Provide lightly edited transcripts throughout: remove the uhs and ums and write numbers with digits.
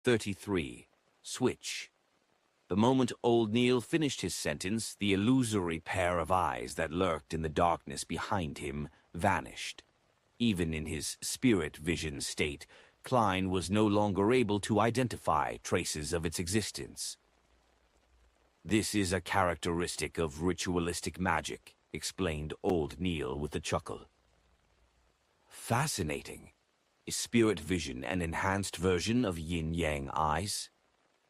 33. Switch. The moment old Neil finished his sentence, the illusory pair of eyes that lurked in the darkness behind him vanished. Even in his spirit vision state, Klein was no longer able to identify traces of its existence. "This is a characteristic of ritualistic magic," explained old Neil with a chuckle. "Fascinating. Is spirit vision an enhanced version of yin-yang eyes?"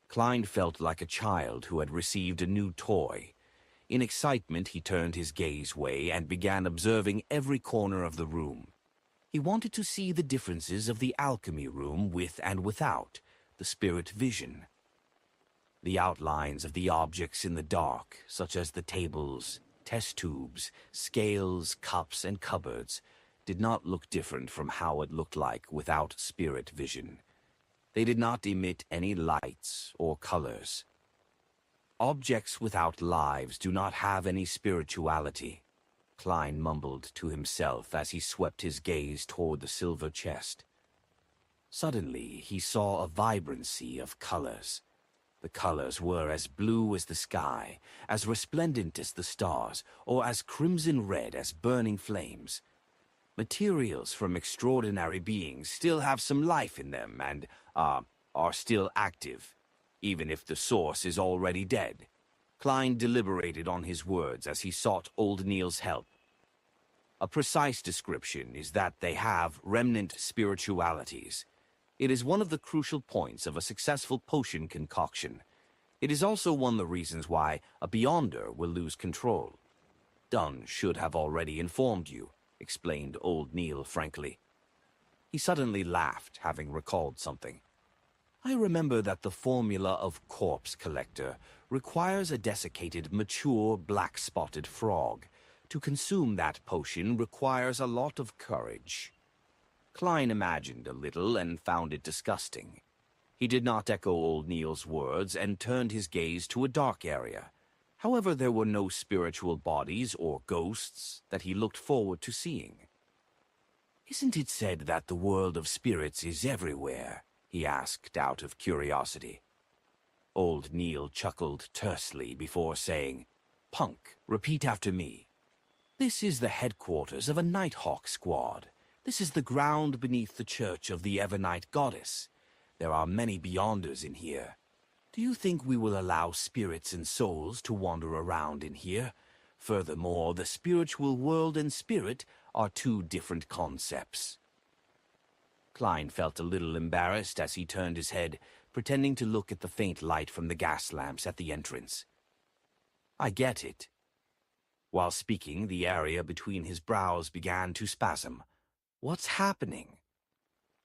Klein felt like a child who had received a new toy. In excitement, he turned his gaze way and began observing every corner of the room. He wanted to see the differences of the alchemy room with and without the spirit vision. The outlines of the objects in the dark, such as the tables, test tubes, scales, cups, and cupboards, did not look different from how it looked like without spirit vision. They did not emit any lights or colors. Objects without lives do not have any spirituality, Klein mumbled to himself as he swept his gaze toward the silver chest. Suddenly, he saw a vibrancy of colors. The colors were as blue as the sky, as resplendent as the stars, or as crimson red as burning flames. Materials from extraordinary beings still have some life in them and are still active, even if the source is already dead. Klein deliberated on his words as he sought old Neil's help. A precise description is that they have remnant spiritualities. It is one of the crucial points of a successful potion concoction. It is also one of the reasons why a Beyonder will lose control. Dunn should have already informed you, explained old Neil frankly. He suddenly laughed, having recalled something. I remember that the formula of corpse collector requires a desiccated, mature, black-spotted frog. To consume that potion requires a lot of courage. Klein imagined a little and found it disgusting. He did not echo old Neil's words and turned his gaze to a dark area. However, there were no spiritual bodies or ghosts that he looked forward to seeing. Isn't it said that the world of spirits is everywhere? He asked out of curiosity. Old Neil chuckled tersely before saying, Punk, repeat after me. This is the headquarters of a Nighthawk squad. This is the ground beneath the church of the Evernight goddess. There are many Beyonders in here. Do you think we will allow spirits and souls to wander around in here? Furthermore, the spiritual world and spirit are two different concepts. Klein felt a little embarrassed as he turned his head, pretending to look at the faint light from the gas lamps at the entrance. I get it. While speaking, the area between his brows began to spasm. What's happening?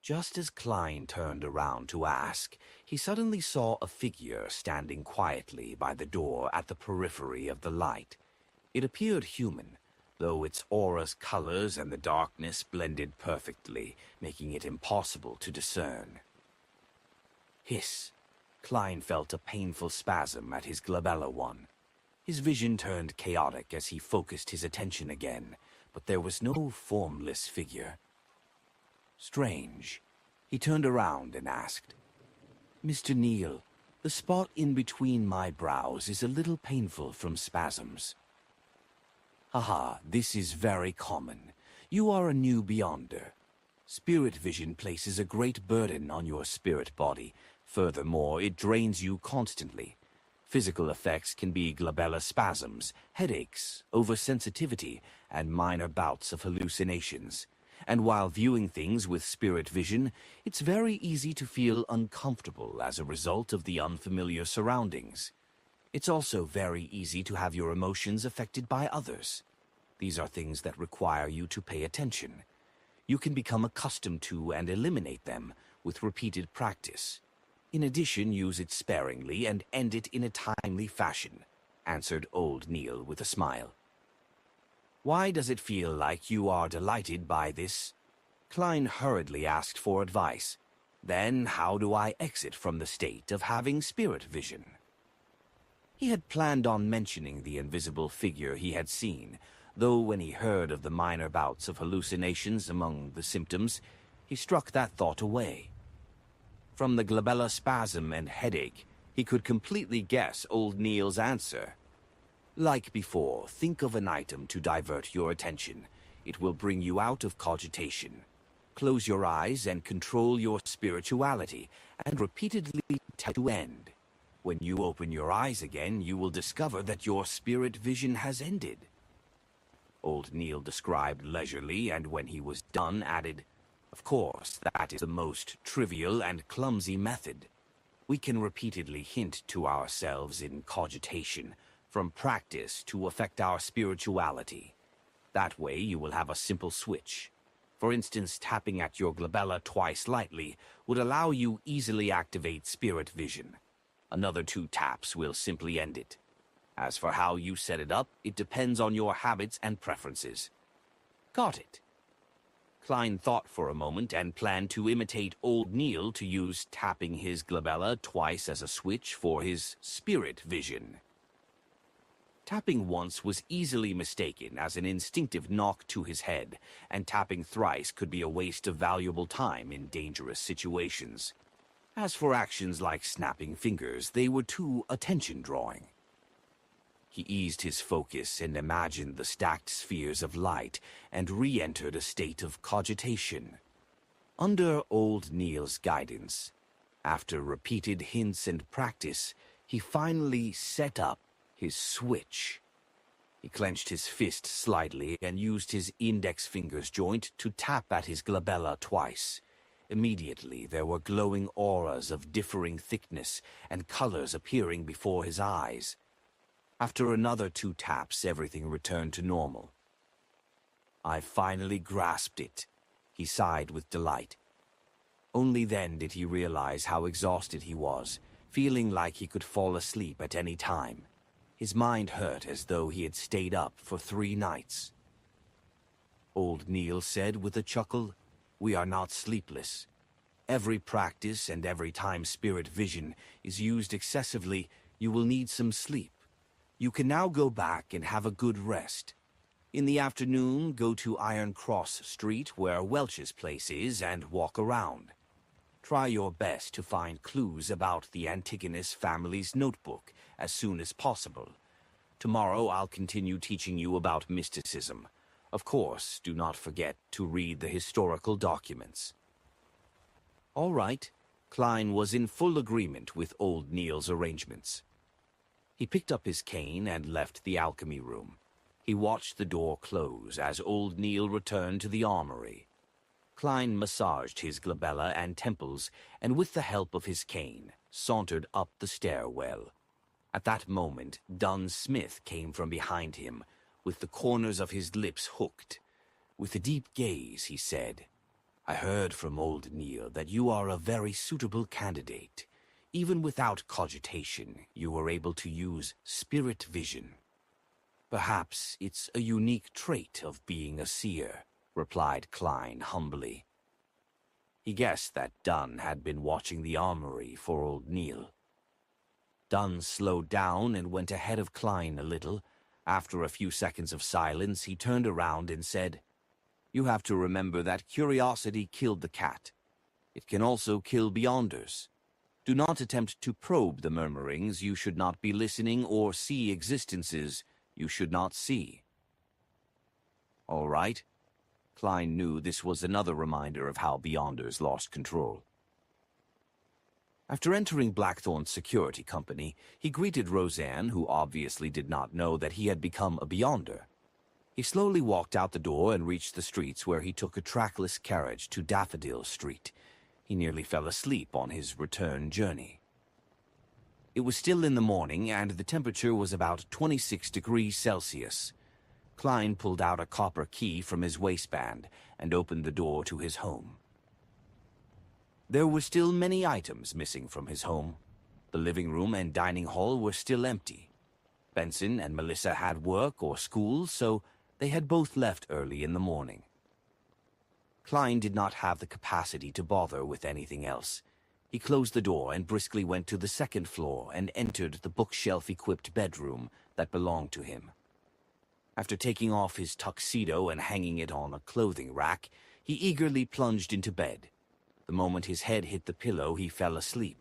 Just as Klein turned around to ask, he suddenly saw a figure standing quietly by the door at the periphery of the light. It appeared human, though its aura's colors and the darkness blended perfectly, making it impossible to discern. Hiss! Klein felt a painful spasm at his glabella one. His vision turned chaotic as he focused his attention again, but there was no formless figure. Strange. He turned around and asked, Mr. Neil, the spot in between my brows is a little painful from spasms. Haha, this is very common. You are a new Beyonder. Spirit vision places a great burden on your spirit body. Furthermore, it drains you constantly. Physical effects can be glabella spasms, headaches, oversensitivity, and minor bouts of hallucinations. And while viewing things with spirit vision, it's very easy to feel uncomfortable as a result of the unfamiliar surroundings. It's also very easy to have your emotions affected by others. These are things that require you to pay attention. You can become accustomed to and eliminate them with repeated practice. In addition, use it sparingly and end it in a timely fashion, answered old Neil with a smile. Why does it feel like you are delighted by this? Klein hurriedly asked for advice. Then how do I exit from the state of having spirit vision? He had planned on mentioning the invisible figure he had seen, though when he heard of the minor bouts of hallucinations among the symptoms, he struck that thought away. From the glabella spasm and headache, he could completely guess old Neil's answer. Like before, think of an item to divert your attention. It will bring you out of cogitation. Close your eyes and control your spirituality, and repeatedly tell it to end. When you open your eyes again, you will discover that your spirit vision has ended. Old Neil described leisurely, and when he was done, added, "Of course, that is the most trivial and clumsy method. We can repeatedly hint to ourselves in cogitation, from practice to affect our spirituality. That way you will have a simple switch. For instance, tapping at your glabella twice lightly would allow you easily activate spirit vision. Another 2 taps will simply end it. As for how you set it up, it depends on your habits and preferences." Got it. Klein thought for a moment and planned to imitate old Neil to use tapping his glabella twice as a switch for his spirit vision. Tapping once was easily mistaken as an instinctive knock to his head, and tapping thrice could be a waste of valuable time in dangerous situations. As for actions like snapping fingers, they were too attention-drawing. He eased his focus and imagined the stacked spheres of light and re-entered a state of cogitation. Under old Neil's guidance, after repeated hints and practice, he finally set up his switch. He clenched his fist slightly and used his index finger's joint to tap at his glabella twice. Immediately there were glowing auras of differing thickness and colors appearing before his eyes. After another 2 taps, everything returned to normal. "I finally grasped it," he sighed with delight. Only then did he realize how exhausted he was, feeling like he could fall asleep at any time. His mind hurt as though he had stayed up for 3 nights. Old Neil said with a chuckle, "We are not sleepless. Every practice and every time spirit vision is used excessively, you will need some sleep. You can now go back and have a good rest. In the afternoon, go to Iron Cross Street, where Welch's place is, and walk around. Try your best to find clues about the Antigonus family's notebook as soon as possible. Tomorrow I'll continue teaching you about mysticism. Of course, do not forget to read the historical documents." All right. Klein was in full agreement with old Neil's arrangements. He picked up his cane and left the alchemy room. He watched the door close as old Neil returned to the armory. Klein massaged his glabella and temples, and with the help of his cane, sauntered up the stairwell. At that moment, Dunn Smith came from behind him, with the corners of his lips hooked. With a deep gaze, he said, "I heard from old Neil that you are a very suitable candidate. Even without cogitation, you were able to use spirit vision." "Perhaps it's a unique trait of being a seer," replied Klein humbly. He guessed that Dunn had been watching the armory for old Neil. Dunn slowed down and went ahead of Klein a little. After a few seconds of silence, he turned around and said, "You have to remember that curiosity killed the cat. It can also kill beyonders. Do not attempt to probe the murmurings you should not be listening, or see existences you should not see." All right. Klein knew this was another reminder of how beyonders lost control. After entering Blackthorn's security company, he greeted Roseanne, who obviously did not know that he had become a beyonder. He slowly walked out the door and reached the streets, where he took a trackless carriage to Daffodil Street. He nearly fell asleep on his return journey. It was still in the morning, and the temperature was about 26 degrees Celsius. Klein pulled out a copper key from his waistband and opened the door to his home. There were still many items missing from his home. The living room and dining hall were still empty. Benson and Melissa had work or school, so they had both left early in the morning. Klein did not have the capacity to bother with anything else. He closed the door and briskly went to the 2nd floor and entered the bookshelf-equipped bedroom that belonged to him. After taking off his tuxedo and hanging it on a clothing rack, he eagerly plunged into bed. The moment his head hit the pillow, he fell asleep.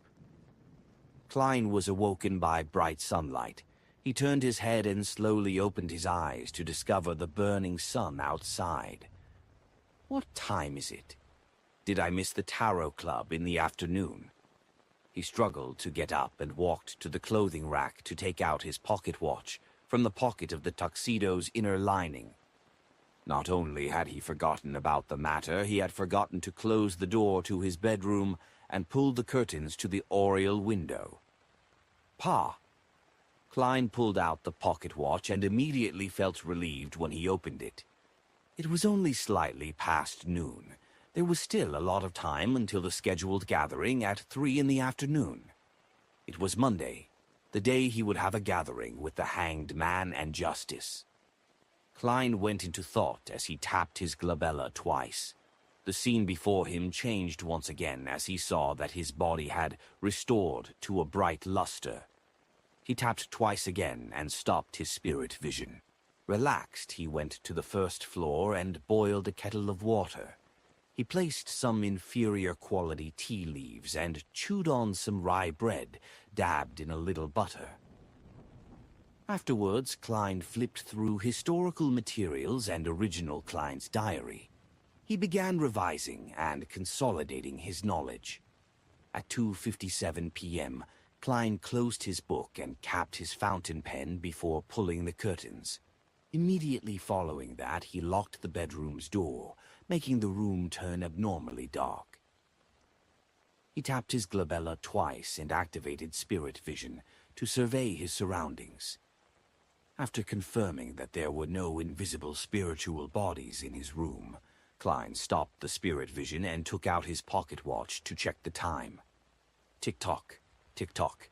Klein was awoken by bright sunlight. He turned his head and slowly opened his eyes to discover the burning sun outside. What time is it? Did I miss the tarot club in the afternoon? He struggled to get up and walked to the clothing rack to take out his pocket watch from the pocket of the tuxedo's inner lining. Not only had he forgotten about the matter, he had forgotten to close the door to his bedroom and pull the curtains to the oriel window. Pa! Klein pulled out the pocket watch and immediately felt relieved when he opened it. It was only slightly past noon. There was still a lot of time until the scheduled gathering at 3 in the afternoon. It was Monday, the day he would have a gathering with the hanged man and justice. Klein went into thought as he tapped his glabella twice. The scene before him changed once again as he saw that his body had restored to a bright luster. He tapped twice again and stopped his spirit vision. Relaxed, he went to the first floor and boiled a kettle of water. He placed some inferior quality tea leaves and chewed on some rye bread, dabbed in a little butter. Afterwards, Klein flipped through historical materials and original Klein's diary. He began revising and consolidating his knowledge. At 2:57 p.m., Klein closed his book and capped his fountain pen before pulling the curtains. Immediately following that, he locked the bedroom's door, making the room turn abnormally dark. He tapped his glabella twice and activated spirit vision to survey his surroundings. After confirming that there were no invisible spiritual bodies in his room, Klein stopped the spirit vision and took out his pocket watch to check the time. Tick-tock, tick-tock.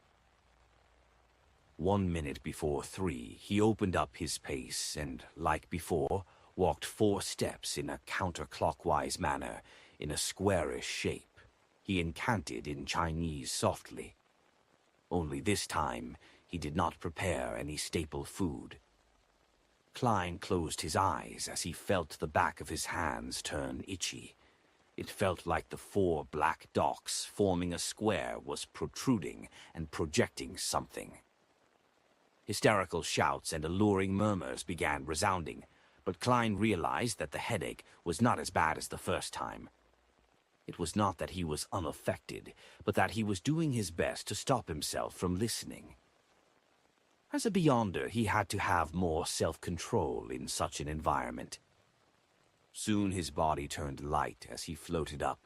1 minute before 3, he opened up his pace and, like before, walked 4 steps in a counterclockwise manner, in a squarish shape. He incanted in Chinese softly. Only this time, he did not prepare any staple food. Klein closed his eyes as he felt the back of his hands turn itchy. It felt like the 4 black docks forming a square was protruding and projecting something. Hysterical shouts and alluring murmurs began resounding, but Klein realized that the headache was not as bad as the first time. It was not that he was unaffected, but that he was doing his best to stop himself from listening. As a beyonder, he had to have more self-control in such an environment. Soon his body turned light as he floated up.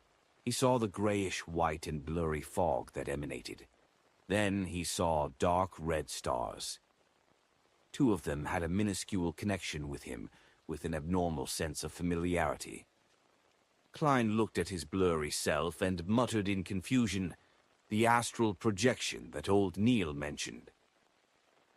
He saw the grayish-white and blurry fog that emanated. Then he saw dark red stars. 2 of them had a minuscule connection with him, with an abnormal sense of familiarity. Klein looked at his blurry self and muttered in confusion, "The astral projection that old Neil mentioned."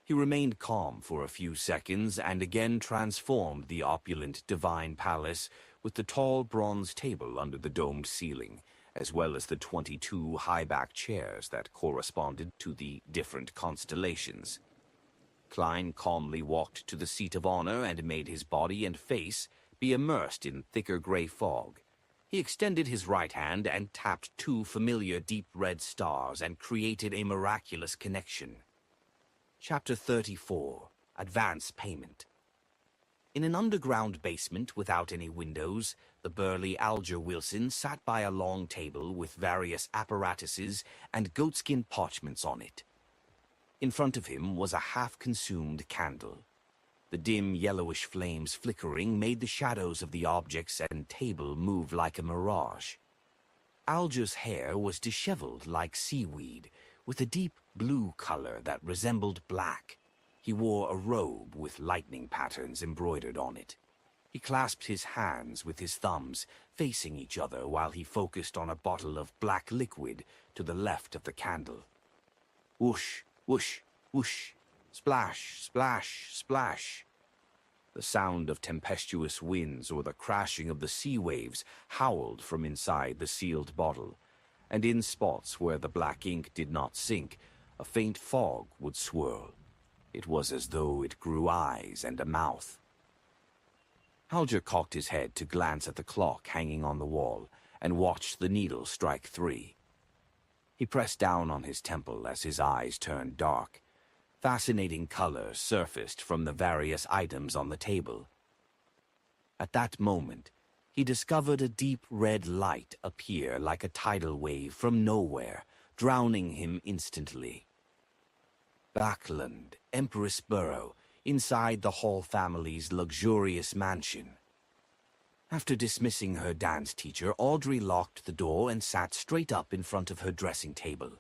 He remained calm for a few seconds and again transformed the opulent divine palace with the tall bronze table under the domed ceiling, as well as the 22 high-back chairs that corresponded to the different constellations. Klein calmly walked to the seat of honor and made his body and face be immersed in thicker gray fog. He extended his right hand and tapped 2 familiar deep red stars and created a miraculous connection. Chapter 34, Advance Payment. In an underground basement without any windows, the burly Alger Wilson sat by a long table with various apparatuses and goatskin parchments on it. In front of him was a half-consumed candle. The dim yellowish flames flickering made the shadows of the objects and table move like a mirage. Alger's hair was disheveled like seaweed, with a deep blue color that resembled black. He wore a robe with lightning patterns embroidered on it. He clasped his hands with his thumbs, facing each other while he focused on a bottle of black liquid to the left of the candle. Whoosh, whoosh, whoosh, splash, splash, splash. The sound of tempestuous winds or the crashing of the sea waves howled from inside the sealed bottle, and in spots where the black ink did not sink, a faint fog would swirl. It was as though it grew eyes and a mouth. Alger cocked his head to glance at the clock hanging on the wall, and watched the needle strike 3. He pressed down on his temple as his eyes turned dark. Fascinating colors surfaced from the various items on the table. At that moment, he discovered a deep red light appear like a tidal wave from nowhere, drowning him instantly. Backland, Empress Borough, inside the Hall family's luxurious mansion. After dismissing her dance teacher, Audrey locked the door and sat straight up in front of her dressing table.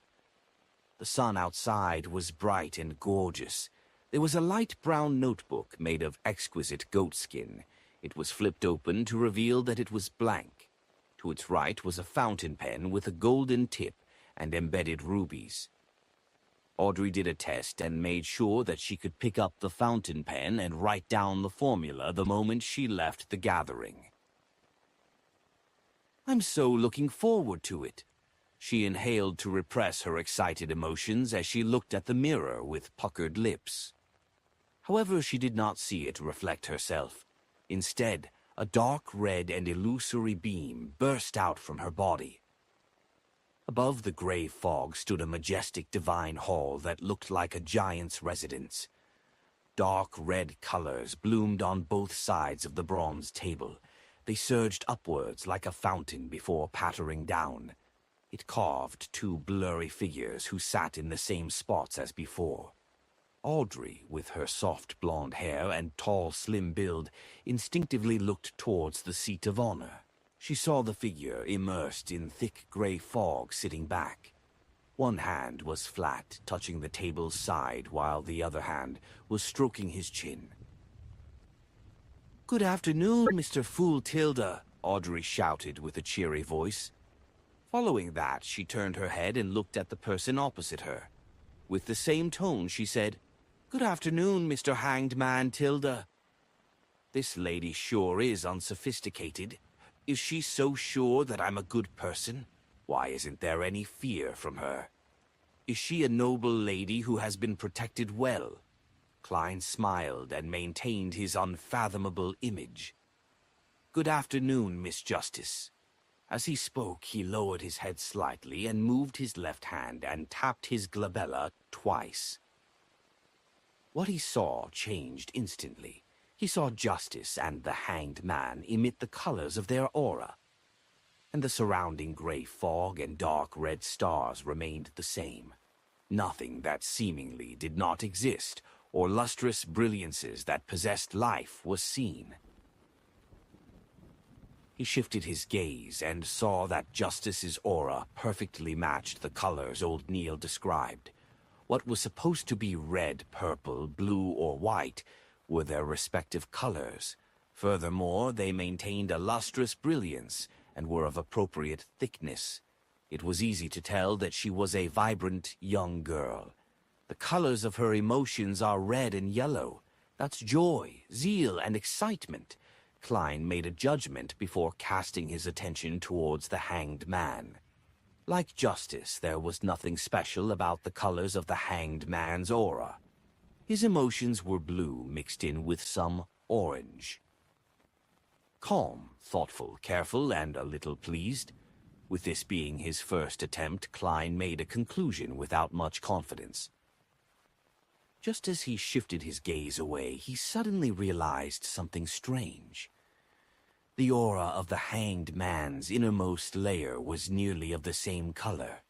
The sun outside was bright and gorgeous. There was a light brown notebook made of exquisite goatskin. It was flipped open to reveal that it was blank. To its right was a fountain pen with a golden tip and embedded rubies. Audrey did a test and made sure that she could pick up the fountain pen and write down the formula the moment she left the gathering. "I'm so looking forward to it." She inhaled to repress her excited emotions as she looked at the mirror with puckered lips. However, she did not see it reflect herself. Instead, a dark red and illusory beam burst out from her body. Above the gray fog stood a majestic divine hall that looked like a giant's residence. Dark red colors bloomed on both sides of the bronze table. They surged upwards like a fountain before pattering down. It carved 2 blurry figures who sat in the same spots as before. Audrey, with her soft blonde hair and tall, slim build, instinctively looked towards the seat of honor. She saw the figure immersed in thick gray fog sitting back. One hand was flat, touching the table's side, while the other hand was stroking his chin. "Good afternoon, Mr. Fool Tilda," Audrey shouted with a cheery voice. Following that, she turned her head and looked at the person opposite her. With the same tone, she said, "Good afternoon, Mr. Hanged Man Tilda." This lady sure is unsophisticated. Is she so sure that I'm a good person? Why isn't there any fear from her? Is she a noble lady who has been protected well? Klein smiled and maintained his unfathomable image. "Good afternoon, Miss Justice." As he spoke, he lowered his head slightly and moved his left hand and tapped his glabella twice. What he saw changed instantly. He saw Justice and the Hanged Man emit the colors of their aura, and the surrounding gray fog and dark red stars remained the same. Nothing that seemingly did not exist, or lustrous brilliances that possessed life, was seen. He shifted his gaze and saw that Justice's aura perfectly matched the colors old Neil described. What was supposed to be red, purple, blue, or white were their respective colors. Furthermore, they maintained a lustrous brilliance and were of appropriate thickness. It was easy to tell that she was a vibrant young girl. The colors of her emotions are red and yellow. That's joy, zeal, and excitement. Klein made a judgment before casting his attention towards the Hanged Man. Like Justice, there was nothing special about the colors of the Hanged Man's aura. His emotions were blue mixed in with some orange. Calm, thoughtful, careful, and a little pleased. With this being his first attempt, Klein made a conclusion without much confidence. Just as he shifted his gaze away, he suddenly realized something strange. The aura of the Hanged Man's innermost layer was nearly of the same color.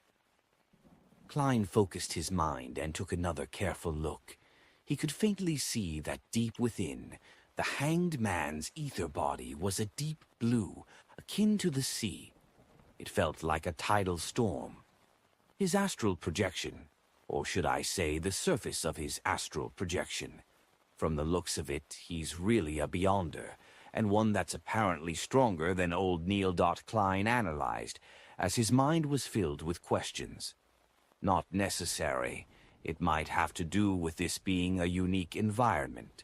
Klein focused his mind and took another careful look. He could faintly see that deep within, the Hanged Man's ether body was a deep blue, akin to the sea. It felt like a tidal storm. His astral projection, or should I say the surface of his astral projection. From the looks of it, he's really a beyonder, and one that's apparently stronger than old Neil. Klein analyzed, as his mind was filled with questions. Not necessary. It might have to do with this being a unique environment.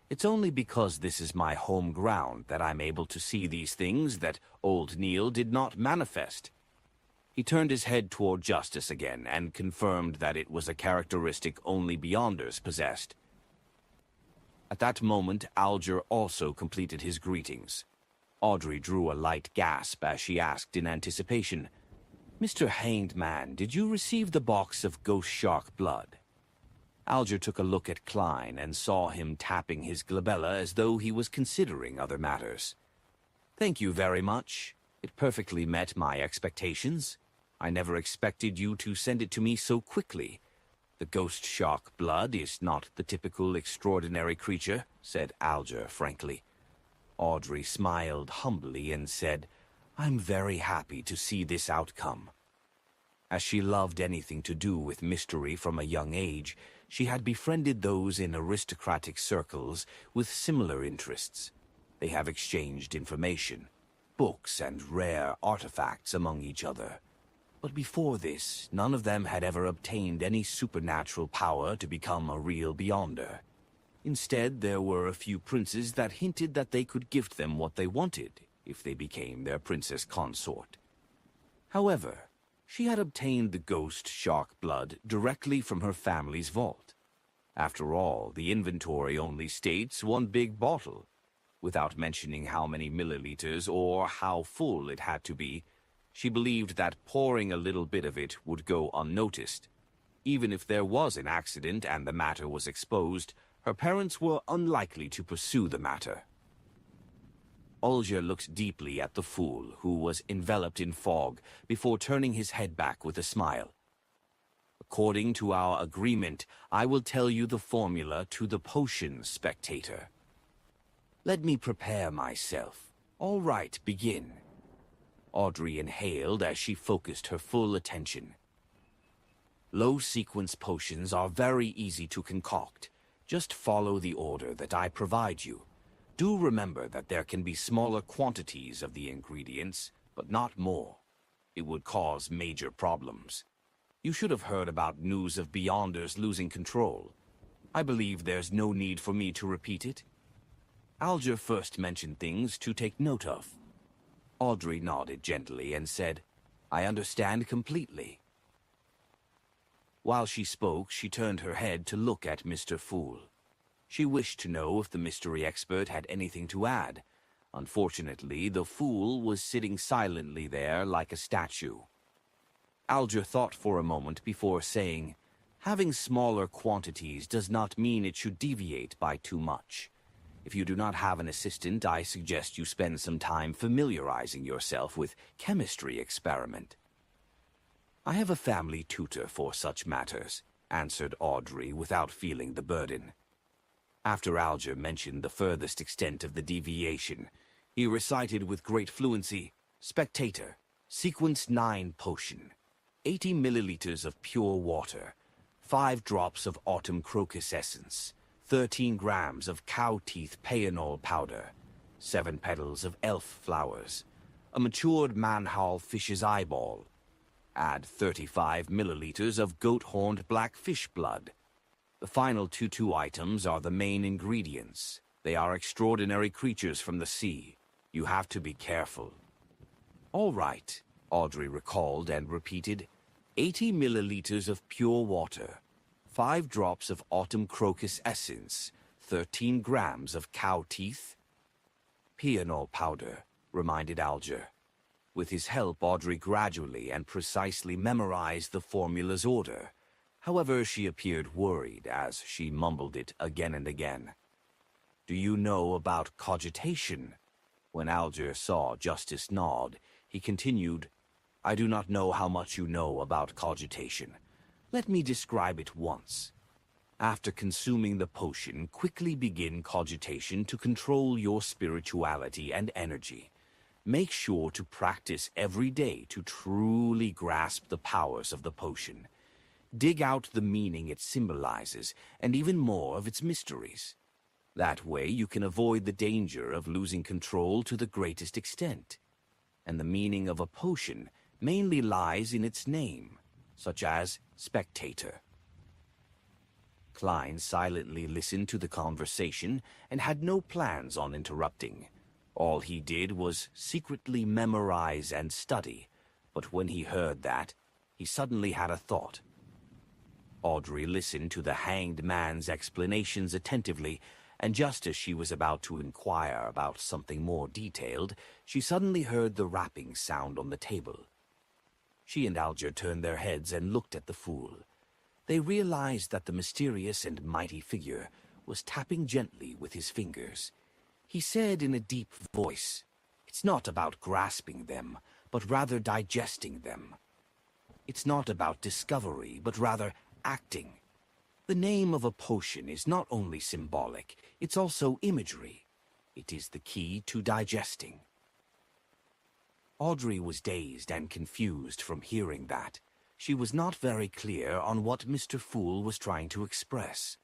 It's only because this is my home ground that I'm able to see these things that old Neil did not manifest. He turned his head toward Justice again and confirmed that it was a characteristic only Beyonders possessed. At that moment, Alger also completed his greetings. Audrey drew a light gasp as she asked in anticipation, "Mr. Hanged Man, did you receive the box of ghost shark blood?" Alger took a look at Klein and saw him tapping his glabella as though he was considering other matters. "Thank you very much. It perfectly met my expectations. I never expected you to send it to me so quickly. The ghost shark blood is not the typical extraordinary creature," said Alger frankly. Audrey smiled humbly and said, "I'm very happy to see this outcome." As she loved anything to do with mystery from a young age, she had befriended those in aristocratic circles with similar interests. They have exchanged information, books and rare artifacts among each other. But before this, none of them had ever obtained any supernatural power to become a real beyonder. Instead, there were a few princes that hinted that they could gift them what they wanted if they became their princess consort. However, she had obtained the ghost shark blood directly from her family's vault. After all, the inventory only states one big bottle, without mentioning how many milliliters or how full it had to be. She believed that pouring a little bit of it would go unnoticed. Even if there was an accident and the matter was exposed, her parents were unlikely to pursue the matter. Alger looked deeply at the fool, who was enveloped in fog, before turning his head back with a smile. "According to our agreement, I will tell you the formula to the potion, spectator. Let me prepare myself. All right, begin." Audrey inhaled as she focused her full attention. "Low-sequence potions are very easy to concoct. Just follow the order that I provide you. Do remember that there can be smaller quantities of the ingredients, but not more. It would cause major problems. You should have heard about news of Beyonders losing control. I believe there's no need for me to repeat it." Alger first mentioned things to take note of. Audrey nodded gently and said, "I understand completely." While she spoke, she turned her head to look at Mr. Fool. She wished to know if the mystery expert had anything to add. Unfortunately, the fool was sitting silently there like a statue. Alger thought for a moment before saying, "Having smaller quantities does not mean it should deviate by too much. If you do not have an assistant, I suggest you spend some time familiarizing yourself with chemistry experiment." "I have a family tutor for such matters," answered Audrey without feeling the burden. After Alger mentioned the furthest extent of the deviation, he recited with great fluency, "Spectator, Sequence 9 potion, 80 milliliters of pure water, 5 drops of autumn crocus essence, 13 grams of cow teeth painol powder, 7 petals of elf flowers, a matured manhal fish's eyeball. Add 35 milliliters of goat-horned blackfish blood. The final two items are the main ingredients. They are extraordinary creatures from the sea. You have to be careful." "All right," Audrey recalled and repeated, 80 milliliters of pure water, 5 drops of autumn crocus essence, 13 grams of cow teeth." "Painol powder," reminded Alger. With his help, Audrey gradually and precisely memorized the formula's order. However, she appeared worried as she mumbled it again and again. "Do you know about cogitation?" When Alger saw Justice nod, he continued, "I do not know how much you know about cogitation. Let me describe it once. After consuming the potion, quickly begin cogitation to control your spirituality and energy. Make sure to practice every day to truly grasp the powers of the potion. Dig out the meaning it symbolizes, and even more of its mysteries. That way you can avoid the danger of losing control to the greatest extent. And the meaning of a potion mainly lies in its name, such as spectator." Klein silently listened to the conversation and had no plans on interrupting. All he did was secretly memorize and study, but when he heard that, he suddenly had a thought. Audrey listened to the hanged man's explanations attentively, and just as she was about to inquire about something more detailed, she suddenly heard the rapping sound on the table. She and Alger turned their heads and looked at the fool. They realized that the mysterious and mighty figure was tapping gently with his fingers. He said in a deep voice, "It's not about grasping them, but rather digesting them. It's not about discovery, but rather acting. The name of a potion is not only symbolic, it's also imagery. It is the key to digesting." Audrey was dazed and confused from hearing that. She was not very clear on what Mr. Fool was trying to express.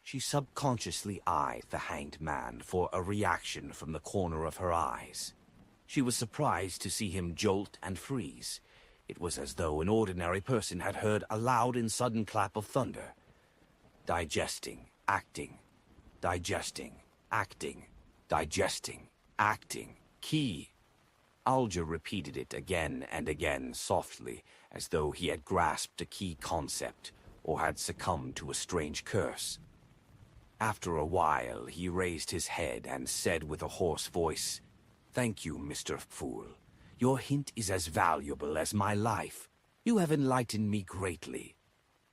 She subconsciously eyed the hanged man for a reaction from the corner of her eyes. She was surprised to see him jolt and freeze. It was as though an ordinary person had heard a loud and sudden clap of thunder. Digesting, acting, digesting, acting, digesting, acting, key. Alger repeated it again and again softly, as though he had grasped a key concept or had succumbed to a strange curse. After a while, he raised his head and said with a hoarse voice, "Thank you, Mr. Fool. Your hint is as valuable as my life. You have enlightened me greatly.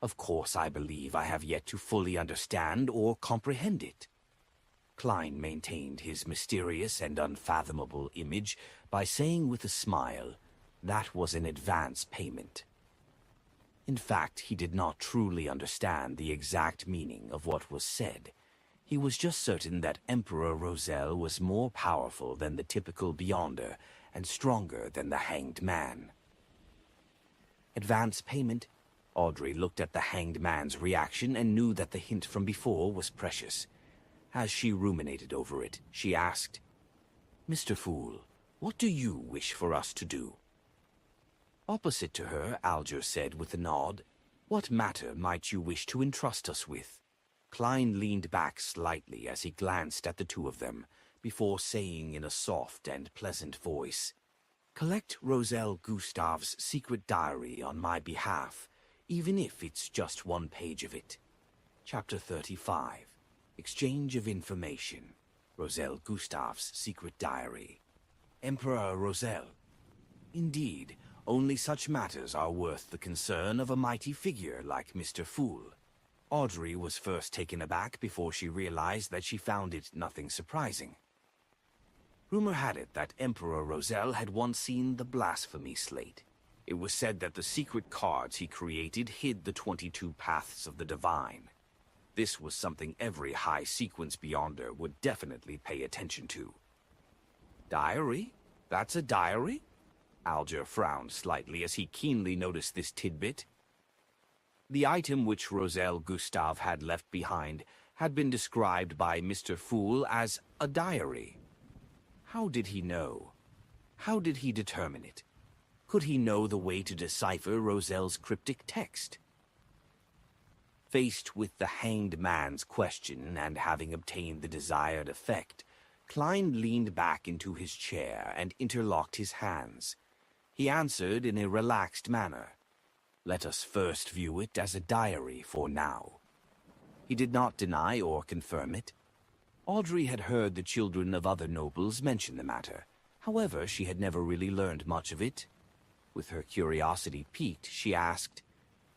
Of course, I believe I have yet to fully understand or comprehend it." Klein maintained his mysterious and unfathomable image by saying with a smile, that was an advance payment. In fact, he did not truly understand the exact meaning of what was said. He was just certain that Emperor Roselle was more powerful than the typical Beyonder and stronger than the hanged man. Advance payment? Audrey looked at the hanged man's reaction and knew that the hint from before was precious. As she ruminated over it, she asked, "Mr. Fool, what do you wish for us to do?" Opposite to her, Alger said with a nod, "What matter might you wish to entrust us with?" Klein leaned back slightly as he glanced at the two of them, before saying in a soft and pleasant voice, "Collect Roselle Gustav's secret diary on my behalf, even if it's just one page of it. Chapter 35. Exchange of Information. Roselle Gustav's secret diary. Emperor Roselle. Indeed, only such matters are worth the concern of a mighty figure like Mr. Fool." Audrey was first taken aback before she realized that she found it nothing surprising. Rumor had it that Emperor Roselle had once seen the blasphemy slate. It was said that the secret cards he created hid the 22 paths of the divine. This was something every high sequence Beyonder would definitely pay attention to. "Diary? That's a diary?" Alger frowned slightly as he keenly noticed this tidbit. The item which Roselle Gustav had left behind had been described by Mr. Fool as a diary. How did he know? How did he determine it? Could he know the way to decipher Roselle's cryptic text? Faced with the hanged man's question and having obtained the desired effect, Klein leaned back into his chair and interlocked his hands. He answered in a relaxed manner, "Let us first view it as a diary for now." He did not deny or confirm it. Audrey had heard the children of other nobles mention the matter. However, she had never really learned much of it. With her curiosity piqued, she asked,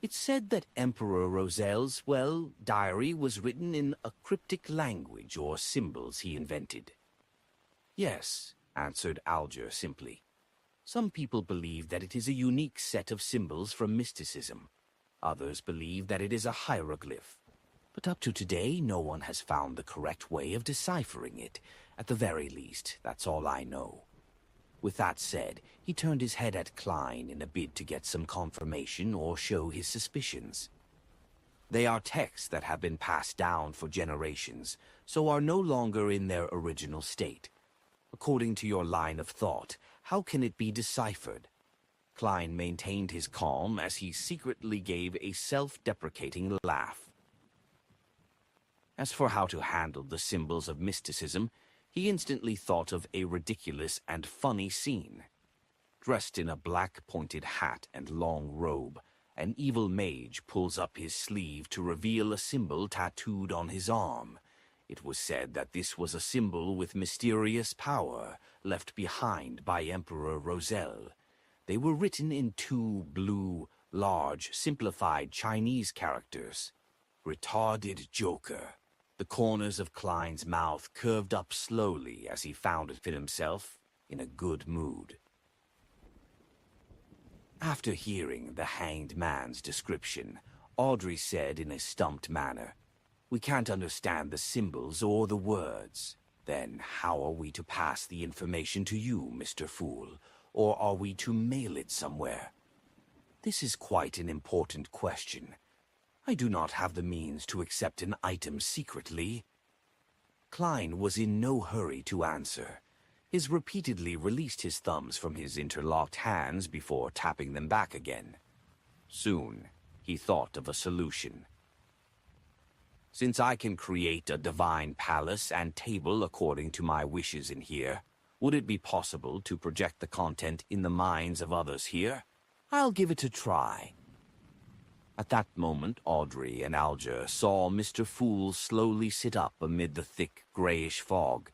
"It said that Emperor Roselle's, diary was written in a cryptic language or symbols he invented." "Yes," answered Alger simply. "Some people believe that it is a unique set of symbols from mysticism. Others believe that it is a hieroglyph. But up to today, no one has found the correct way of deciphering it. At the very least, that's all I know." With that said, he turned his head at Klein in a bid to get some confirmation or show his suspicions. "They are texts that have been passed down for generations, so are no longer in their original state. According to your line of thought, how can it be deciphered?" Klein maintained his calm as he secretly gave a self-deprecating laugh. As for how to handle the symbols of mysticism, he instantly thought of a ridiculous and funny scene. Dressed in a black pointed hat and long robe, an evil mage pulls up his sleeve to reveal a symbol tattooed on his arm. It was said that this was a symbol with mysterious power left behind by Emperor Roselle. They were written in two blue, large, simplified Chinese characters. Retarded Joker. The corners of Klein's mouth curved up slowly as he found himself in a good mood. After hearing the hanged man's description, Audrey said in a stumped manner, "We can't understand the symbols or the words. Then how are we to pass the information to you, Mr. Fool? Or are we to mail it somewhere? This is quite an important question. I do not have the means to accept an item secretly." Klein was in no hurry to answer. He repeatedly released his thumbs from his interlocked hands before tapping them back again. Soon, he thought of a solution. "Since I can create a divine palace and table according to my wishes in here, would it be possible to project the content in the minds of others here? I'll give it a try." At that moment, Audrey and Alger saw Mr. Fool slowly sit up amid the thick, grayish fog.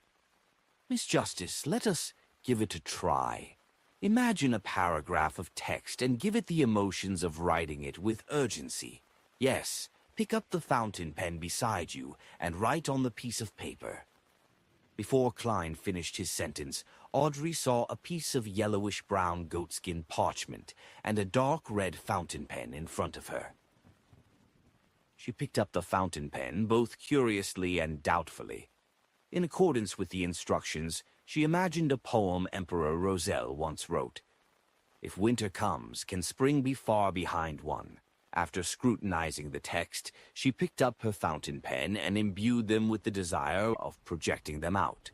"Miss Justice, let us give it a try. Imagine a paragraph of text and give it the emotions of writing it with urgency. Yes, pick up the fountain pen beside you and write on the piece of paper." Before Klein finished his sentence, Audrey saw a piece of yellowish-brown goatskin parchment and a dark red fountain pen in front of her. She picked up the fountain pen both curiously and doubtfully. In accordance with the instructions, she imagined a poem Emperor Roselle once wrote. "If winter comes, can spring be far behind one?" After scrutinizing the text, she picked up her fountain pen and imbued them with the desire of projecting them out.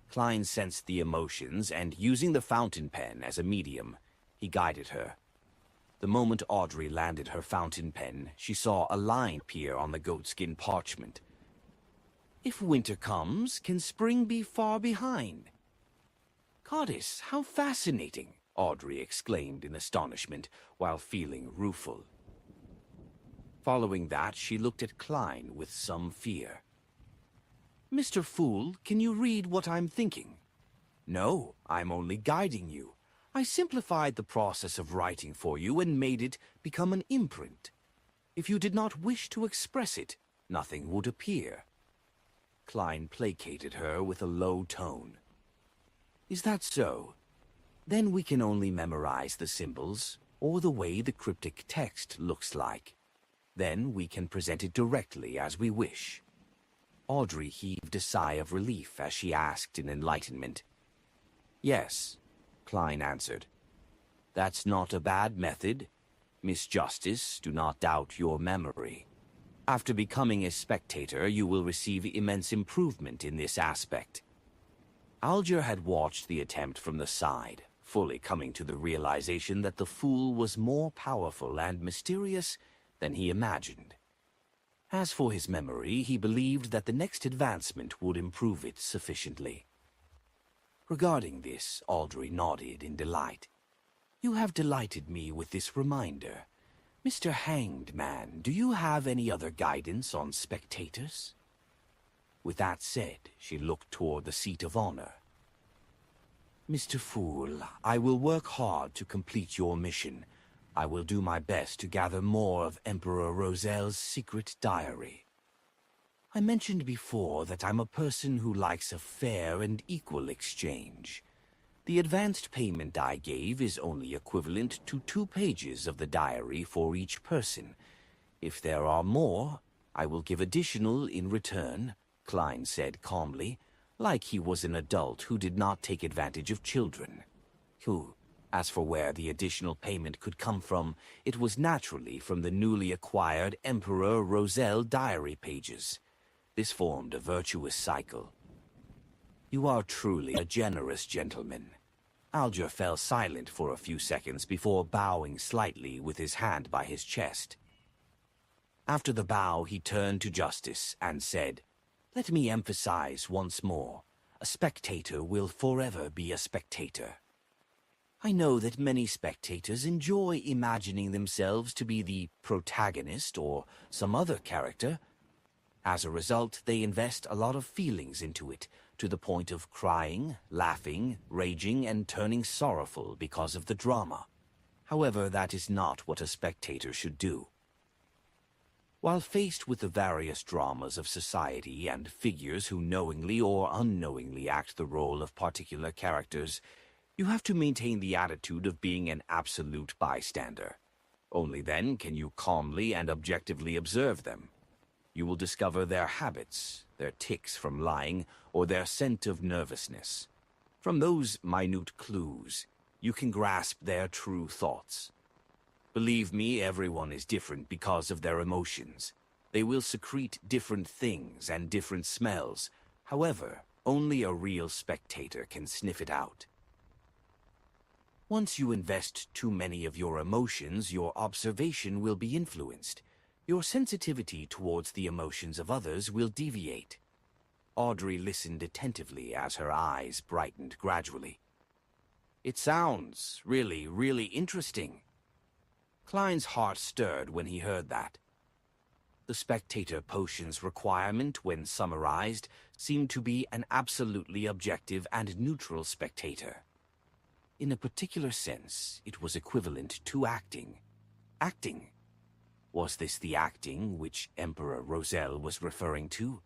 Klein sensed the emotions, and using the fountain pen as a medium, he guided her. The moment Audrey landed her fountain pen, she saw a line appear on the goatskin parchment. "If winter comes, can spring be far behind?" "Goddess, how fascinating!" Audrey exclaimed in astonishment, while feeling rueful. Following that, she looked at Klein with some fear. "Mr. Fool, can you read what I'm thinking?" "No, I'm only guiding you. I simplified the process of writing for you and made it become an imprint. If you did not wish to express it, nothing would appear." Klein placated her with a low tone. "Is that so? Then we can only memorize the symbols, or the way the cryptic text looks like. Then we can present it directly as we wish." Audrey heaved a sigh of relief as she asked in enlightenment. "Yes," Klein answered. "That's not a bad method. Miss Justice, do not doubt your memory. After becoming a spectator, you will receive immense improvement in this aspect." Alger had watched the attempt from the side, fully coming to the realization that the fool was more powerful and mysterious than he imagined. As for his memory, he believed that the next advancement would improve it sufficiently. Regarding this, Audrey nodded in delight. "You have delighted me with this reminder. Mr. Hanged Man, do you have any other guidance on spectators?" With that said, she looked toward the seat of honor. "Mr. Fool, I will work hard to complete your mission. I will do my best to gather more of Emperor Roselle's secret diary. I mentioned before that I'm a person who likes a fair and equal exchange. The advanced payment I gave is only equivalent to 2 pages of the diary for each person. If there are more, I will give additional in return," Klein said calmly, like he was an adult who did not take advantage of children. As for where the additional payment could come from, it was naturally from the newly acquired Emperor Roselle diary pages. This formed a virtuous cycle. "You are truly a generous gentleman." Alger fell silent for a few seconds before bowing slightly with his hand by his chest. After the bow, he turned to Justice and said, "Let me emphasize once more, a spectator will forever be a spectator. I know that many spectators enjoy imagining themselves to be the protagonist or some other character. As a result, they invest a lot of feelings into it, to the point of crying, laughing, raging, and turning sorrowful because of the drama. However, that is not what a spectator should do. While faced with the various dramas of society and figures who knowingly or unknowingly act the role of particular characters, you have to maintain the attitude of being an absolute bystander. Only then can you calmly and objectively observe them. You will discover their habits, their tics from lying, or their scent of nervousness. From those minute clues, you can grasp their true thoughts. Believe me, everyone is different because of their emotions. They will secrete different things and different smells. However, only a real spectator can sniff it out. Once you invest too many of your emotions, your observation will be influenced. Your sensitivity towards the emotions of others will deviate. Audrey listened attentively as her eyes brightened gradually. It sounds really, really interesting. Klein's heart stirred when he heard that. The spectator potion's requirement, when summarized, seemed to be an absolutely objective and neutral spectator. In a particular sense, it was equivalent to acting. Acting. Was this the acting which Emperor Roselle was referring to?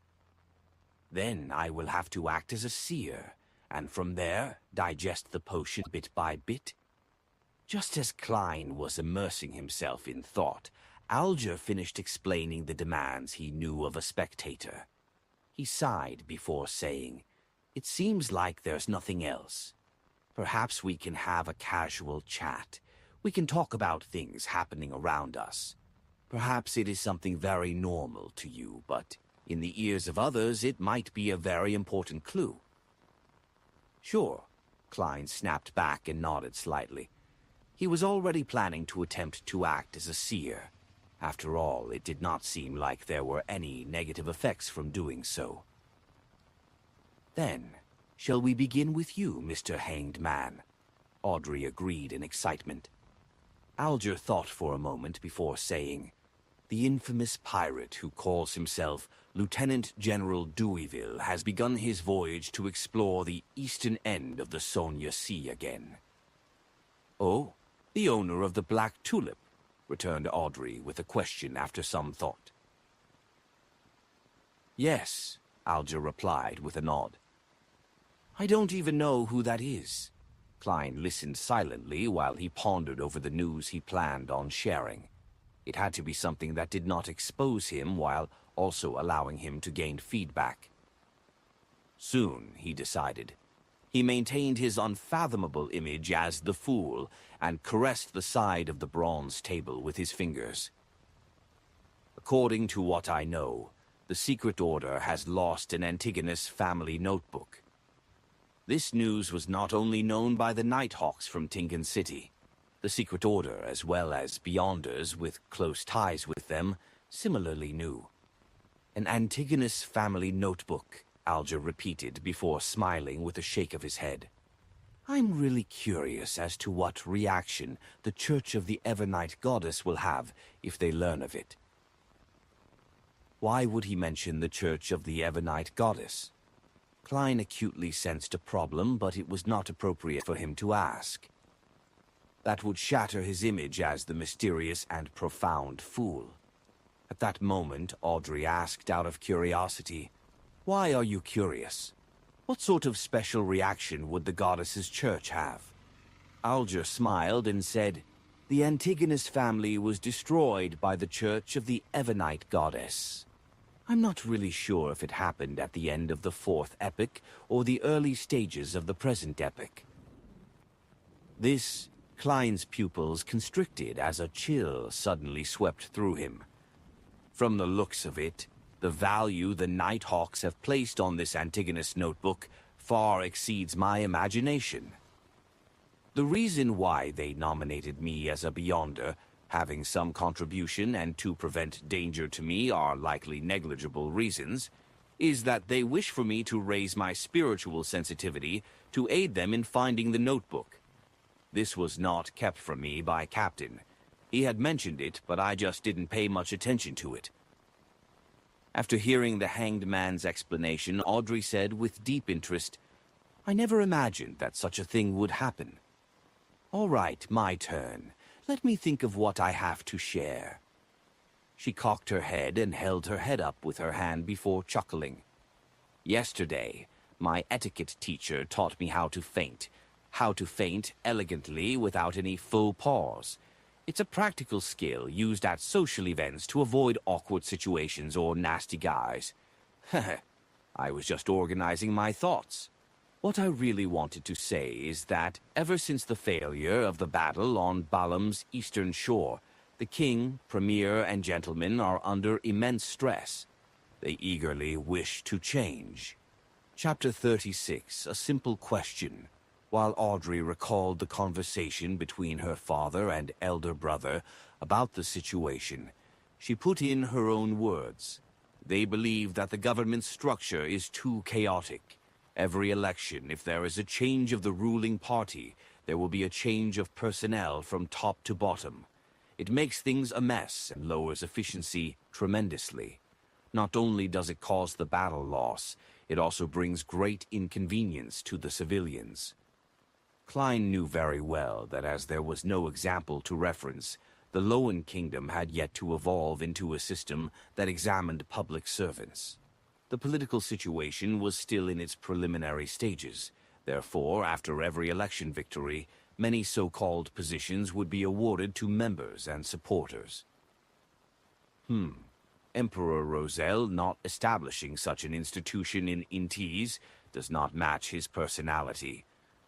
Then I will have to act as a seer, and from there digest the potion bit by bit. Just as Klein was immersing himself in thought, Alger finished explaining the demands he knew of a spectator. He sighed before saying, "It seems like there's nothing else. Perhaps we can have a casual chat. We can talk about things happening around us. Perhaps it is something very normal to you, but in the ears of others it might be a very important clue." "Sure," Klein snapped back and nodded slightly. He was already planning to attempt to act as a seer. After all, it did not seem like there were any negative effects from doing so. "Then, shall we begin with you, Mr. Hanged Man?" Audrey agreed in excitement. Alger thought for a moment before saying, "The infamous pirate who calls himself Lieutenant General Deweyville has begun his voyage to explore the eastern end of the Sonia Sea again." "Oh, the owner of the Black Tulip," returned Audrey with a question after some thought. "Yes," Alger replied with a nod. "I don't even know who that is." Klein listened silently while he pondered over the news he planned on sharing. It had to be something that did not expose him while also allowing him to gain feedback. Soon, he decided. He maintained his unfathomable image as the fool and caressed the side of the bronze table with his fingers. "According to what I know, the Secret Order has lost an Antigonus family notebook. This news was not only known by the Nighthawks from Tinkin City. The Secret Order, as well as Beyonders with close ties with them, similarly knew. An Antigonus family notebook," Alger repeated before smiling with a shake of his head. "I'm really curious as to what reaction the Church of the Evernight Goddess will have if they learn of it." Why would he mention the Church of the Evernight Goddess? Klein acutely sensed a problem, but it was not appropriate for him to ask. That would shatter his image as the mysterious and profound fool. At that moment, Audrey asked out of curiosity, "Why are you curious? What sort of special reaction would the goddess's church have?" Alger smiled and said, "The Antigonus family was destroyed by the Church of the Evernight Goddess. I'm not really sure if it happened at the end of the fourth epoch or the early stages of the present epoch." This, Klein's pupils constricted as a chill suddenly swept through him. From the looks of it, the value the Nighthawks have placed on this Antigonus notebook far exceeds my imagination. The reason why they nominated me as a Beyonder, having some contribution and to prevent danger to me are likely negligible reasons, is that they wish for me to raise my spiritual sensitivity to aid them in finding the notebook. This was not kept from me by Captain. He had mentioned it, but I just didn't pay much attention to it. After hearing the hanged man's explanation, Audrey said with deep interest, "I never imagined that such a thing would happen. All right, my turn. Let me think of what I have to share." She cocked her head and held her head up with her hand before chuckling. "Yesterday, my etiquette teacher taught me how to faint. How to faint elegantly without any faux pas. It's a practical skill used at social events to avoid awkward situations or nasty guys. I was just organizing my thoughts. What I really wanted to say is that ever since the failure of the battle on Balaam's eastern shore, the king, premier, and gentlemen are under immense stress. They eagerly wish to change." Chapter 36, A Simple Question. While Audrey recalled the conversation between her father and elder brother about the situation, she put in her own words. They believe that the government structure is too chaotic. Every election, if there is a change of the ruling party, there will be a change of personnel from top to bottom. It makes things a mess and lowers efficiency tremendously. Not only does it cause the battle loss, it also brings great inconvenience to the civilians. Klein knew very well that as there was no example to reference, the Lowen Kingdom had yet to evolve into a system that examined public servants. The political situation was still in its preliminary stages. Therefore, after every election victory, many so-called positions would be awarded to members and supporters. Emperor Roselle not establishing such an institution in Intis does not match his personality.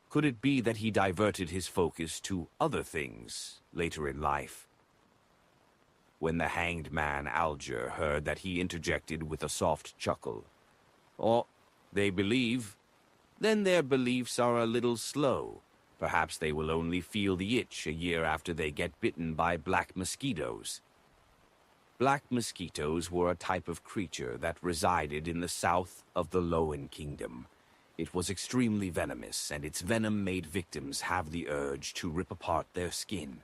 Could it be that he diverted his focus to other things later in life? When the hanged man Alger heard that, he interjected with a soft chuckle. "Oh, they believe? Then their beliefs are a little slow. Perhaps they will only feel the itch a year after they get bitten by black mosquitoes." Black mosquitoes were a type of creature that resided in the south of the Lowen Kingdom. It was extremely venomous, and its venom made victims have the urge to rip apart their skin.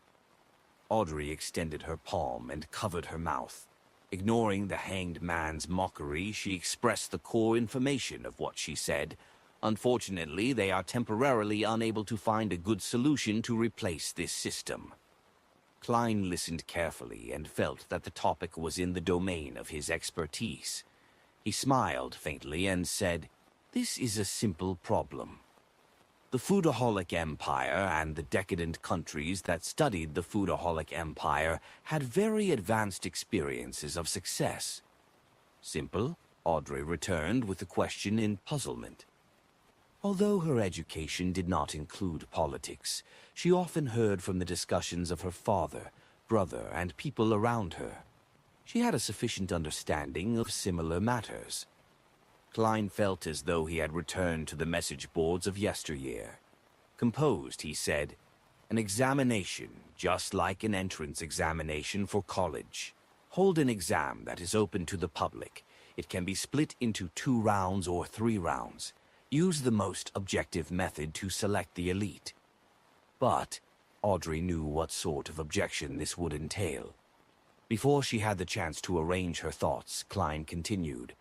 Audrey extended her palm and covered her mouth. Ignoring the hanged man's mockery, she expressed the core information of what she said. Unfortunately, they are temporarily unable to find a good solution to replace this system. Klein listened carefully and felt that the topic was in the domain of his expertise. He smiled faintly and said, "This is a simple problem. The Foodaholic Empire and the decadent countries that studied the Foodaholic Empire had very advanced experiences of success." "Simple?" Audrey returned with the question in puzzlement. Although her education did not include politics, she often heard from the discussions of her father, brother, and people around her. She had a sufficient understanding of similar matters. Klein felt as though he had returned to the message boards of yesteryear. Composed, he said, "An examination, just like an entrance examination for college. Hold an exam that is open to the public. It can be split into 2 rounds or 3 rounds. Use the most objective method to select the elite." But Audrey knew what sort of objection this would entail. Before she had the chance to arrange her thoughts, Klein continued,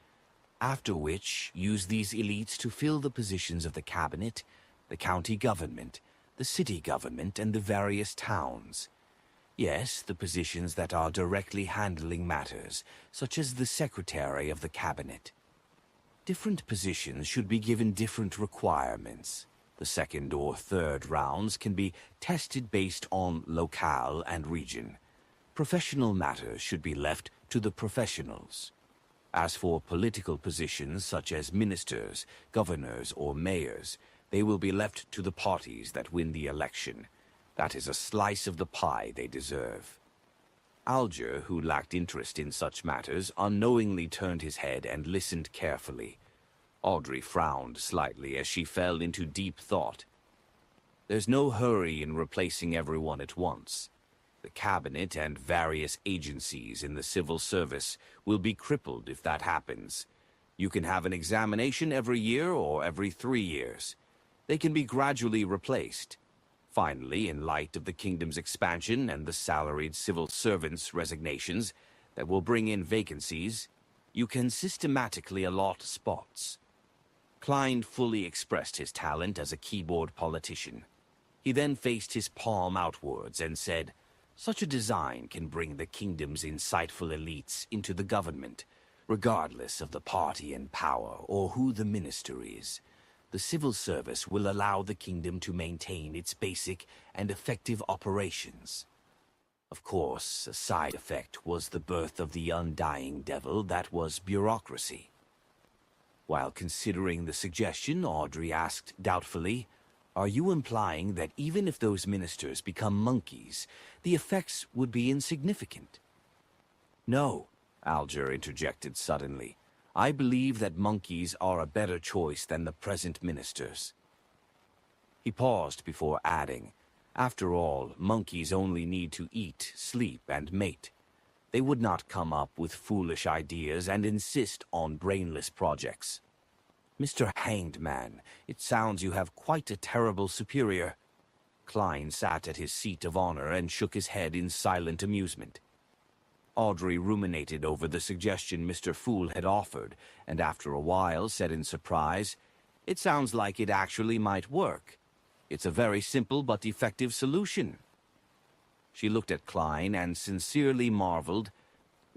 "After which, use these elites to fill the positions of the cabinet, the county government, the city government, and the various towns. Yes, the positions that are directly handling matters, such as the secretary of the cabinet. Different positions should be given different requirements. The 2nd or 3rd rounds can be tested based on locale and region. Professional matters should be left to the professionals. As for political positions such as ministers, governors, or mayors, they will be left to the parties that win the election. That is a slice of the pie they deserve." Alger, who lacked interest in such matters, unknowingly turned his head and listened carefully. Audrey frowned slightly as she fell into deep thought. There's no hurry in replacing everyone at once. The cabinet and various agencies in the civil service will be crippled if that happens. You can have an examination every year or every 3 years. They can be gradually replaced. Finally, in light of the kingdom's expansion and the salaried civil servants' resignations that will bring in vacancies, You can systematically allot spots. Klein fully expressed his talent as a keyboard politician. He then faced his palm outwards and said, "Such a design can bring the kingdom's insightful elites into the government, regardless of the party in power or who the minister is. The civil service will allow the kingdom to maintain its basic and effective operations." Of course, a side effect was the birth of the undying devil that was bureaucracy. While considering the suggestion, Audrey asked doubtfully, "Are you implying that even if those ministers become monkeys, the effects would be insignificant?" "No," Alger interjected suddenly. "I believe that monkeys are a better choice than the present ministers." He paused before adding, "After all, monkeys only need to eat, sleep, and mate. They would not come up with foolish ideas and insist on brainless projects." "Mr. Hanged Man, it sounds you have quite a terrible superior." Klein sat at his seat of honor and shook his head in silent amusement. Audrey ruminated over the suggestion Mr. Fool had offered, and after a while said in surprise, "It sounds like it actually might work. It's a very simple but effective solution." She looked at Klein and sincerely marveled,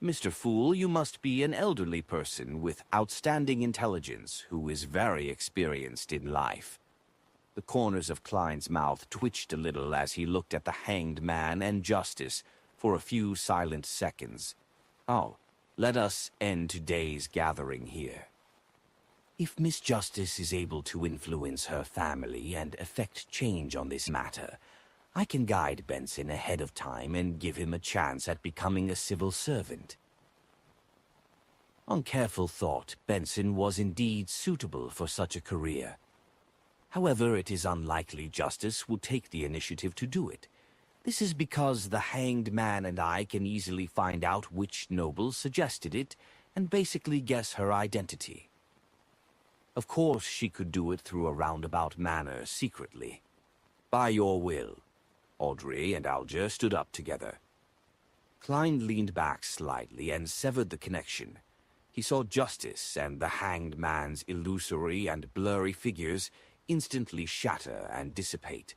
"Mr. Fool, you must be an elderly person with outstanding intelligence who is very experienced in life." The corners of Klein's mouth twitched a little as he looked at the Hanged Man and Justice for a few silent seconds. "Oh, let us end today's gathering here. If Miss Justice is able to influence her family and effect change on this matter, I can guide Benson ahead of time and give him a chance at becoming a civil servant." On careful thought, Benson was indeed suitable for such a career. However, it is unlikely Justice will take the initiative to do it. This is because the Hanged Man and I can easily find out which noble suggested it and basically guess her identity. Of course, she could do it through a roundabout manner secretly. "By your will." Audrey and Alger stood up together. Klein leaned back slightly and severed the connection. He saw Justice and the Hanged Man's illusory and blurry figures instantly shatter and dissipate.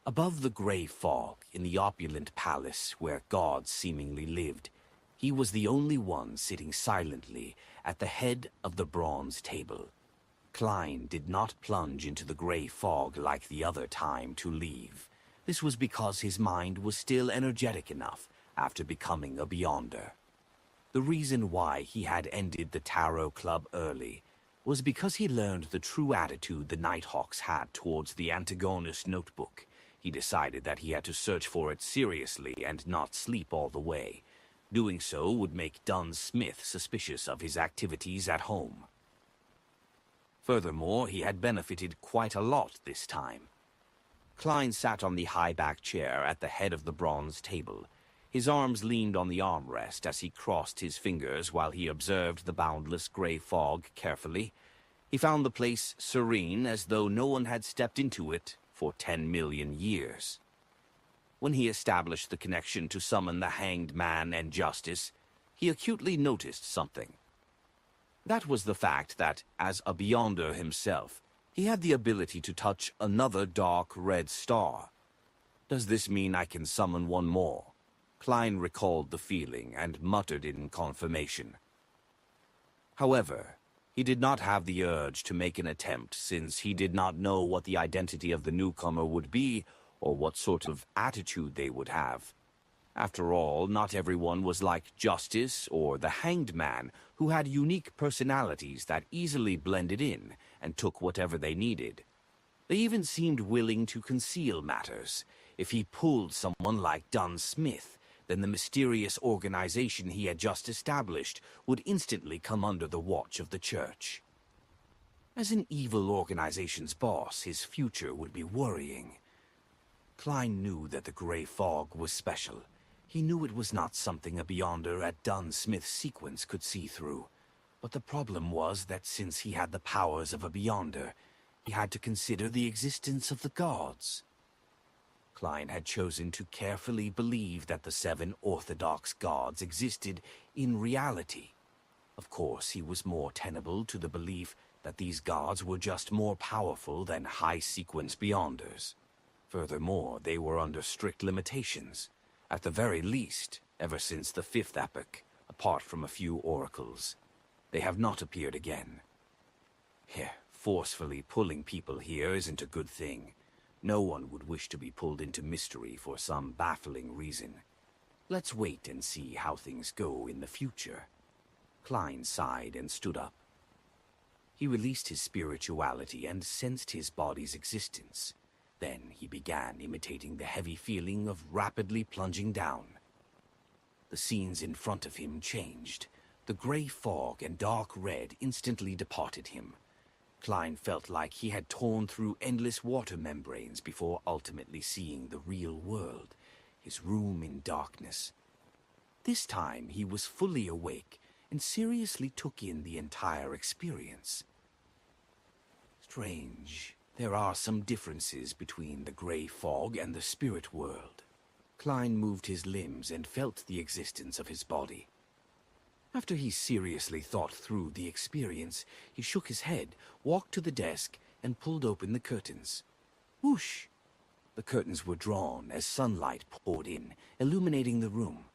Above the gray fog in the opulent palace where gods seemingly lived, he was the only one sitting silently at the head of the bronze table. Klein did not plunge into the gray fog like the other time to leave. This was because his mind was still energetic enough after becoming a Beyonder. The reason why he had ended the Tarot Club early was because he learned the true attitude the Nighthawks had towards the Antagonist notebook. He decided that he had to search for it seriously and not sleep all the way. Doing so would make Dunn Smith suspicious of his activities at home. Furthermore, he had benefited quite a lot this time. Klein sat on the high-back chair at the head of the bronze table. His arms leaned on the armrest as he crossed his fingers while he observed the boundless gray fog carefully. He found the place serene, as though no one had stepped into it for 10 million years. When he established the connection to summon the Hanged Man and Justice, he acutely noticed something. That was the fact that, as a Beyonder himself, he had the ability to touch another dark red star. "Does this mean I can summon one more?" Klein recalled the feeling and muttered in confirmation. However, he did not have the urge to make an attempt, since he did not know what the identity of the newcomer would be or what sort of attitude they would have. After all, not everyone was like Justice or the Hanged Man, who had unique personalities that easily blended in and took whatever they needed. They even seemed willing to conceal matters. If he pulled someone like Dunn Smith, then the mysterious organization he had just established would instantly come under the watch of the Church. As an evil organization's boss, his future would be worrying. Klein knew that the gray fog was special. He knew it was not something a Beyonder at Dunn Smith's sequence could see through. But the problem was that since he had the powers of a Beyonder, he had to consider the existence of the gods. Klein had chosen to carefully believe that the 7 orthodox gods existed in reality. Of course, he was more tenable to the belief that these gods were just more powerful than high-sequence beyonders. Furthermore, they were under strict limitations, at the very least, ever since the fifth epoch, apart from a few oracles. They have not appeared again. Forcefully pulling people here isn't a good thing. No one would wish to be pulled into mystery for some baffling reason. Let's wait and see how things go in the future. Klein sighed and stood up. He released his spirituality and sensed his body's existence. Then he began imitating the heavy feeling of rapidly plunging down. The scenes in front of him changed. The gray fog and dark red instantly departed him. Klein felt like he had torn through endless water membranes before ultimately seeing the real world, his room in darkness. This time he was fully awake and seriously took in the entire experience. Strange. There are some differences between the gray fog and the spirit world. Klein moved his limbs and felt the existence of his body. After he seriously thought through the experience, he shook his head, walked to the desk, and pulled open the curtains. Whoosh! The curtains were drawn as sunlight poured in, illuminating the room.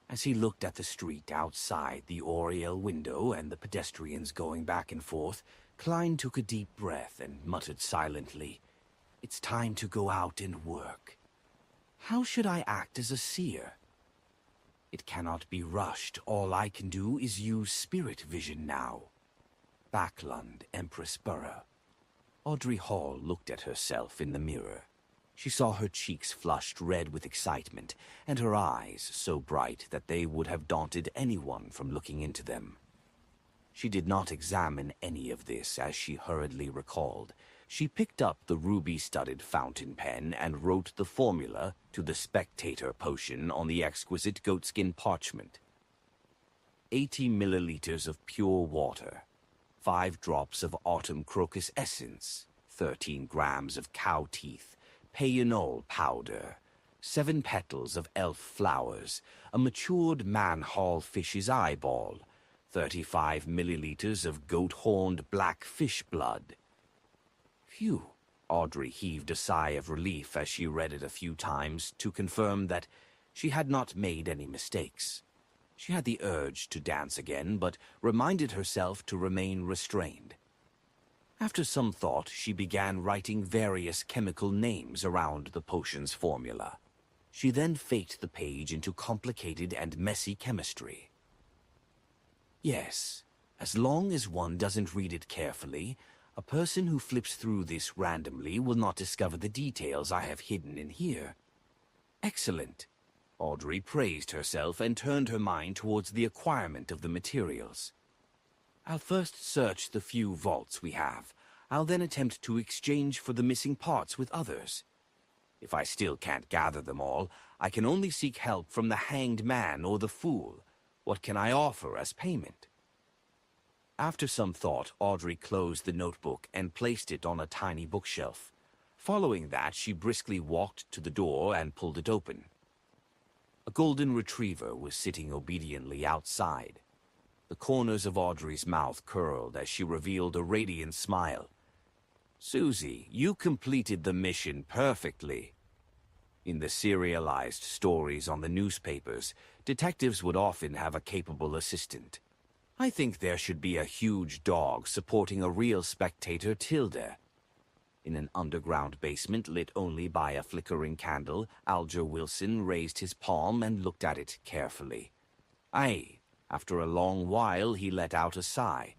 As he looked at the street outside the oriel window and the pedestrians going back and forth, Klein took a deep breath and muttered silently, "It's time to go out and work. How should I act as a seer? It cannot be rushed. All I can do is use spirit vision now." Backlund, Empress Borough. Audrey Hall looked at herself in the mirror. She saw her cheeks flushed red with excitement, and her eyes so bright that they would have daunted anyone from looking into them. She did not examine any of this as she hurriedly recalled. She picked up the ruby-studded fountain pen and wrote the formula to the spectator potion on the exquisite goatskin parchment. 80 milliliters of pure water, 5 drops of autumn crocus essence, 13 grams of cow teeth, peyonol powder, 7 petals of elf flowers, a matured man-haul fish's eyeball, 35 milliliters of goat-horned black fish blood. Phew! Audrey heaved a sigh of relief as she read it a few times to confirm that she had not made any mistakes. She had the urge to dance again, but reminded herself to remain restrained. After some thought, she began writing various chemical names around the potion's formula. She then faked the page into complicated and messy chemistry. Yes, as long as one doesn't read it carefully, a person who flips through this randomly will not discover the details I have hidden in here. Excellent. Audrey praised herself and turned her mind towards the acquirement of the materials. I'll first search the few vaults we have. I'll then attempt to exchange for the missing parts with others. If I still can't gather them all, I can only seek help from the hanged man or the fool. What can I offer as payment? After some thought, Audrey closed the notebook and placed it on a tiny bookshelf. Following that, she briskly walked to the door and pulled it open. A golden retriever was sitting obediently outside. The corners of Audrey's mouth curled as she revealed a radiant smile. "Susie, you completed the mission perfectly." In the serialized stories on the newspapers, detectives would often have a capable assistant. I think there should be a huge dog supporting a real spectator, Tilda. In an underground basement lit only by a flickering candle, Alger Wilson raised his palm and looked at it carefully. Aye, after a long while he let out a sigh.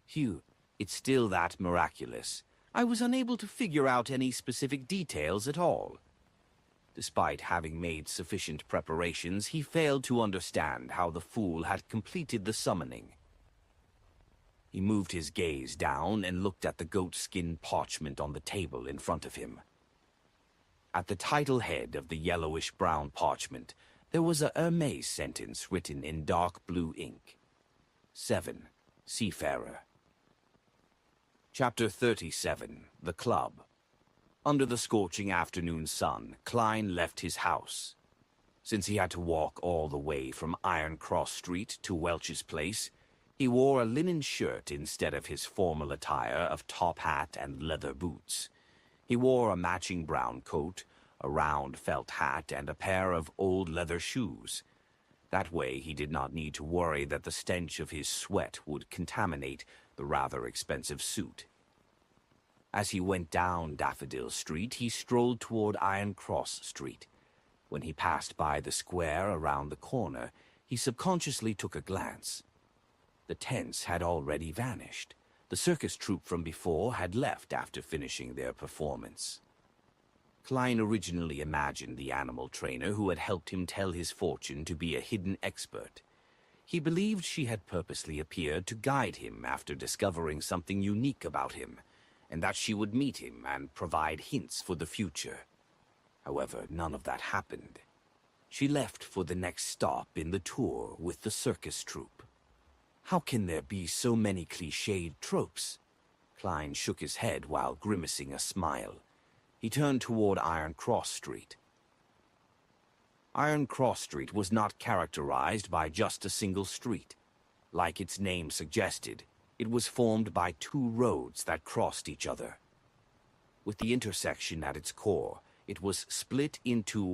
"Phew, it's still that miraculous. I was unable to figure out any specific details at all." Despite having made sufficient preparations, he failed to understand how the fool had completed the summoning. He moved his gaze down and looked at the goatskin parchment on the table in front of him. At the title head of the yellowish-brown parchment, there was a Hermes sentence written in dark blue ink. 7. Seafarer. Chapter 37. The Club. Under the scorching afternoon sun, Klein left his house. Since he had to walk all the way from Iron Cross Street to Welch's Place, he wore a linen shirt instead of his formal attire of top hat and leather boots. He wore a matching brown coat, a round felt hat, and a pair of old leather shoes. That way he did not need to worry that the stench of his sweat would contaminate the rather expensive suit. As he went down Daffodil Street, he strolled toward Iron Cross Street. When he passed by the square around the corner, he subconsciously took a glance. The tents had already vanished. The circus troupe from before had left after finishing their performance. Klein originally imagined the animal trainer who had helped him tell his fortune to be a hidden expert. He believed she had purposely appeared to guide him after discovering something unique about him, and that she would meet him and provide hints for the future. However, none of that happened. She left for the next stop in the tour with the circus troupe. How can there be so many cliched tropes? Klein shook his head while grimacing a smile. He turned toward Iron Cross Street. Iron Cross Street was not characterized by just a single street. Like its name suggested, it was formed by two roads that crossed each other. With the intersection at its core, it was split into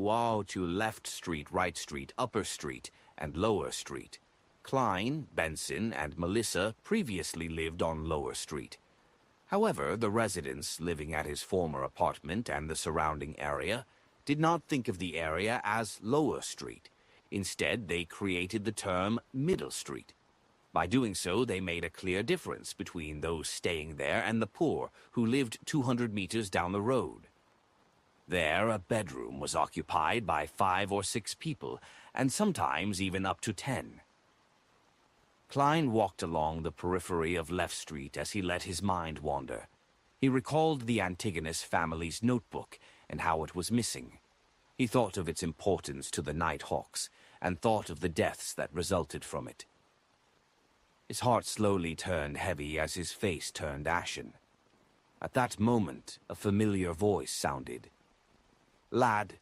left street, right street, upper street, and lower street. Klein, Benson, and Melissa previously lived on Lower Street. However, the residents living at his former apartment and the surrounding area did not think of the area as Lower Street. Instead, they created the term Middle Street. By doing so, they made a clear difference between those staying there and the poor who lived 200 meters down the road. There, a bedroom was occupied by 5 or 6 people, and sometimes even up to 10. Klein walked along the periphery of Left Street as he let his mind wander. He recalled the Antigonus family's notebook and how it was missing. He thought of its importance to the Night Hawks and thought of the deaths that resulted from it. His heart slowly turned heavy as his face turned ashen. At that moment, a familiar voice sounded. "Lad."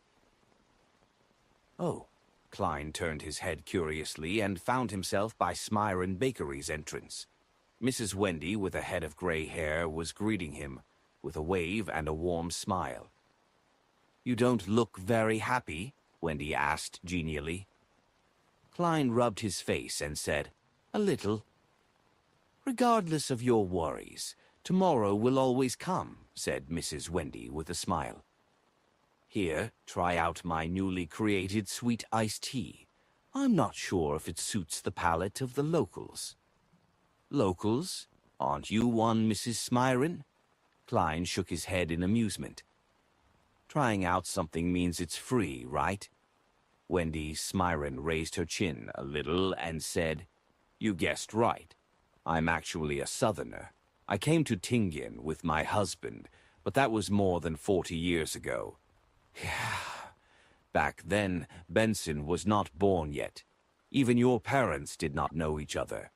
"Oh." Klein turned his head curiously and found himself by Smyron Bakery's entrance. Mrs. Wendy, with a head of gray hair, was greeting him with a wave and a warm smile. "You don't look very happy?" Wendy asked genially. Klein rubbed his face and said, "A little." "Regardless of your worries, tomorrow will always come," said Mrs. Wendy with a smile. "Here, try out my newly created sweet iced tea. I'm not sure if it suits the palate of the locals." "Locals? Aren't you one, Mrs. Smyron?" Klein shook his head in amusement. "Trying out something means it's free, right?" Wendy Smyron raised her chin a little and said, "You guessed right. I'm actually a Southerner. I came to Tingen with my husband, but that was more than 40 years ago. Yeah. Back then, Benson was not born yet. Even your parents did not know each other.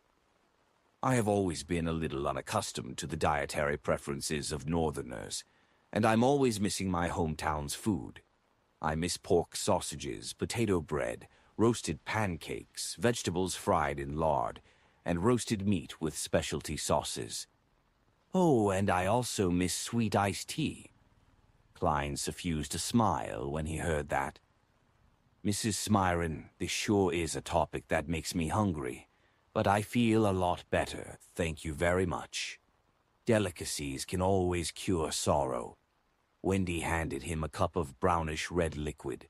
I have always been a little unaccustomed to the dietary preferences of Northerners, and I'm always missing my hometown's food. I miss pork sausages, potato bread, roasted pancakes, vegetables fried in lard, and roasted meat with specialty sauces. Oh, and I also miss sweet iced tea." Klein suffused a smile when he heard that. "Mrs. Smyron, this sure is a topic that makes me hungry, but I feel a lot better, thank you very much. Delicacies can always cure sorrow." Wendy handed him a cup of brownish-red liquid.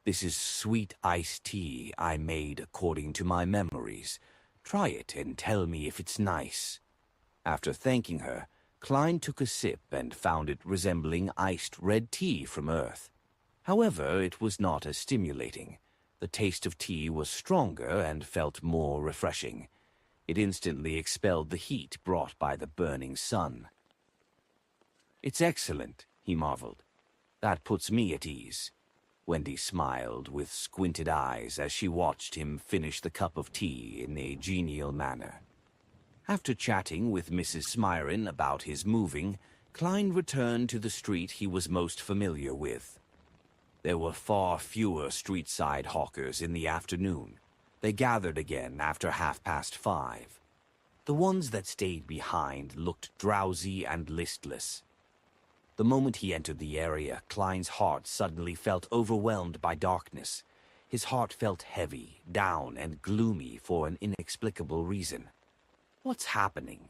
"This is sweet iced tea I made according to my memories. Try it and tell me if it's nice." After thanking her, Klein took a sip and found it resembling iced red tea from Earth. However, it was not as stimulating. The taste of tea was stronger and felt more refreshing. It instantly expelled the heat brought by the burning sun. "It's excellent," he marveled. "That puts me at ease." Wendy smiled with squinted eyes as she watched him finish the cup of tea in a genial manner. After chatting with Mrs. Smyron about his moving, Klein returned to the street he was most familiar with. There were far fewer street-side hawkers in the afternoon. They gathered again after 5:30. The ones that stayed behind looked drowsy and listless. The moment he entered the area, Klein's heart suddenly felt overwhelmed by darkness. His heart felt heavy, down, and gloomy for an inexplicable reason. What's happening?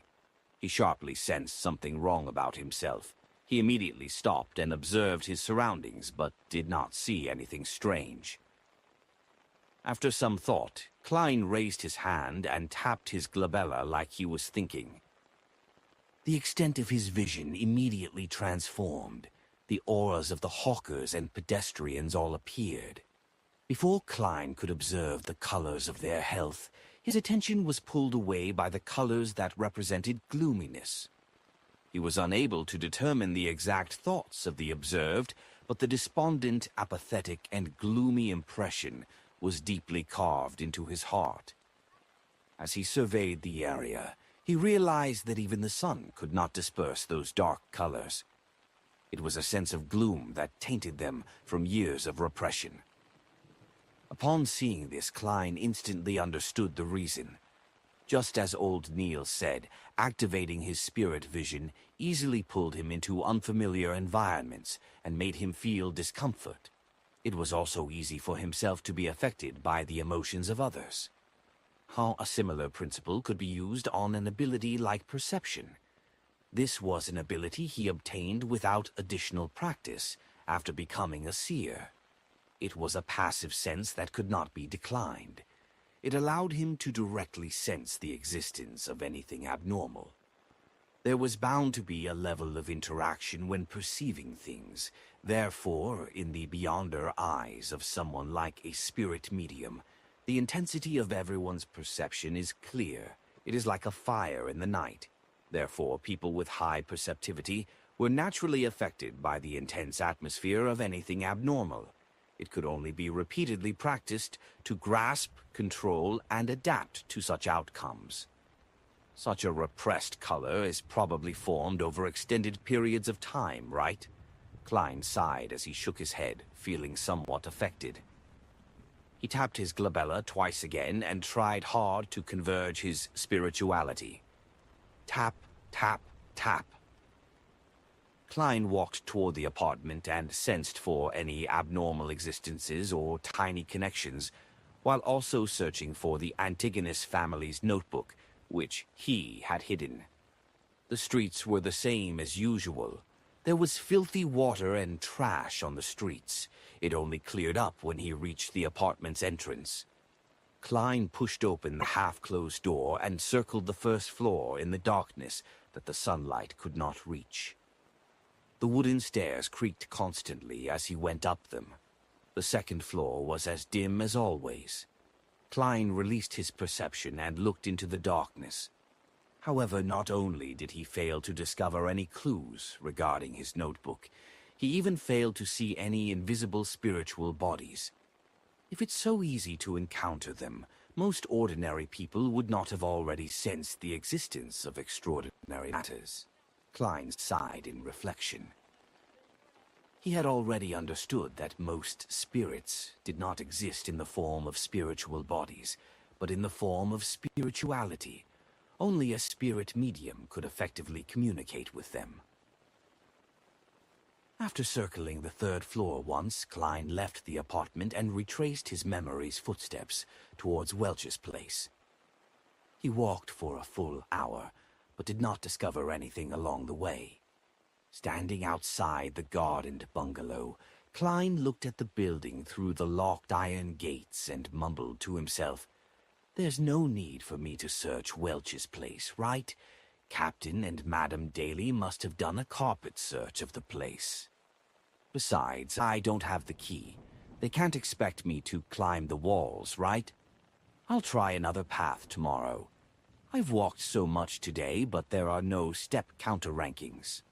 He sharply sensed something wrong about himself. He immediately stopped and observed his surroundings, but did not see anything strange. After some thought, Klein raised his hand and tapped his glabella like he was thinking. The extent of his vision immediately transformed. The auras of the hawkers and pedestrians all appeared. Before Klein could observe the colors of their health, his attention was pulled away by the colors that represented gloominess. He was unable to determine the exact thoughts of the observed, but the despondent, apathetic, and gloomy impression was deeply carved into his heart. As he surveyed the area, he realized that even the sun could not disperse those dark colors. It was a sense of gloom that tainted them from years of repression. Upon seeing this, Klein instantly understood the reason. Just as old Neil said, activating his spirit vision easily pulled him into unfamiliar environments and made him feel discomfort. It was also easy for himself to be affected by the emotions of others. How a similar principle could be used on an ability like perception. This was an ability he obtained without additional practice after becoming a seer. It was a passive sense that could not be declined. It allowed him to directly sense the existence of anything abnormal. There was bound to be a level of interaction when perceiving things. Therefore, in the beyonder eyes of someone like a spirit medium, the intensity of everyone's perception is clear. It is like a fire in the night. Therefore, people with high perceptivity were naturally affected by the intense atmosphere of anything abnormal. It could only be repeatedly practiced to grasp, control, and adapt to such outcomes. Such a repressed color is probably formed over extended periods of time, right? Klein sighed as he shook his head, feeling somewhat affected. He tapped his glabella twice again and tried hard to converge his spirituality. Tap, tap, tap. Klein walked toward the apartment and sensed for any abnormal existences or tiny connections, while also searching for the Antigonus family's notebook, which he had hidden. The streets were the same as usual. There was filthy water and trash on the streets. It only cleared up when he reached the apartment's entrance. Klein pushed open the half-closed door and circled the first floor in the darkness that the sunlight could not reach. The wooden stairs creaked constantly as he went up them. The second floor was as dim as always. Klein released his perception and looked into the darkness. However, not only did he fail to discover any clues regarding his notebook, he even failed to see any invisible spiritual bodies. If it's so easy to encounter them, most ordinary people would not have already sensed the existence of extraordinary matters. Klein sighed in reflection. He had already understood that most spirits did not exist in the form of spiritual bodies, but in the form of spirituality. Only a spirit medium could effectively communicate with them. After circling the third floor once, Klein left the apartment and retraced his memory's footsteps towards Welch's place. He walked for a full hour, but did not discover anything along the way. Standing outside the gardened bungalow, Klein looked at the building through the locked iron gates and mumbled to himself, "There's no need for me to search Welch's place, right? Captain and Madam Daly must have done a carpet search of the place. Besides, I don't have the key. They can't expect me to climb the walls, right? I'll try another path tomorrow. I've walked so much today, but there are no step counter rankings."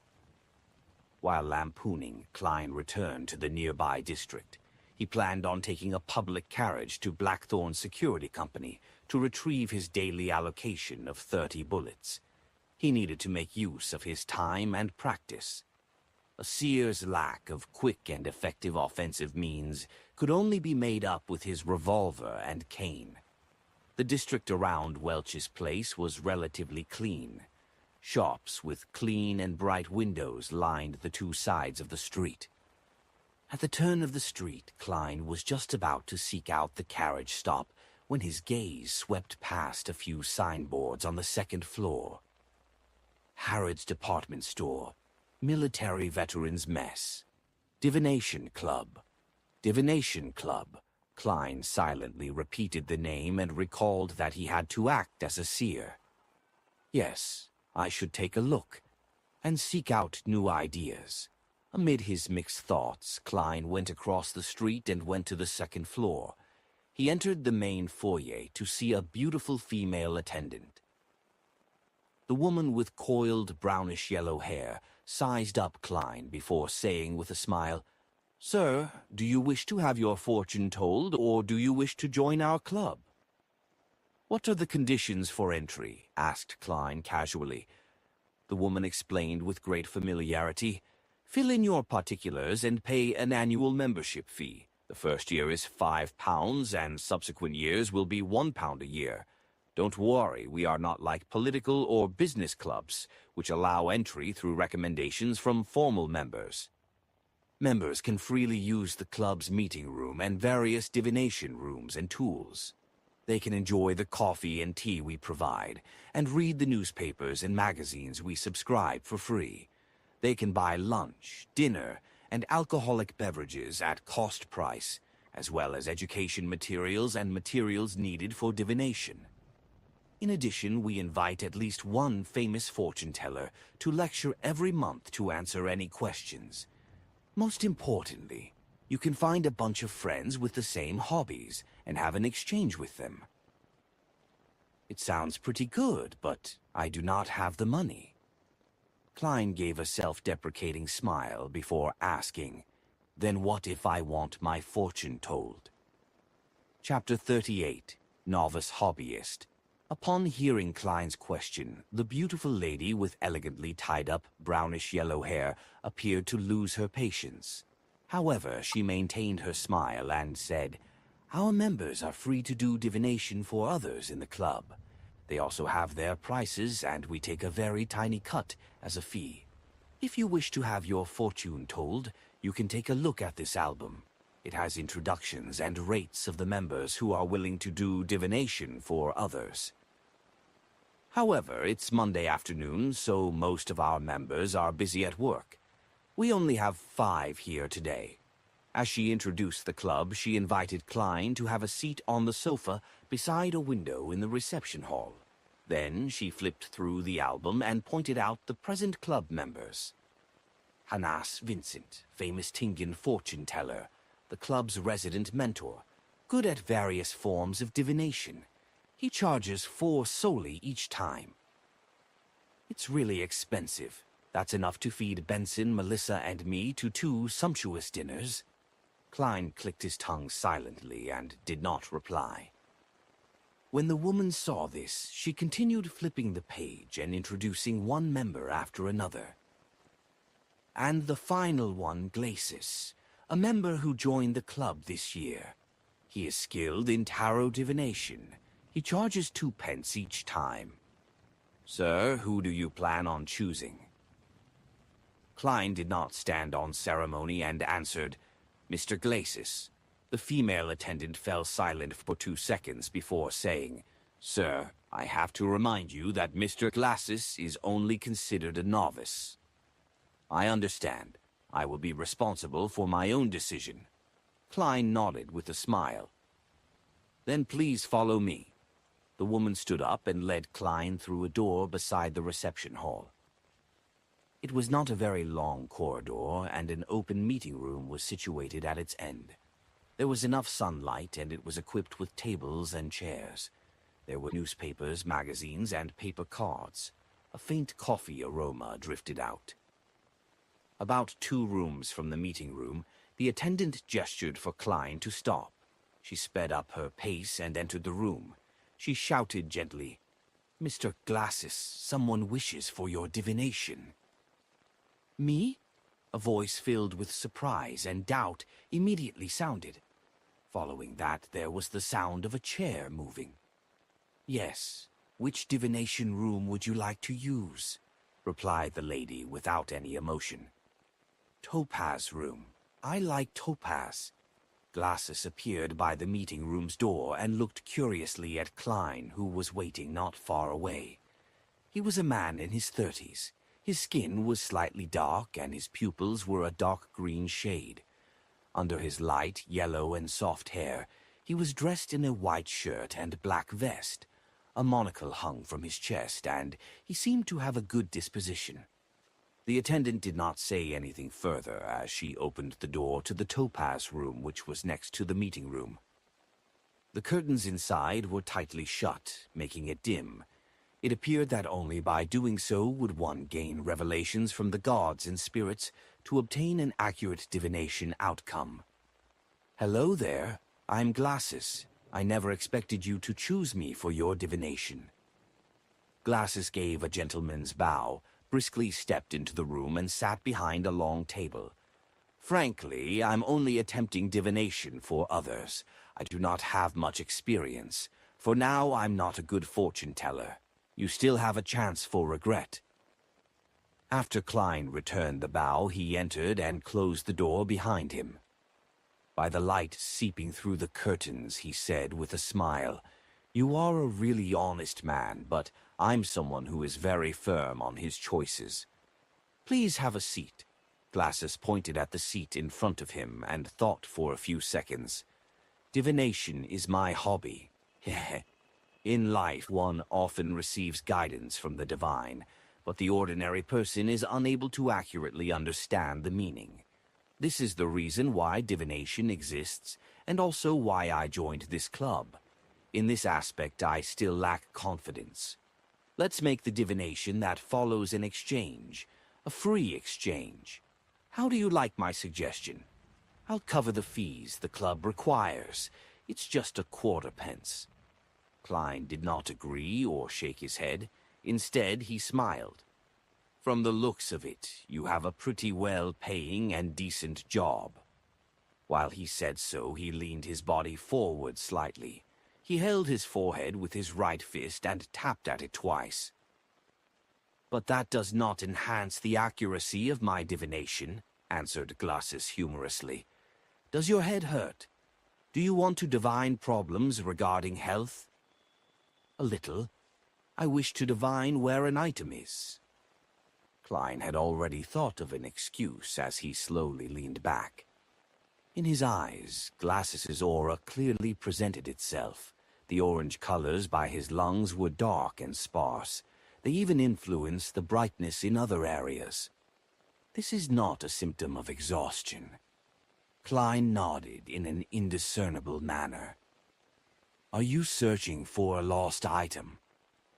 While lampooning, Klein returned to the nearby district. He planned on taking a public carriage to Blackthorn Security Company to retrieve his daily allocation of 30 bullets. He needed to make use of his time and practice. A seer's lack of quick and effective offensive means could only be made up with his revolver and cane. The district around Welch's place was relatively clean. Shops with clean and bright windows lined the two sides of the street. At the turn of the street, Klein was just about to seek out the carriage stop when his gaze swept past a few signboards on the second floor. Harrod's Department Store, Military Veterans Mess, Divination Club. Divination Club. Klein silently repeated the name and recalled that he had to act as a seer. Yes, I should take a look and seek out new ideas. Amid his mixed thoughts, Klein went across the street and went to the second floor. He entered the main foyer to see a beautiful female attendant. The woman with coiled brownish-yellow hair sized up Klein before saying with a smile, "Sir, do you wish to have your fortune told, or do you wish to join our club?" "What are the conditions for entry?" asked Klein casually. The woman explained with great familiarity. "Fill in your particulars and pay an annual membership fee. The first year is £5, and subsequent years will be £1 a year. Don't worry, we are not like political or business clubs, which allow entry through recommendations from formal members. Members can freely use the club's meeting room and various divination rooms and tools. They can enjoy the coffee and tea we provide, and read the newspapers and magazines we subscribe for free. They can buy lunch, dinner, and alcoholic beverages at cost price, as well as education materials and materials needed for divination. In addition, we invite at least one famous fortune teller to lecture every month to answer any questions. Most importantly, you can find a bunch of friends with the same hobbies and have an exchange with them." "It sounds pretty good, but I do not have the money." Klein gave a self-deprecating smile before asking, "Then what if I want my fortune told?" Chapter 38, Novice Hobbyist. Upon hearing Klein's question, the beautiful lady with elegantly tied-up brownish-yellow hair appeared to lose her patience. However, she maintained her smile and said, "Our members are free to do divination for others in the club. They also have their prices, and we take a very tiny cut as a fee. If you wish to have your fortune told, you can take a look at this album. It has introductions and rates of the members who are willing to do divination for others. However, it's Monday afternoon, so most of our members are busy at work. We only have 5 here today." As she introduced the club, she invited Klein to have a seat on the sofa beside a window in the reception hall. Then she flipped through the album and pointed out the present club members. Hanas Vincent, famous Tingan fortune teller, the club's resident mentor, good at various forms of divination. He charges 4 solely each time. "It's really expensive. That's enough to feed Benson, Melissa, and me to 2 sumptuous dinners." Klein clicked his tongue silently and did not reply. When the woman saw this, she continued flipping the page and introducing one member after another. "And the final one, Glacis, a member who joined the club this year. He is skilled in tarot divination. He charges 2 pence each time." "Sir, who do you plan on choosing?" Klein did not stand on ceremony and answered, "Mr. Glacis." The female attendant fell silent for 2 seconds before saying, "Sir, I have to remind you that Mr. Glacis is only considered a novice." "I understand. I will be responsible for my own decision." Klein nodded with a smile. "Then please follow me." The woman stood up and led Klein through a door beside the reception hall. It was not a very long corridor, and an open meeting room was situated at its end. There was enough sunlight, and it was equipped with tables and chairs. There were newspapers, magazines, and paper cards. A faint coffee aroma drifted out. About 2 rooms from the meeting room, the attendant gestured for Klein to stop. She sped up her pace and entered the room. She shouted gently, "Mr. Glacis, someone wishes for your divination." "Me?" A voice filled with surprise and doubt immediately sounded. Following that, there was the sound of a chair moving. "Yes, which divination room would you like to use?" replied the lady without any emotion. "Topaz room. I like Topaz." Glasses appeared by the meeting room's door and looked curiously at Klein, who was waiting not far away. He was a man in his 30s. His skin was slightly dark, and his pupils were a dark green shade. Under his light, yellow, and soft hair, he was dressed in a white shirt and black vest. A monocle hung from his chest, and he seemed to have a good disposition. The attendant did not say anything further as she opened the door to the Topaz room, which was next to the meeting room. The curtains inside were tightly shut, making it dim. It appeared that only by doing so would one gain revelations from the gods and spirits to obtain an accurate divination outcome. "Hello there, I'm Glasses. I never expected you to choose me for your divination." Glasses gave a gentleman's bow, briskly stepped into the room, and sat behind a long table. "Frankly, I'm only attempting divination for others. I do not have much experience. For now, I'm not a good fortune-teller. You still have a chance for regret." After Klein returned the bow, he entered and closed the door behind him. By the light seeping through the curtains, he said with a smile, "You are a really honest man, but I'm someone who is very firm on his choices. Please have a seat." Glasses pointed at the seat in front of him and thought for a few seconds. "Divination is my hobby. In life, one often receives guidance from the divine, but the ordinary person is unable to accurately understand the meaning. This is the reason why divination exists, and also why I joined this club. In this aspect, I still lack confidence. Let's make the divination that follows an exchange, a free exchange. How do you like my suggestion? I'll cover the fees the club requires. It's just a quarter pence." Klein did not agree or shake his head. Instead, he smiled. "From the looks of it, you have a pretty well-paying and decent job." While he said so, he leaned his body forward slightly. He held his forehead with his right fist and tapped at it twice. "But that does not enhance the accuracy of my divination," answered Glasses humorously. "Does your head hurt? Do you want to divine problems regarding health?" "A little. I wish to divine where an item is." Klein had already thought of an excuse as he slowly leaned back. In his eyes, Glasses's aura clearly presented itself. The orange colors by his lungs were dark and sparse. They even influenced the brightness in other areas. This is not a symptom of exhaustion. Klein nodded in an indiscernible manner. "Are you searching for a lost item?"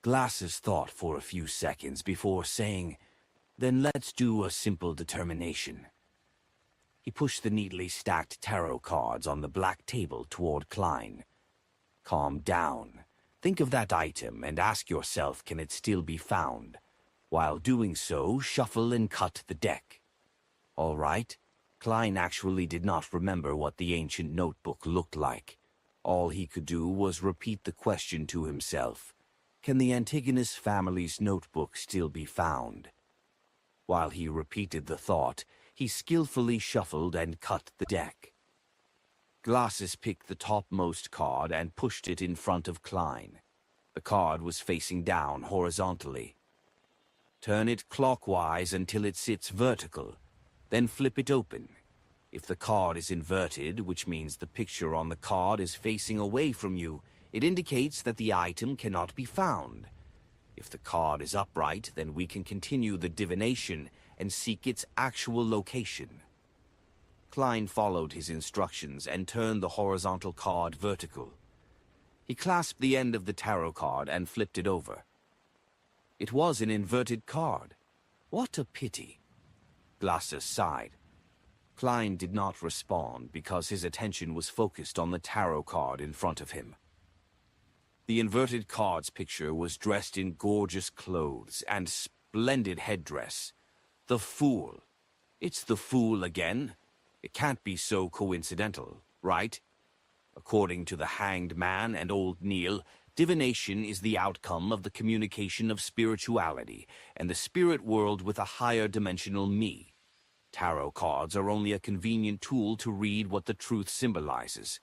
Glasses thought for a few seconds before saying, "Then let's do a simple determination." He pushed the neatly stacked tarot cards on the black table toward Klein. "Calm down. Think of that item and ask yourself, can it still be found? While doing so, shuffle and cut the deck." "All right." Klein actually did not remember what the ancient notebook looked like. All he could do was repeat the question to himself. Can the Antigonus family's notebook still be found? While he repeated the thought, he skillfully shuffled and cut the deck. Glasses picked the topmost card and pushed it in front of Klein. The card was facing down horizontally. "Turn it clockwise until it sits vertical. Then flip it open. If the card is inverted, which means the picture on the card is facing away from you, it indicates that the item cannot be found. If the card is upright, then we can continue the divination and seek its actual location." Klein followed his instructions and turned the horizontal card vertical. He clasped the end of the tarot card and flipped it over. It was an inverted card. What a pity. Glasses sighed. Klein did not respond because his attention was focused on the tarot card in front of him. The inverted card's picture was dressed in gorgeous clothes and splendid headdress. The Fool. It's the fool again. It can't be so coincidental, right? According to the Hanged Man and Old Neil, divination is the outcome of the communication of spirituality and the spirit world with a higher dimensional me. Tarot cards are only a convenient tool to read what the truth symbolizes.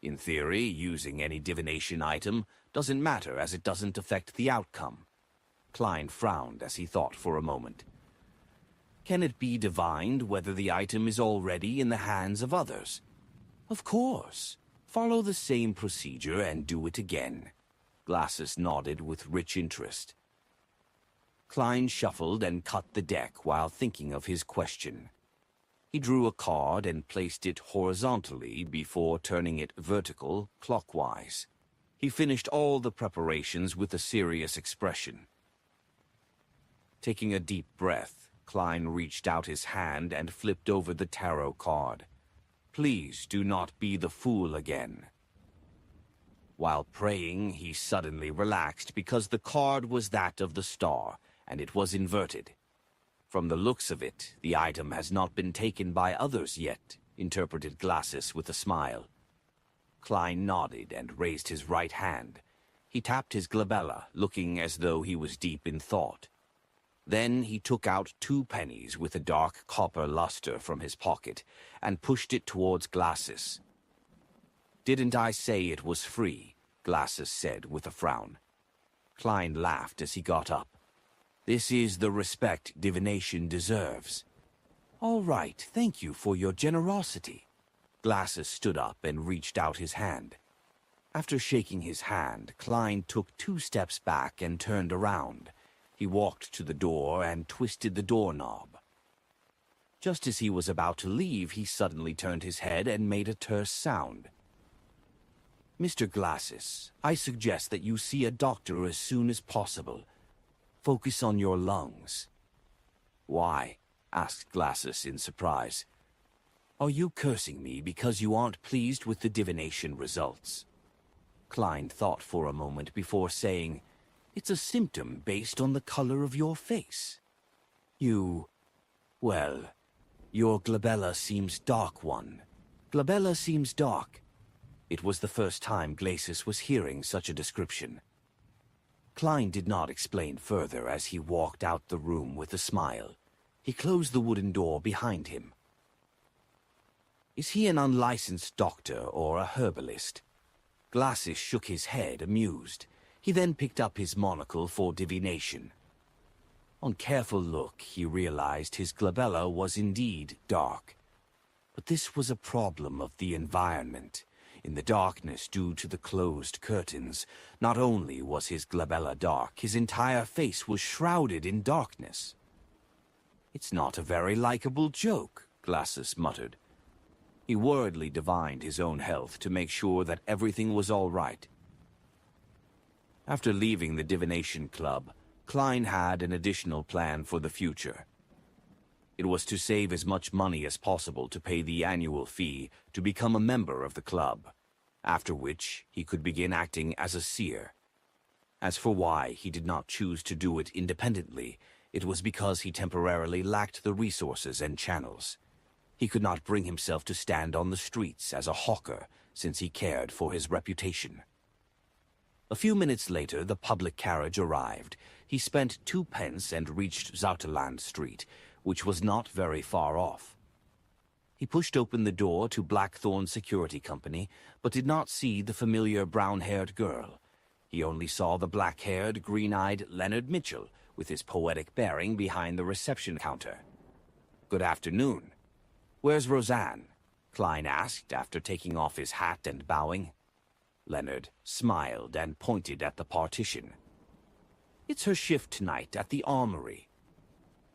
In theory, using any divination item doesn't matter as it doesn't affect the outcome. Klein frowned as he thought for a moment. Can it be divined whether the item is already in the hands of others? Of course. Follow the same procedure and do it again. Glasses nodded with rich interest. Klein shuffled and cut the deck while thinking of his question. He drew a card and placed it horizontally before turning it vertical, clockwise. He finished all the preparations with a serious expression. Taking a deep breath, Klein reached out his hand and flipped over the tarot card. Please do not be the fool again. While praying, he suddenly relaxed because the card was that of the star, and it was inverted. From the looks of it, the item has not been taken by others yet, interpreted Glasses with a smile. Klein nodded and raised his right hand. He tapped his glabella, looking as though he was deep in thought. Then he took out 2 pennies with a dark copper luster from his pocket and pushed it towards Glasses. Didn't I say it was free? Glasses said with a frown. Klein laughed as he got up. This is the respect divination deserves. All right, thank you for your generosity. Glasses stood up and reached out his hand. After shaking his hand, Klein took 2 steps back and turned around. He walked to the door and twisted the doorknob. Just as he was about to leave, he suddenly turned his head and made a terse sound. Mr. Glasses, I suggest that you see a doctor as soon as possible. Focus on your lungs. Why? Asked Glasses in surprise. Are you cursing me because you aren't pleased with the divination results? Klein thought for a moment before saying, It's a symptom based on the color of your face. Well, your glabella seems dark one. Glabella seems dark. It was the first time Glasses was hearing such a description. Klein did not explain further as he walked out the room with a smile. He closed the wooden door behind him. Is he an unlicensed doctor or a herbalist? Glasses shook his head, amused. He then picked up his monocle for divination. On careful look, he realized his glabella was indeed dark. But this was a problem of the environment. In the darkness due to the closed curtains, not only was his glabella dark, his entire face was shrouded in darkness. It's not a very likable joke, Glasses muttered. He worriedly divined his own health to make sure that everything was all right. After leaving the divination club, Klein had an additional plan for the future. It was to save as much money as possible to pay the annual fee to become a member of the club, after which he could begin acting as a seer. As for why he did not choose to do it independently, it was because he temporarily lacked the resources and channels. He could not bring himself to stand on the streets as a hawker since he cared for his reputation. A few minutes later, the public carriage arrived. He spent 2 pence and reached Zouterland Street, which was not very far off. He pushed open the door to Blackthorn Security Company, but did not see the familiar brown-haired girl. He only saw the black-haired, green-eyed Leonard Mitchell with his poetic bearing behind the reception counter. Good afternoon. Where's Roseanne? Klein asked after taking off his hat and bowing. Leonard smiled and pointed at the partition. It's her shift tonight at the armory.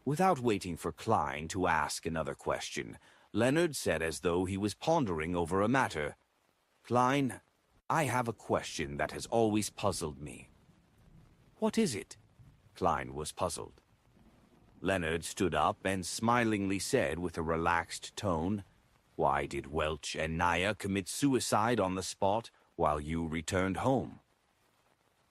Without waiting for Klein to ask another question, Leonard said as though he was pondering over a matter. Klein, I have a question that has always puzzled me. What is it? Klein was puzzled. Leonard stood up and smilingly said with a relaxed tone, Why did Welch and Naya commit suicide on the spot while you returned home?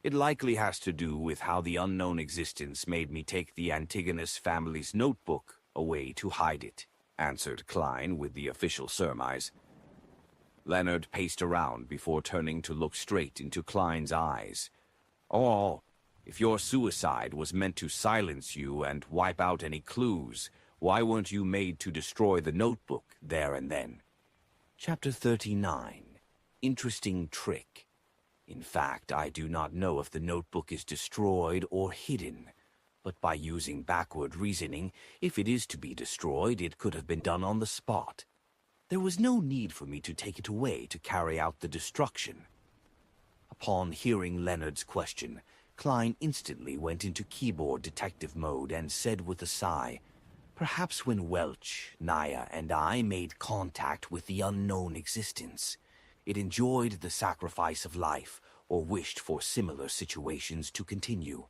It likely has to do with how the unknown existence made me take the Antigonus family's notebook away to hide it. answered Klein with the official surmise. Leonard paced around before turning to look straight into Klein's eyes. "Oh, if your suicide was meant to silence you and wipe out any clues, why weren't you made to destroy the notebook there and then?" Chapter 39. Interesting Trick. In fact, I do not know if the notebook is destroyed or hidden. But by using backward reasoning, if it is to be destroyed, it could have been done on the spot. There was no need for me to take it away to carry out the destruction. Upon hearing Leonard's question, Klein instantly went into keyboard detective mode and said with a sigh, "Perhaps when Welch, Naya, and I made contact with the unknown existence, it enjoyed the sacrifice of life or wished for similar situations to continue.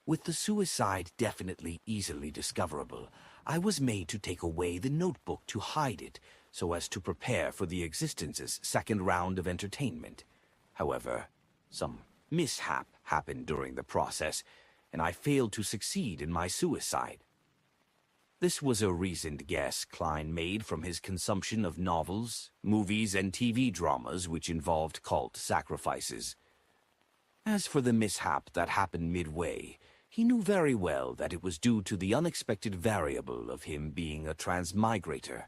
With the suicide definitely easily discoverable, I was made to take away the notebook to hide it so as to prepare for the existence's second round of entertainment. However, some mishap happened during the process, and I failed to succeed in my suicide." This was a reasoned guess Klein made from his consumption of novels, movies, and TV dramas which involved cult sacrifices. As for the mishap that happened midway, he knew very well that it was due to the unexpected variable of him being a transmigrator.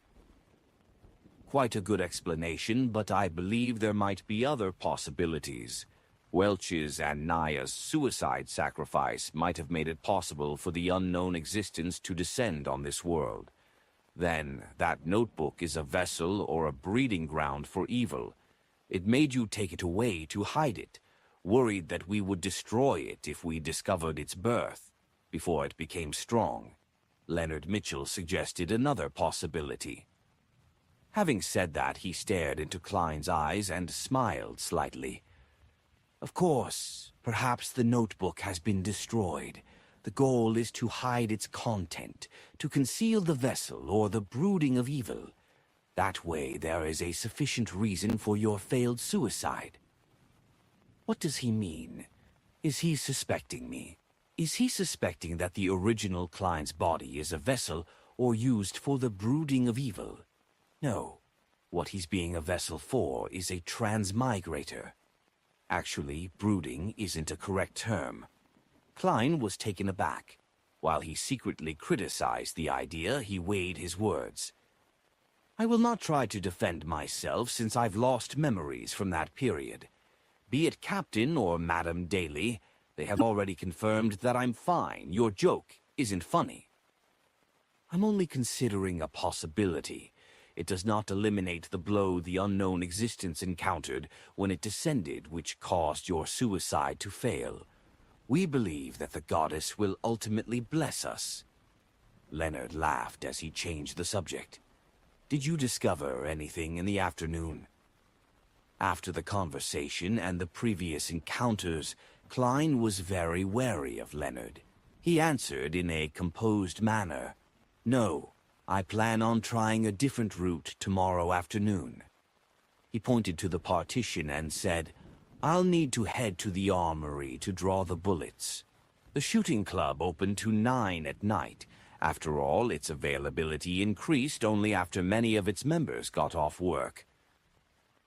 Quite a good explanation, but I believe there might be other possibilities. Welch's and Naya's suicide sacrifice might have made it possible for the unknown existence to descend on this world. Then, that notebook is a vessel or a breeding ground for evil. It made you take it away to hide it, worried that we would destroy it if we discovered its birth, before it became strong. Leonard Mitchell suggested another possibility. Having said that, he stared into Klein's eyes and smiled slightly. "Of course, perhaps the notebook has been destroyed. The goal is to hide its content, to conceal the vessel or the brooding of evil. That way there is a sufficient reason for your failed suicide." What does he mean? Is he suspecting me? Is he suspecting that the original Klein's body is a vessel or used for the brooding of evil? No. What he's being a vessel for is a transmigrator. Actually, brooding isn't a correct term. Klein was taken aback. While he secretly criticized the idea, he weighed his words. "I will not try to defend myself since I've lost memories from that period. Be it Captain or Madam Daly, they have already confirmed that I'm fine. Your joke isn't funny." "I'm only considering a possibility. It does not eliminate the blow the unknown existence encountered when it descended, which caused your suicide to fail. We believe that the goddess will ultimately bless us." Leonard laughed as he changed the subject. "Did you discover anything in the afternoon?" After the conversation and the previous encounters, Klein was very wary of Leonard. He answered in a composed manner, "No. I plan on trying a different route tomorrow afternoon." He pointed to the partition and said, "I'll need to head to the armory to draw the bullets. The shooting club opened to 9 at night. After all, its availability increased only after many of its members got off work."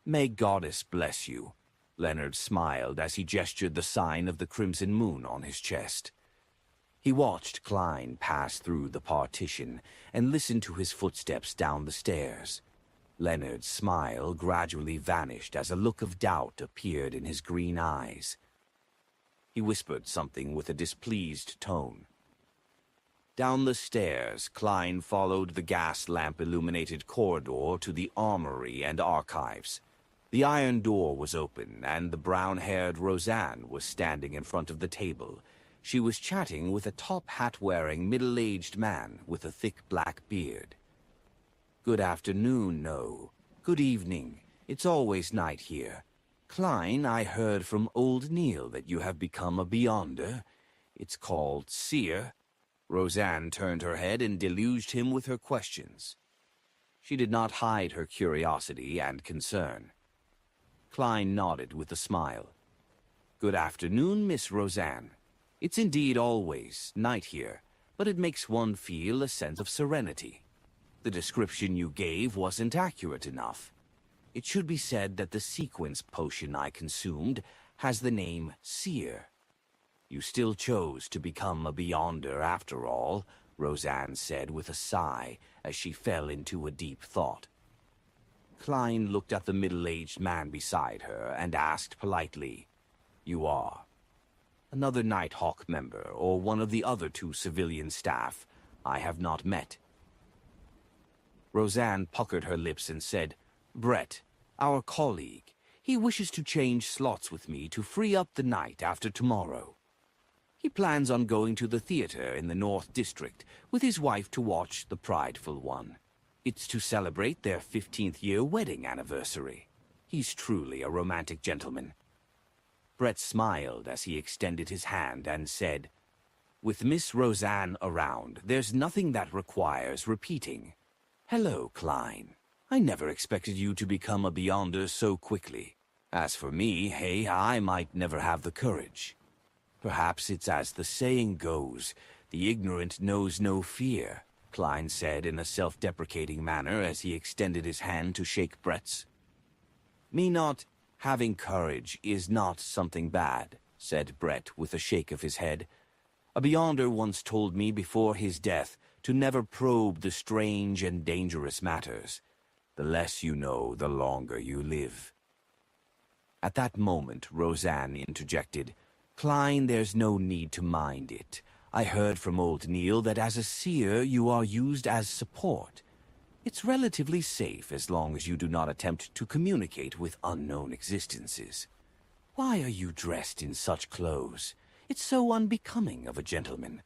"May Goddess bless you." Leonard smiled as he gestured the sign of the crimson moon on his chest. He watched Klein pass through the partition and listened to his footsteps down the stairs. Leonard's smile gradually vanished as a look of doubt appeared in his green eyes. He whispered something with a displeased tone. Down the stairs, Klein followed the gas lamp-illuminated corridor to the armory and archives. The iron door was open, and the brown-haired Roseanne was standing in front of the table. She was chatting with a top hat-wearing middle-aged man with a thick black beard. "Good afternoon, no. Good evening. It's always night here. Klein, I heard from old Neil that you have become a beyonder. It's called Seer." Roseanne turned her head and deluged him with her questions. She did not hide her curiosity and concern. Klein nodded with a smile. "Good afternoon, Miss Roseanne. It's indeed always night here, but it makes one feel a sense of serenity." The description you gave wasn't accurate enough. It should be said that the sequence potion I consumed has the name Seer. You still chose to become a Beyonder after all, Roseanne said with a sigh as she fell into a deep thought. Klein looked at the middle-aged man beside her and asked politely, "You are?" "Another Nighthawk member, or one of the other two civilian staff I have not met." Roseanne puckered her lips and said, "Brett, our colleague. He wishes to change slots with me to free up the night after tomorrow. He plans on going to the theater in the North District with his wife to watch The Prideful One. It's to celebrate their 15th-year wedding anniversary. He's truly a romantic gentleman." Brett smiled as he extended his hand and said, "With Miss Roseanne around, there's nothing that requires repeating. Hello, Klein. I never expected you to become a Beyonder so quickly. As for me, hey, I might never have the courage. Perhaps it's as the saying goes, the ignorant knows no fear," Klein said in a self-deprecating manner as he extended his hand to shake Brett's. "Me not having courage is not something bad," said Brett with a shake of his head. "A Beyonder once told me before his death to never probe the strange and dangerous matters. The less you know, the longer you live." At that moment, Roseanne interjected, "Klein, there's no need to mind it. I heard from old Neil that as a seer you are used as support. It's relatively safe as long as you do not attempt to communicate with unknown existences. Why are you dressed in such clothes? It's so unbecoming of a gentleman.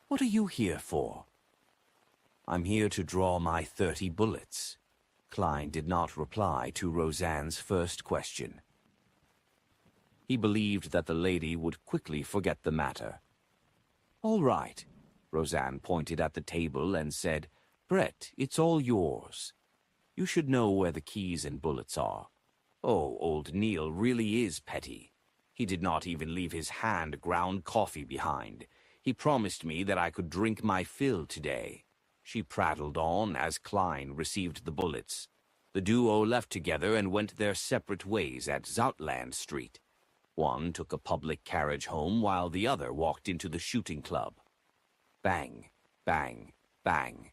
What are you here for?" "I'm here to draw my 30 bullets." Klein did not reply to Roseanne's first question. He believed that the lady would quickly forget the matter. "All right." Roseanne pointed at the table and said, "Brett, it's all yours. You should know where the keys and bullets are. Oh, old Neil really is petty. He did not even leave his hand-ground coffee behind. He promised me that I could drink my fill today." She prattled on as Klein received the bullets. The duo left together and went their separate ways at Zoutland Street. One took a public carriage home while the other walked into the shooting club. Bang, bang, bang.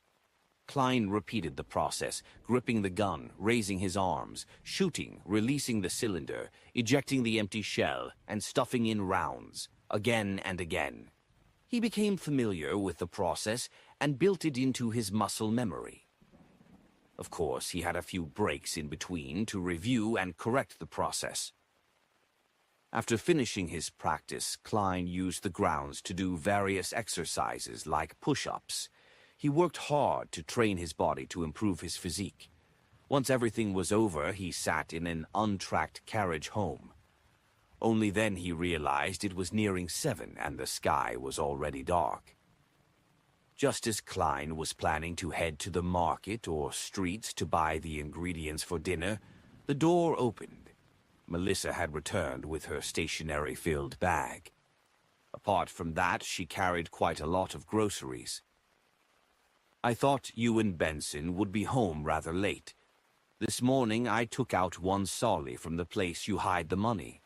Klein repeated the process, gripping the gun, raising his arms, shooting, releasing the cylinder, ejecting the empty shell, and stuffing in rounds, again and again. He became familiar with the process and built it into his muscle memory. Of course, he had a few breaks in between to review and correct the process. After finishing his practice, Klein used the grounds to do various exercises like push-ups. He worked hard to train his body to improve his physique. Once everything was over, he sat in an untracked carriage home. Only then he realized it was nearing 7 and the sky was already dark. Just as Klein was planning to head to the market or streets to buy the ingredients for dinner, the door opened. Melissa had returned with her stationery-filled bag. Apart from that, she carried quite a lot of groceries. "I thought you and Benson would be home rather late. This morning I took out one solly from the place you hide the money."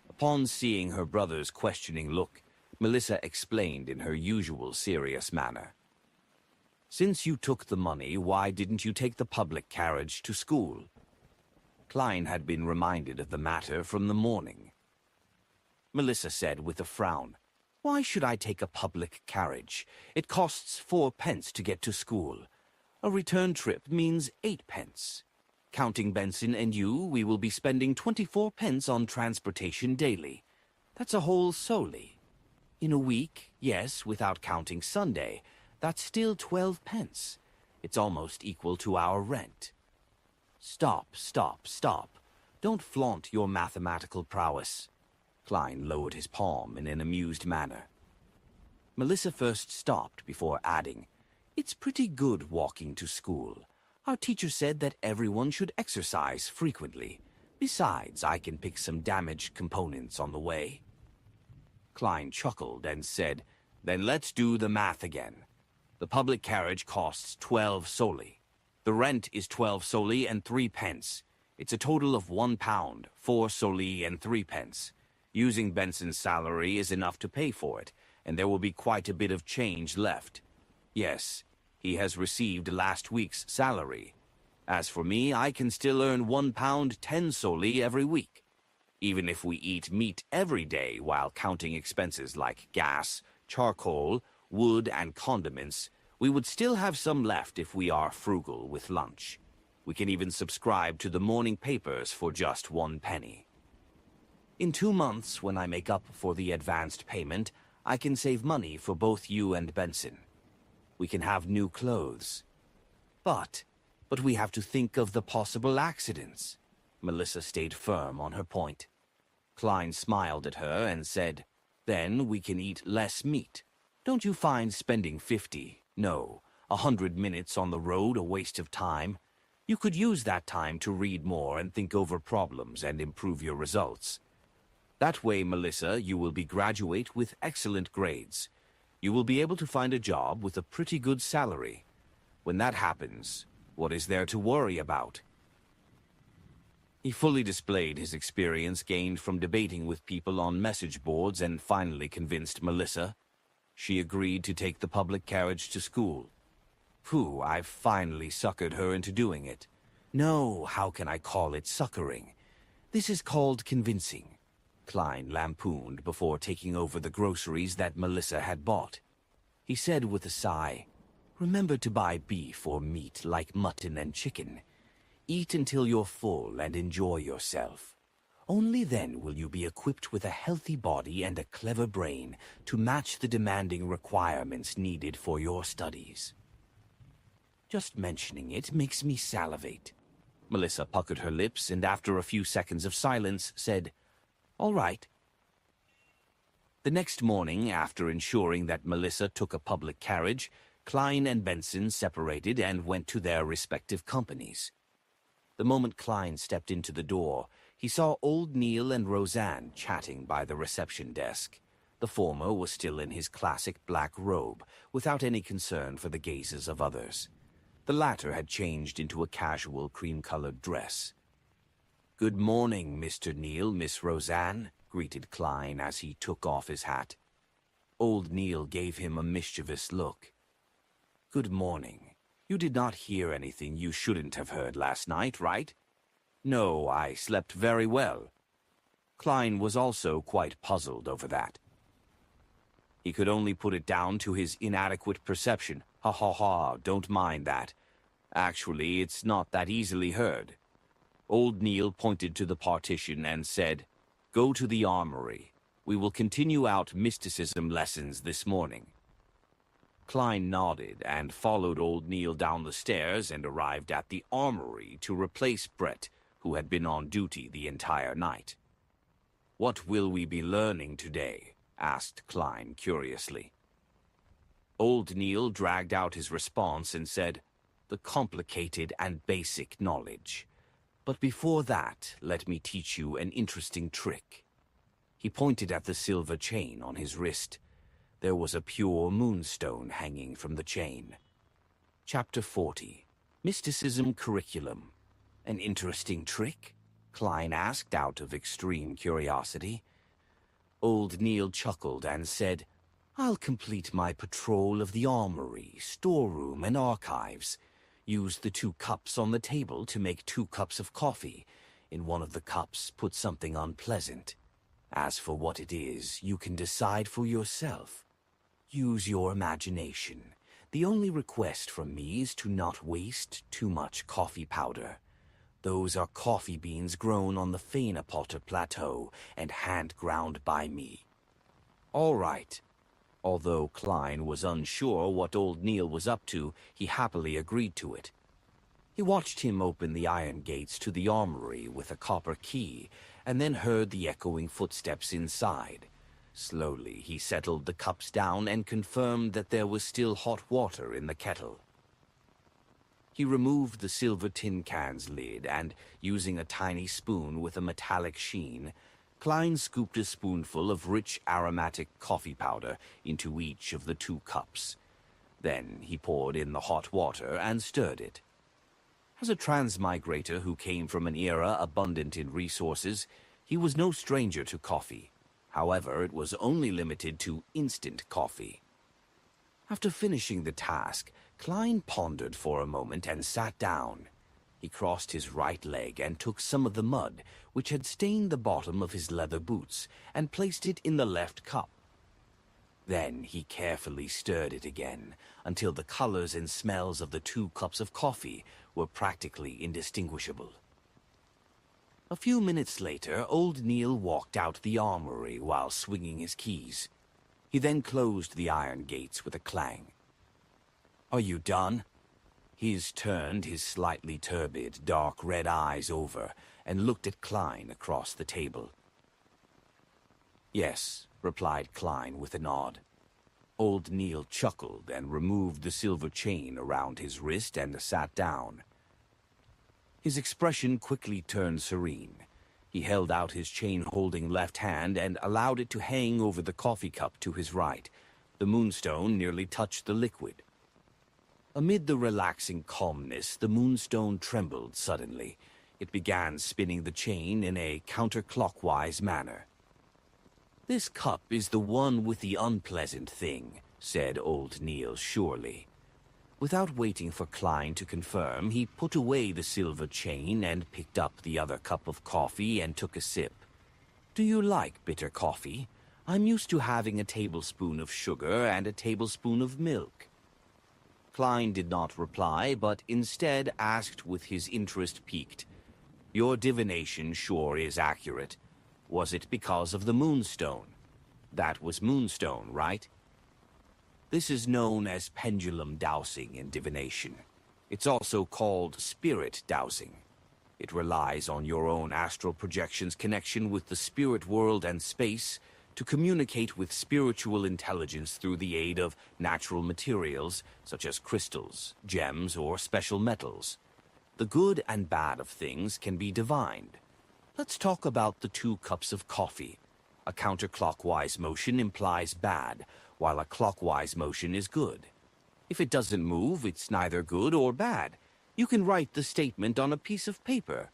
Upon seeing her brother's questioning look, Melissa explained in her usual serious manner. "Since you took the money, why didn't you take the public carriage to school?" Klein had been reminded of the matter from the morning. Melissa said with a frown, "Why should I take a public carriage? It costs 4 pence to get to school. A return trip means 8 pence. Counting Benson and you, we will be spending 24 pence on transportation daily. That's a whole solly. In a week, yes, without counting Sunday, that's still 12 pence. It's almost equal to our rent." "Stop, stop, stop. Don't flaunt your mathematical prowess." Klein lowered his palm in an amused manner. Melissa first stopped before adding, "It's pretty good walking to school. Our teacher said that everyone should exercise frequently. Besides, I can pick some damaged components on the way." Klein chuckled and said, "Then let's do the math again. The public carriage costs 12 solely. The rent is 12 soldi and 3 pence. It's a total of £1, 4 soldi and 3 pence. Using Benson's salary is enough to pay for it, and there will be quite a bit of change left. Yes, he has received last week's salary. As for me, I can still earn £1, 10 soldi every week. Even if we eat meat every day while counting expenses like gas, charcoal, wood, and condiments, we would still have some left if we are frugal with lunch. We can even subscribe to the morning papers for just 1 penny. In 2 months, when I make up for the advanced payment, I can save money for both you and Benson. We can have new clothes. But we have to think of the possible accidents. Melissa stayed firm on her point. Klein smiled at her and said, "Then we can eat less meat. Don't you find spending 100 minutes on the road a waste of time? You could use that time to read more and think over problems and improve your results. That way, Melissa, you will graduate with excellent grades. You will be able to find a job with a pretty good salary. When that happens, what is there to worry about?" He fully displayed his experience gained from debating with people on message boards and finally convinced Melissa. She agreed to take the public carriage to school. Phew, I've finally suckered her into doing it. No, how can I call it suckering? This is called convincing. Klein lampooned before taking over the groceries that Melissa had bought. He said with a sigh, "Remember to buy beef or meat like mutton and chicken. Eat until you're full and enjoy yourself. Only then will you be equipped with a healthy body and a clever brain to match the demanding requirements needed for your studies." Just mentioning it makes me salivate. Melissa puckered her lips and after a few seconds of silence said, "All right." The next morning, after ensuring that Melissa took a public carriage, Klein and Benson separated and went to their respective companies. The moment Klein stepped into the door, he saw old Neil and Roseanne chatting by the reception desk. The former was still in his classic black robe, without any concern for the gazes of others. The latter had changed into a casual cream-colored dress. "Good morning, Mr. Neil, Miss Roseanne," greeted Klein as he took off his hat. Old Neil gave him a mischievous look. "Good morning. You did not hear anything you shouldn't have heard last night, right?" "No, I slept very well." Klein was also quite puzzled over that. He could only put it down to his inadequate perception. "Ha ha ha, don't mind that. Actually, it's not that easily heard." Old Neil pointed to the partition and said, "Go to the armory. We will continue out mysticism lessons this morning." Klein nodded and followed old Neil down the stairs and arrived at the armory to replace Brett, who had been on duty the entire night. "What will we be learning today?" asked Klein curiously. Old Neil dragged out his response and said, "The complicated and basic knowledge. But before that, let me teach you an interesting trick." He pointed at the silver chain on his wrist. There was a pure moonstone hanging from the chain. Chapter 40. Mysticism Curriculum. "An interesting trick?" Klein asked out of extreme curiosity. Old Neil chuckled and said, "I'll complete my patrol of the armory, storeroom, and archives. Use the 2 cups on the table to make 2 cups of coffee. In one of the cups, put something unpleasant. As for what it is, you can decide for yourself. Use your imagination. The only request from me is to not waste too much coffee powder. Those are coffee beans grown on the Feinapotter Plateau and hand-ground by me." "All right." Although Klein was unsure what old Neil was up to, he happily agreed to it. He watched him open the iron gates to the armory with a copper key, and then heard the echoing footsteps inside. Slowly he settled the cups down and confirmed that there was still hot water in the kettle. He removed the silver tin can's lid and, using a tiny spoon with a metallic sheen, Klein scooped a spoonful of rich aromatic coffee powder into each of the 2 cups. Then he poured in the hot water and stirred it. As a transmigrator who came from an era abundant in resources, he was no stranger to coffee. However, it was only limited to instant coffee. After finishing the task, Klein pondered for a moment and sat down. He crossed his right leg and took some of the mud, which had stained the bottom of his leather boots, and placed it in the left cup. Then he carefully stirred it again, until the colors and smells of the 2 cups of coffee were practically indistinguishable. A few minutes later, old Neil walked out the armory while swinging his keys. He then closed the iron gates with a clang. "Are you done?" He turned his slightly turbid, dark red eyes over and looked at Klein across the table. "Yes," replied Klein with a nod. Old Neil chuckled and removed the silver chain around his wrist and sat down. His expression quickly turned serene. He held out his chain-holding left hand and allowed it to hang over the coffee cup to his right. The moonstone nearly touched the liquid. Amid the relaxing calmness, the moonstone trembled suddenly. It began spinning the chain in a counterclockwise manner. "This cup is the one with the unpleasant thing," said old Neil surely. Without waiting for Klein to confirm, he put away the silver chain and picked up the other cup of coffee and took a sip. "Do you like bitter coffee? I'm used to having a tablespoon of sugar and a tablespoon of milk." Klein did not reply, but instead asked with his interest piqued, "Your divination sure is accurate. Was it because of the moonstone? That was moonstone, right?" This is known as pendulum dowsing in divination. It's also called spirit dowsing. It relies on your own astral projection's connection with the spirit world and space to communicate with spiritual intelligence through the aid of natural materials such as crystals, gems, or special metals. The good and bad of things can be divined. Let's talk about the 2 cups of coffee. A counterclockwise motion implies bad, while a clockwise motion is good. If it doesn't move, it's neither good or bad. You can write the statement on a piece of paper.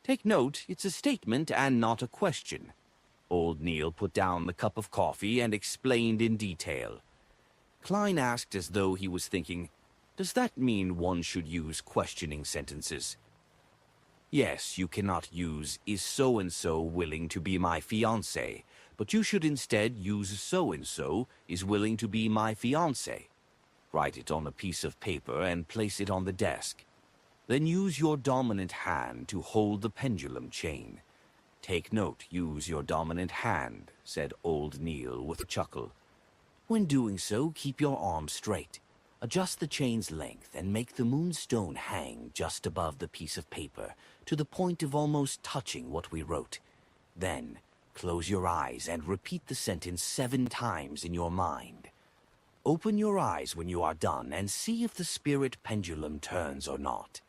Take note, it's a statement and not a question. Old Neil put down the cup of coffee and explained in detail. Klein asked as though he was thinking, "Does that mean one should use questioning sentences?" "Yes, you cannot use, 'Is so-and-so willing to be my fiancé?' But you should instead use so-and-so is willing to be my fiancé. Write it on a piece of paper and place it on the desk. Then use your dominant hand to hold the pendulum chain. Take note, use your dominant hand," said old Neil with a chuckle. "When doing so, keep your arms straight. Adjust the chain's length and make the moonstone hang just above the piece of paper, to the point of almost touching what we wrote. Then, close your eyes and repeat the sentence 7 times in your mind. Open your eyes when you are done and see if the spirit pendulum turns or not.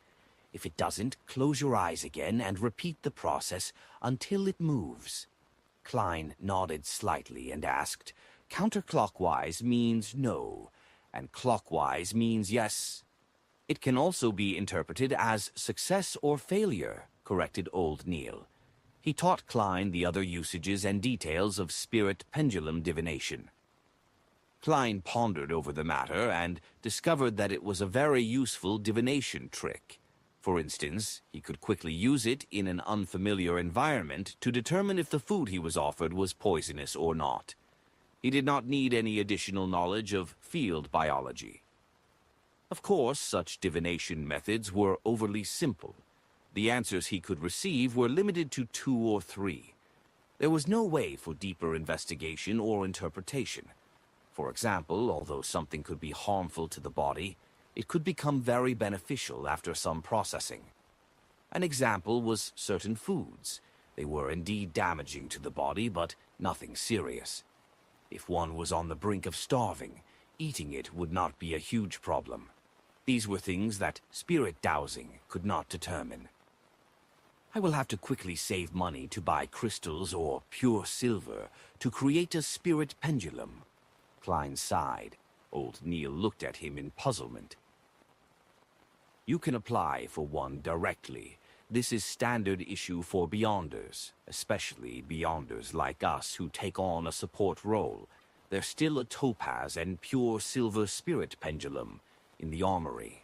If it doesn't, close your eyes again and repeat the process until it moves." Klein nodded slightly and asked, "Counterclockwise means no, and clockwise means yes." "It can also be interpreted as success or failure," corrected old Neil. He taught Klein the other usages and details of spirit pendulum divination. Klein pondered over the matter and discovered that it was a very useful divination trick. For instance, he could quickly use it in an unfamiliar environment to determine if the food he was offered was poisonous or not. He did not need any additional knowledge of field biology. Of course, such divination methods were overly simple. The answers he could receive were limited to 2 or 3. There was no way for deeper investigation or interpretation. For example, although something could be harmful to the body, it could become very beneficial after some processing. An example was certain foods. They were indeed damaging to the body, but nothing serious. If one was on the brink of starving, eating it would not be a huge problem. These were things that spirit dowsing could not determine. "I will have to quickly save money to buy crystals or pure silver to create a spirit pendulum." Klein sighed. Old Neil looked at him in puzzlement. You can apply for one directly. This is standard issue for Beyonders, especially Beyonders like us who take on a support role. There's still a topaz and pure silver spirit pendulum in the armory.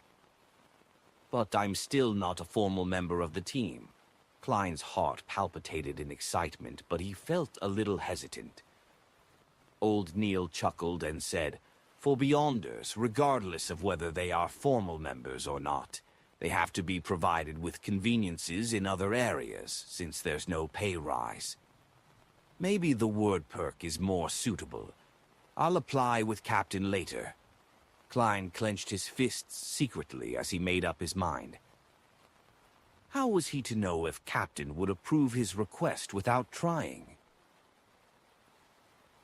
But I'm still not a formal member of the team. Klein's heart palpitated in excitement, but he felt a little hesitant. Old Neil chuckled and said, "For Beyonders, regardless of whether they are formal members or not, they have to be provided with conveniences in other areas, since there's no pay rise. Maybe the word perk is more suitable. I'll apply with Captain later." Klein clenched his fists secretly as he made up his mind. How was he to know if Captain would approve his request without trying?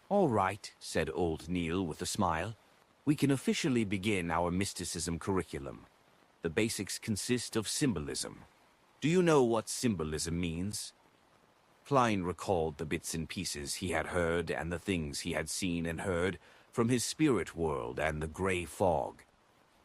"All right," said Old Neil with a smile. "We can officially begin our mysticism curriculum. The basics consist of symbolism. Do you know what symbolism means?" Klein recalled the bits and pieces he had heard and the things he had seen and heard from his spirit world and the gray fog.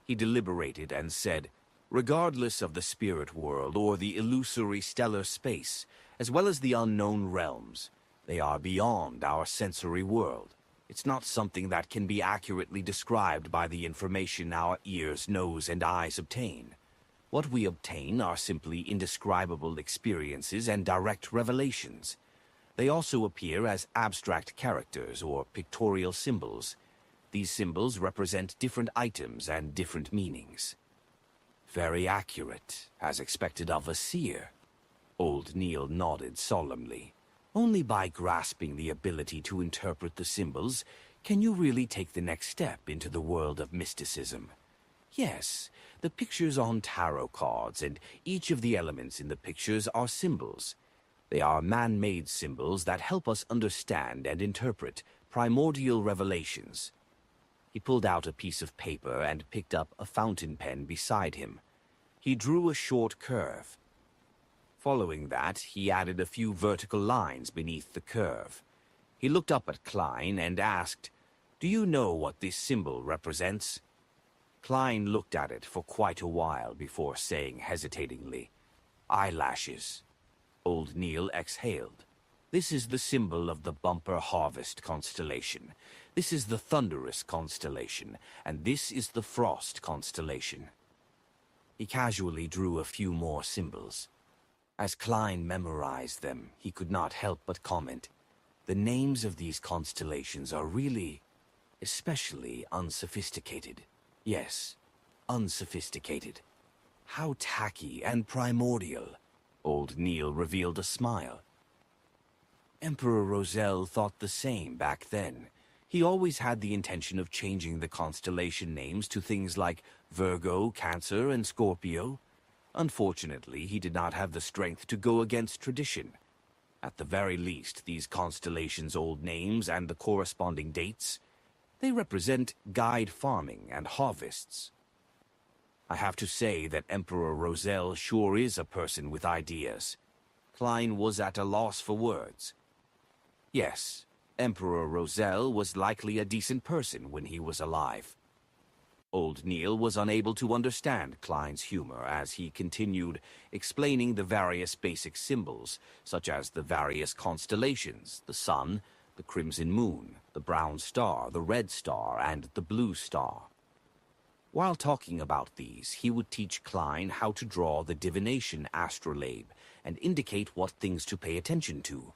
He deliberated and said, "Regardless of the spirit world or the illusory stellar space, as well as the unknown realms, they are beyond our sensory world. It's not something that can be accurately described by the information our ears, nose, and eyes obtain. What we obtain are simply indescribable experiences and direct revelations. They also appear as abstract characters or pictorial symbols. These symbols represent different items and different meanings." "Very accurate, as expected of a seer." Old Neil nodded solemnly. "Only by grasping the ability to interpret the symbols can you really take the next step into the world of mysticism. Yes, the pictures on tarot cards and each of the elements in the pictures are symbols. They are man-made symbols that help us understand and interpret primordial revelations." He pulled out a piece of paper and picked up a fountain pen beside him. He drew a short curve. Following that, he added a few vertical lines beneath the curve. He looked up at Klein and asked, "Do you know what this symbol represents?" Klein looked at it for quite a while before saying hesitatingly, "Eyelashes." Old Neil exhaled. "This is the symbol of the Bumper Harvest constellation. This is the Thunderous constellation, and this is the Frost constellation." He casually drew a few more symbols. As Klein memorized them, he could not help but comment, "The names of these constellations are really, especially unsophisticated. Yes, unsophisticated. How tacky and primordial." Old Neil revealed a smile. Emperor Roselle thought the same back then. He always had the intention of changing the constellation names to things like Virgo, Cancer, and Scorpio. Unfortunately, he did not have the strength to go against tradition. At the very least, these constellations' old names and the corresponding dates, they represent guide farming and harvests. I have to say that Emperor Roselle sure is a person with ideas. Klein was at a loss for words. Yes, Emperor Roselle was likely a decent person when he was alive. Old Neil was unable to understand Klein's humor as he continued explaining the various basic symbols, such as the various constellations, the sun, the crimson moon, the brown star, the red star, and the blue star. While talking about these, he would teach Klein how to draw the divination astrolabe and indicate what things to pay attention to.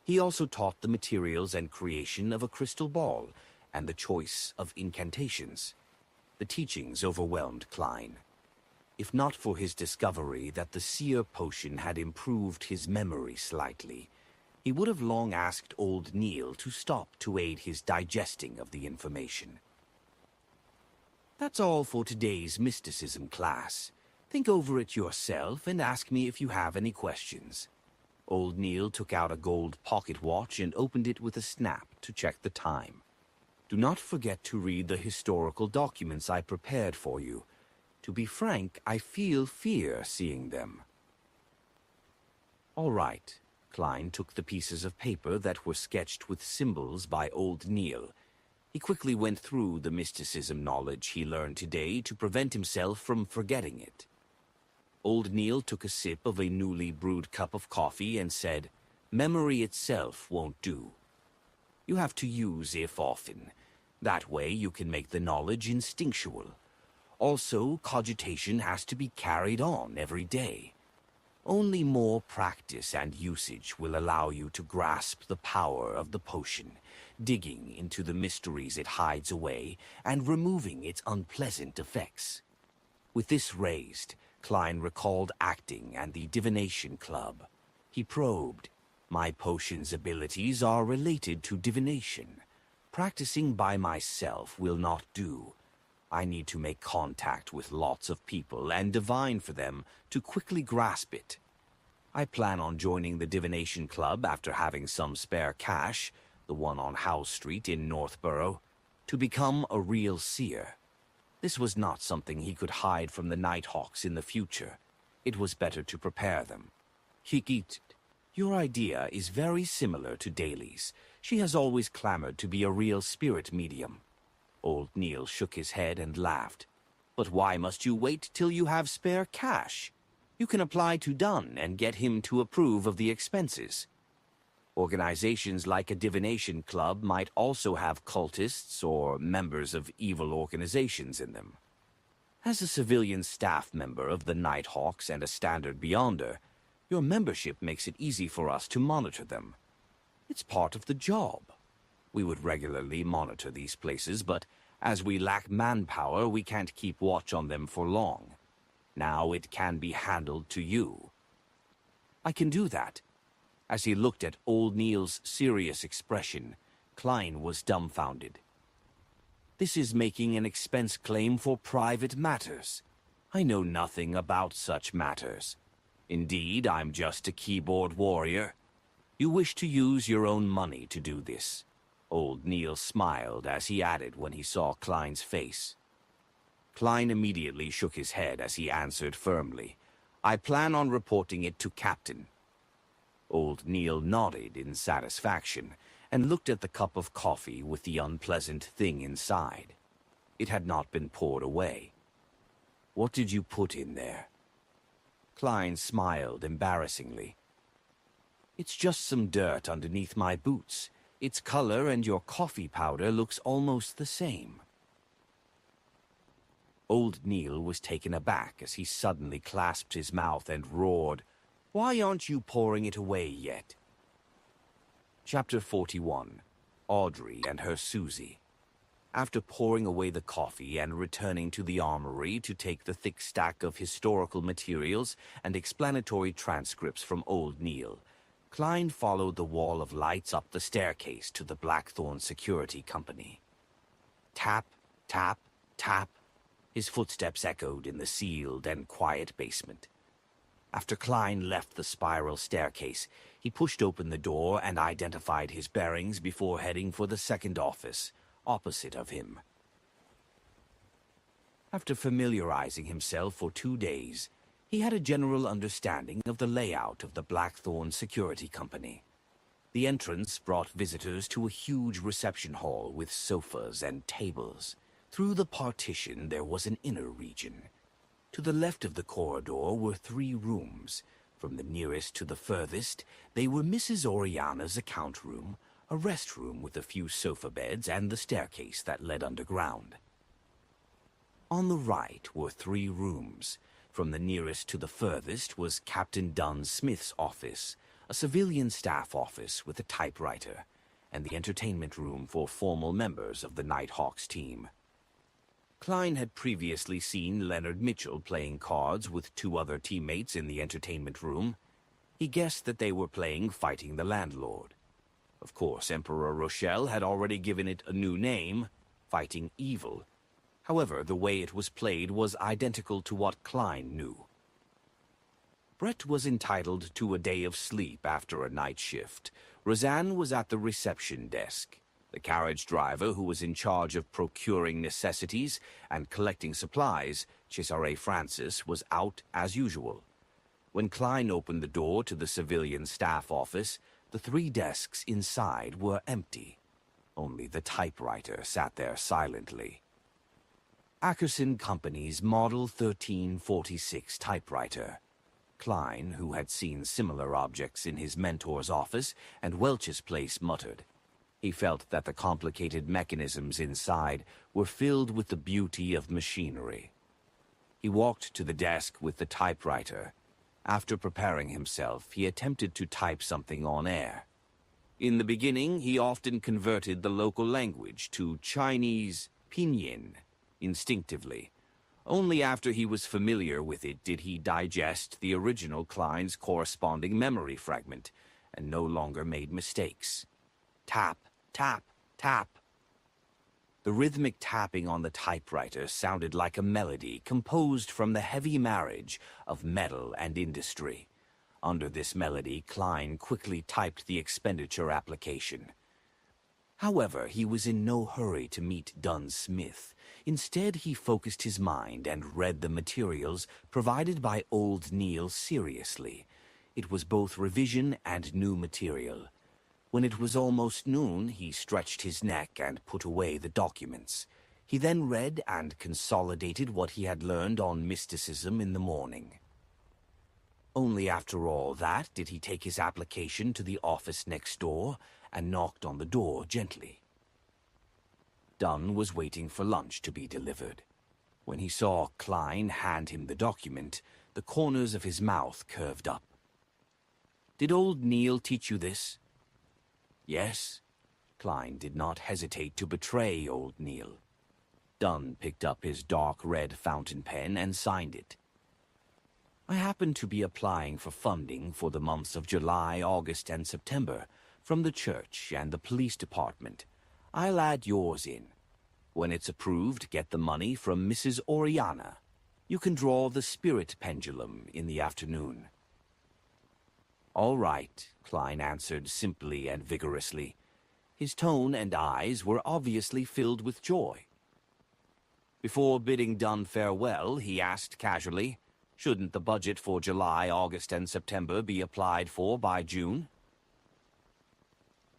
He also taught the materials and creation of a crystal ball and the choice of incantations. The teachings overwhelmed Klein. If not for his discovery that the seer potion had improved his memory slightly, he would have long asked Old Neil to stop to aid his digesting of the information. That's all for today's mysticism class. Think over it yourself and ask me if you have any questions. Old Neil took out a gold pocket watch and opened it with a snap to check the time. Do not forget to read the historical documents I prepared for you. To be frank, I feel fear seeing them. All right. Klein took the pieces of paper that were sketched with symbols by Old Neil. He quickly went through the mysticism knowledge he learned today to prevent himself from forgetting it. Old Neil took a sip of a newly brewed cup of coffee and said, "Memory itself won't do. You have to use if often. That way you can make the knowledge instinctual. Also, cogitation has to be carried on every day. Only more practice and usage will allow you to grasp the power of the potion, digging into the mysteries it hides away and removing its unpleasant effects." With this raised, Klein recalled acting and the divination club. He probed, "My potion's abilities are related to divination. Practicing by myself will not do. I need to make contact with lots of people and divine for them to quickly grasp it. I plan on joining the divination club after having some spare cash, the one on Howe Street in Northborough, to become a real seer." This was not something he could hide from the Nighthawks in the future. It was better to prepare them. He geeked. "Your idea is very similar to Daly's. She has always clamored to be a real spirit medium." Old Neil shook his head and laughed. "But why must you wait till you have spare cash? You can apply to Dunn and get him to approve of the expenses. Organizations like a divination club might also have cultists or members of evil organizations in them. As a civilian staff member of the Nighthawks and a standard Beyonder, your membership makes it easy for us to monitor them. It's part of the job. We would regularly monitor these places, but as we lack manpower, we can't keep watch on them for long. Now it can be handled to you." "I can do that." As he looked at Old Neil's serious expression, Klein was dumbfounded. "This is making an expense claim for private matters. I know nothing about such matters. Indeed, I'm just a keyboard warrior. You wish to use your own money to do this." Old Neil smiled as he added when he saw Klein's face. Klein immediately shook his head as he answered firmly, "I plan on reporting it to Captain." Old Neil nodded in satisfaction and looked at the cup of coffee with the unpleasant thing inside. It had not been poured away. "What did you put in there?" Klein smiled embarrassingly. "It's just some dirt underneath my boots. Its color and your coffee powder looks almost the same." Old Neil was taken aback as he suddenly clasped his mouth and roared, "Why aren't you pouring it away yet?" Chapter 41. Audrey and her Susie. After pouring away the coffee and returning to the armory to take the thick stack of historical materials and explanatory transcripts from Old Neil, Klein followed the wall of lights up the staircase to the Blackthorn Security Company. Tap, tap, tap. His footsteps echoed in the sealed and quiet basement. After Klein left the spiral staircase, he pushed open the door and identified his bearings before heading for the second office, opposite of him. After familiarizing himself for 2 days, he had a general understanding of the layout of the Blackthorn Security Company. The entrance brought visitors to a huge reception hall with sofas and tables. Through the partition there was an inner region. To the left of the corridor were 3 rooms. From the nearest to the furthest, they were Mrs. Oriana's account room, a rest room with a few sofa beds, and the staircase that led underground. On the right were 3 rooms. From the nearest to the furthest was Captain Dunn Smith's office, a civilian staff office with a typewriter, and the entertainment room for formal members of the Nighthawks team. Klein had previously seen Leonard Mitchell playing cards with 2 other teammates in the entertainment room. He guessed that they were playing Fighting the Landlord. Of course, Emperor Rochelle had already given it a new name, Fighting Evil. However, the way it was played was identical to what Klein knew. Brett was entitled to a day of sleep after a night shift. Roseanne was at the reception desk. The carriage driver, who was in charge of procuring necessities and collecting supplies, Cesare Francis, was out as usual. When Klein opened the door to the civilian staff office, the 3 desks inside were empty. Only the typewriter sat there silently. Ackerson Company's Model 1346 typewriter. Klein, who had seen similar objects in his mentor's office and Welch's place, muttered. He felt that the complicated mechanisms inside were filled with the beauty of machinery. He walked to the desk with the typewriter. After preparing himself, he attempted to type something on air. In the beginning, he often converted the local language to Chinese pinyin instinctively. Only after he was familiar with it did he digest the original Klein's corresponding memory fragment and no longer made mistakes. Tap, tap, tap. The rhythmic tapping on the typewriter sounded like a melody composed from the heavy marriage of metal and industry. Under this melody, Klein quickly typed the expenditure application. However, he was in no hurry to meet Dunn Smith. Instead, he focused his mind and read the materials provided by Old Neil seriously. It was both revision and new material. When it was almost noon, he stretched his neck and put away the documents. He then read and consolidated what he had learned on mysticism in the morning. Only after all that did he take his application to the office next door and knocked on the door gently. Dunn was waiting for lunch to be delivered. When he saw Klein hand him the document, the corners of his mouth curved up. "Did old Neil teach you this?" "Yes." Klein did not hesitate to betray old Neil. Dunn picked up his dark red fountain pen and signed it. "I happen to be applying for funding for the months of July, August, and September from the church and the police department. I'll add yours in. When it's approved, get the money from Mrs. Oriana. You can draw the spirit pendulum in the afternoon." "All right," Klein answered simply and vigorously. His tone and eyes were obviously filled with joy. Before bidding Dunn farewell, he asked casually, "Shouldn't the budget for July, August, and September be applied for by June?"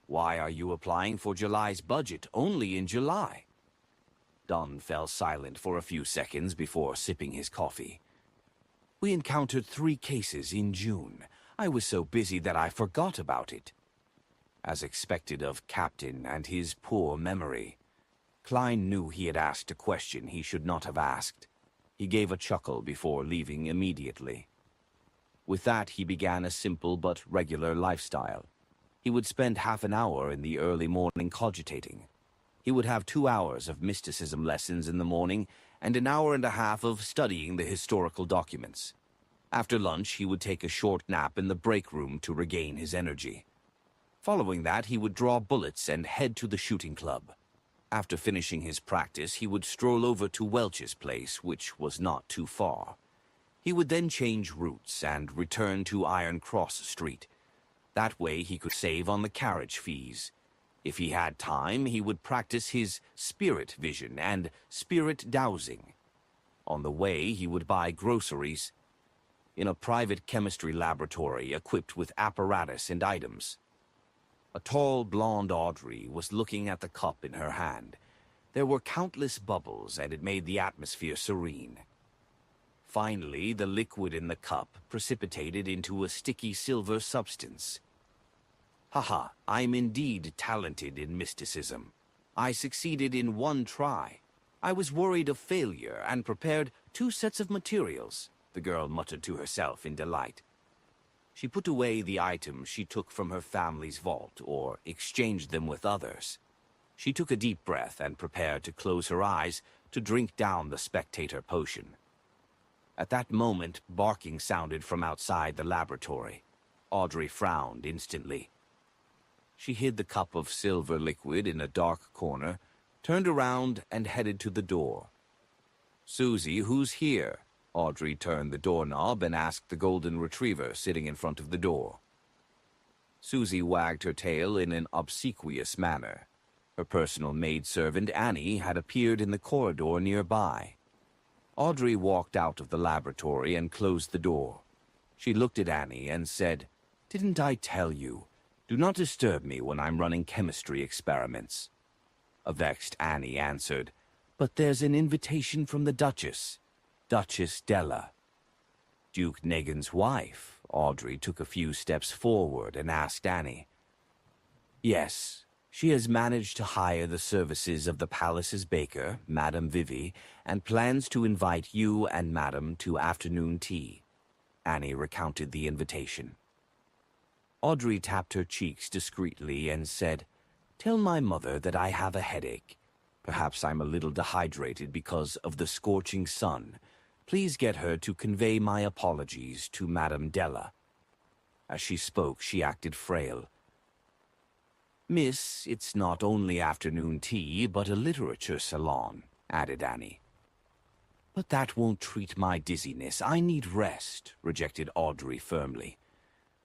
"Why are you applying for July's budget only in July?" Dunn fell silent for a few seconds before sipping his coffee. "We encountered 3 cases in June. I was so busy that I forgot about it." As expected of Captain and his poor memory, Klein knew he had asked a question he should not have asked. He gave a chuckle before leaving immediately. With that, he began a simple but regular lifestyle. He would spend half an hour in the early morning cogitating. He would have 2 hours of mysticism lessons in the morning and an hour and a half of studying the historical documents. After lunch, he would take a short nap in the break room to regain his energy. Following that, he would draw bullets and head to the shooting club. After finishing his practice, he would stroll over to Welch's place, which was not too far. He would then change routes and return to Iron Cross Street. That way he could save on the carriage fees. If he had time, he would practice his spirit vision and spirit dowsing. On the way, he would buy groceries in a private chemistry laboratory equipped with apparatus and items. A tall, blonde Audrey was looking at the cup in her hand. There were countless bubbles, and it made the atmosphere serene. Finally, the liquid in the cup precipitated into a sticky silver substance. "Haha, I'm indeed talented in mysticism. I succeeded in 1 try. I was worried of failure and prepared 2 sets of materials," the girl muttered to herself in delight. She put away the items she took from her family's vault or exchanged them with others. She took a deep breath and prepared to close her eyes to drink down the spectator potion. At that moment, barking sounded from outside the laboratory. Audrey frowned instantly. She hid the cup of silver liquid in a dark corner, turned around, and headed to the door. "Susie, who's here?" Audrey turned the doorknob and asked the golden retriever sitting in front of the door. Susie wagged her tail in an obsequious manner. Her personal maidservant, Annie, had appeared in the corridor nearby. Audrey walked out of the laboratory and closed the door. She looked at Annie and said, "Didn't I tell you? Do not disturb me when I'm running chemistry experiments." A vexed Annie answered, "But there's an invitation from the Duchess, Duchess Della." Duke Negan's wife, Audrey, took a few steps forward and asked Annie. "Yes, she has managed to hire the services of the palace's baker, Madame Vivi, and plans to invite you and Madame to afternoon tea." Annie recounted the invitation. Audrey tapped her cheeks discreetly and said, "Tell my mother that I have a headache. Perhaps I'm a little dehydrated because of the scorching sun. Please get her to convey my apologies to Madame Della." As she spoke, she acted frail. "Miss, it's not only afternoon tea, but a literature salon," added Annie. "But that won't treat my dizziness. I need rest," rejected Audrey firmly.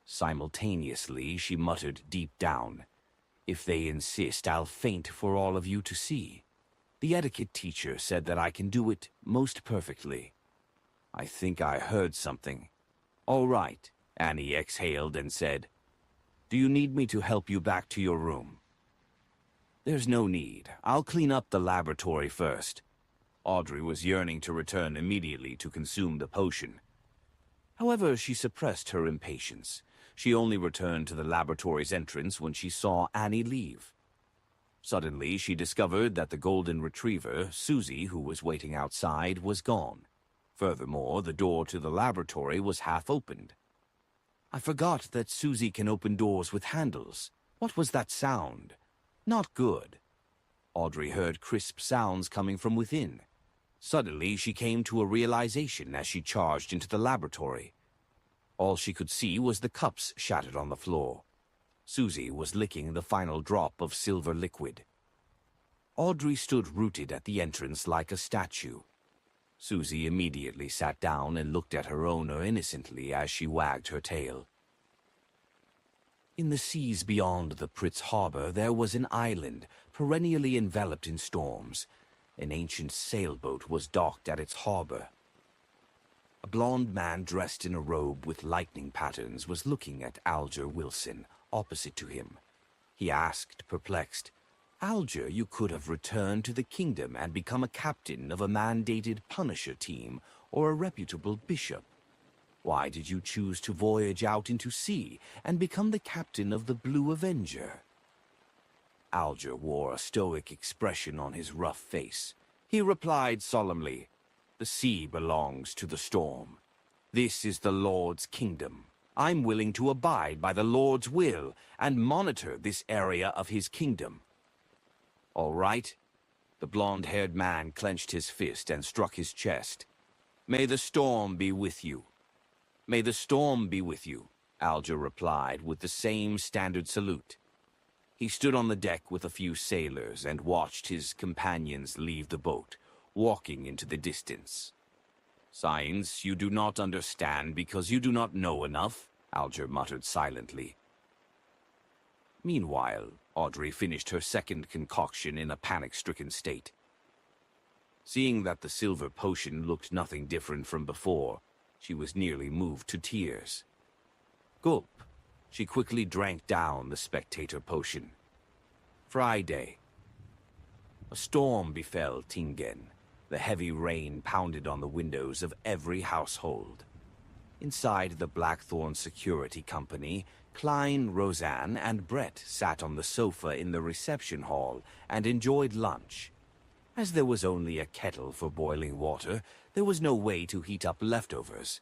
Simultaneously, she muttered deep down, "If they insist, I'll faint for all of you to see. The etiquette teacher said that I can do it most perfectly. I think I heard something." "All right," Annie exhaled and said, "Do you need me to help you back to your room?" "There's no need. I'll clean up the laboratory first." Audrey was yearning to return immediately to consume the potion. However, she suppressed her impatience. She only returned to the laboratory's entrance when she saw Annie leave. Suddenly, she discovered that the golden retriever, Susie, who was waiting outside, was gone. Furthermore, the door to the laboratory was half opened. "I forgot that Susie can open doors with handles. What was that sound? Not good." Audrey heard crisp sounds coming from within. Suddenly, she came to a realization as she charged into the laboratory. All she could see was the cups shattered on the floor. Susie was licking the final drop of silver liquid. Audrey stood rooted at the entrance like a statue. Susie immediately sat down and looked at her owner innocently as she wagged her tail. In the seas beyond the Pritz harbor there was an island, perennially enveloped in storms. An ancient sailboat was docked at its harbor. A blond man dressed in a robe with lightning patterns was looking at Alger Wilson, opposite to him. He asked, perplexed, "Alger, you could have returned to the kingdom and become a captain of a mandated Punisher team or a reputable bishop. Why did you choose to voyage out into sea and become the captain of the Blue Avenger?" Alger wore a stoic expression on his rough face. He replied solemnly, "The sea belongs to the storm. This is the Lord's kingdom. I'm willing to abide by the Lord's will and monitor this area of his kingdom." "All right." The blond-haired man clenched his fist and struck his chest. "May the storm be with you." "May the storm be with you," Alger replied with the same standard salute. He stood on the deck with a few sailors and watched his companions leave the boat, walking into the distance. "Science you do not understand because you do not know enough," Alger muttered silently. Meanwhile, Audrey finished her second concoction in a panic-stricken state. Seeing that the silver potion looked nothing different from before, she was nearly moved to tears. Gulp. She quickly drank down the spectator potion. Friday. A storm befell Tingen. The heavy rain pounded on the windows of every household. Inside the Blackthorn Security Company, Klein, Roseanne, and Brett sat on the sofa in the reception hall and enjoyed lunch. As there was only a kettle for boiling water, there was no way to heat up leftovers.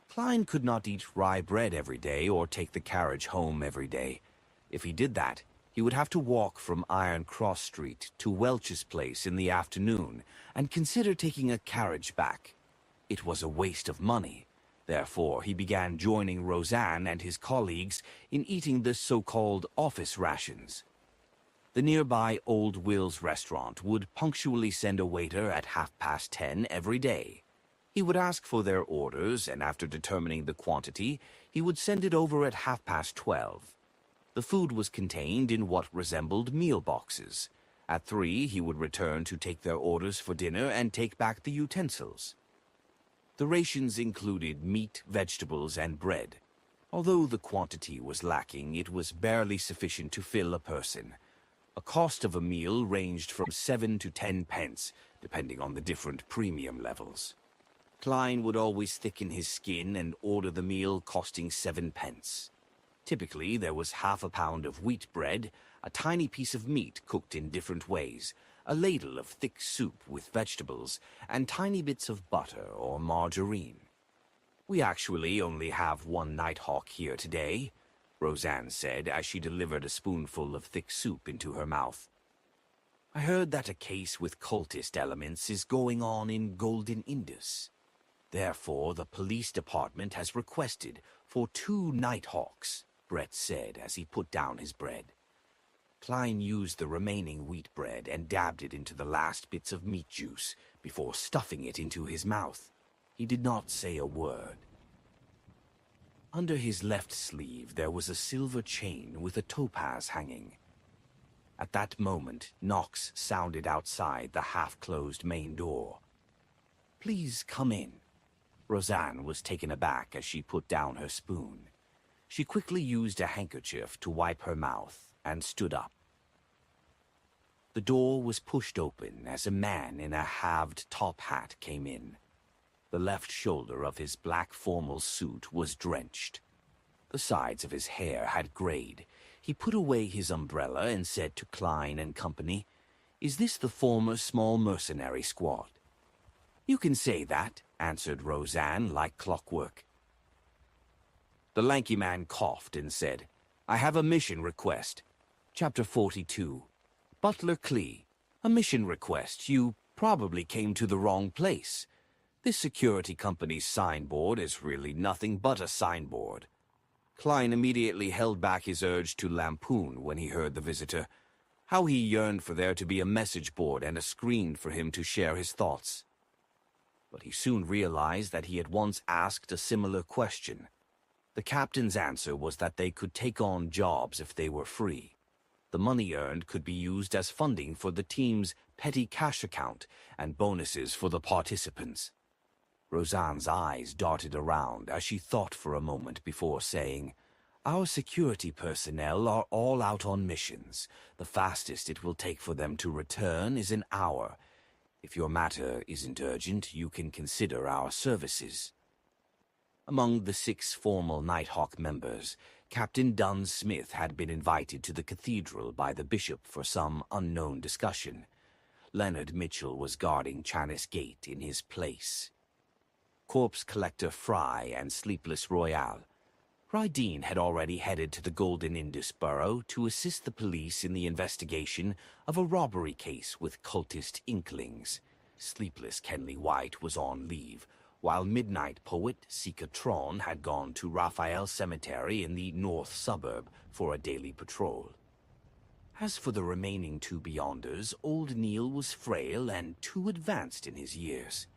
Klein could not eat rye bread every day or take the carriage home every day. If he did that, he would have to walk from Iron Cross Street to Welch's place in the afternoon and consider taking a carriage back. It was a waste of money. Therefore, he began joining Roseanne and his colleagues in eating the so-called office rations. The nearby Old Will's restaurant would punctually send a waiter at 10:30 every day. He would ask for their orders, and after determining the quantity, he would send it over at 12:30. The food was contained in what resembled meal boxes. At 3, he would return to take their orders for dinner and take back the utensils. The rations included meat, vegetables, and bread. Although the quantity was lacking, it was barely sufficient to fill a person. A cost of a meal ranged from 7 to 10 pence, depending on the different premium levels. Klein would always thicken his skin and order the meal costing 7 pence. Typically, there was half a pound of wheat bread, a tiny piece of meat cooked in different ways, a ladle of thick soup with vegetables, and tiny bits of butter or margarine. "We actually only have one Nighthawk here today," Roseanne said as she delivered a spoonful of thick soup into her mouth. "I heard that a case with cultist elements is going on in Golden Indus. Therefore, the police department has requested for 2 Nighthawks," Brett said as he put down his bread. Klein used the remaining wheat bread and dabbed it into the last bits of meat juice before stuffing it into his mouth. He did not say a word. Under his left sleeve there was a silver chain with a topaz hanging. At that moment, knocks sounded outside the half-closed main door. "Please come in." Roseanne was taken aback as she put down her spoon. She quickly used a handkerchief to wipe her mouth and stood up. The door was pushed open as a man in a halved top hat came in. The left shoulder of his black formal suit was drenched. The sides of his hair had grayed. He put away his umbrella and said to Klein and company, "Is this the former small mercenary squad?" "You can say that," answered Roseanne like clockwork. The lanky man coughed and said, "I have a mission request. Chapter 42. Butler Klee. A mission request. You probably came to the wrong place. This security company's signboard is really nothing but a signboard." Klein immediately held back his urge to lampoon when he heard the visitor. How he yearned for there to be a message board and a screen for him to share his thoughts. But he soon realized that he had once asked a similar question. The captain's answer was that they could take on jobs if they were free. The money earned could be used as funding for the team's petty cash account and bonuses for the participants. Roseanne's eyes darted around as she thought for a moment before saying, "Our security personnel are all out on missions. The fastest it will take for them to return is an hour. If your matter isn't urgent, you can consider our services." Among the 6 formal Nighthawk members, Captain Dunn Smith had been invited to the cathedral by the bishop for some unknown discussion. Leonard Mitchell was guarding Chanis Gate in his place. Corpse Collector Fry and Sleepless Royale. Rydeen had already headed to the Golden Indus Borough to assist the police in the investigation of a robbery case with cultist inklings. Sleepless Kenley White was on leave, while Midnight Poet Sika Tron had gone to Raphael Cemetery in the north suburb for a daily patrol. As for the remaining 2 Beyonders, old Neil was frail and too advanced in his years.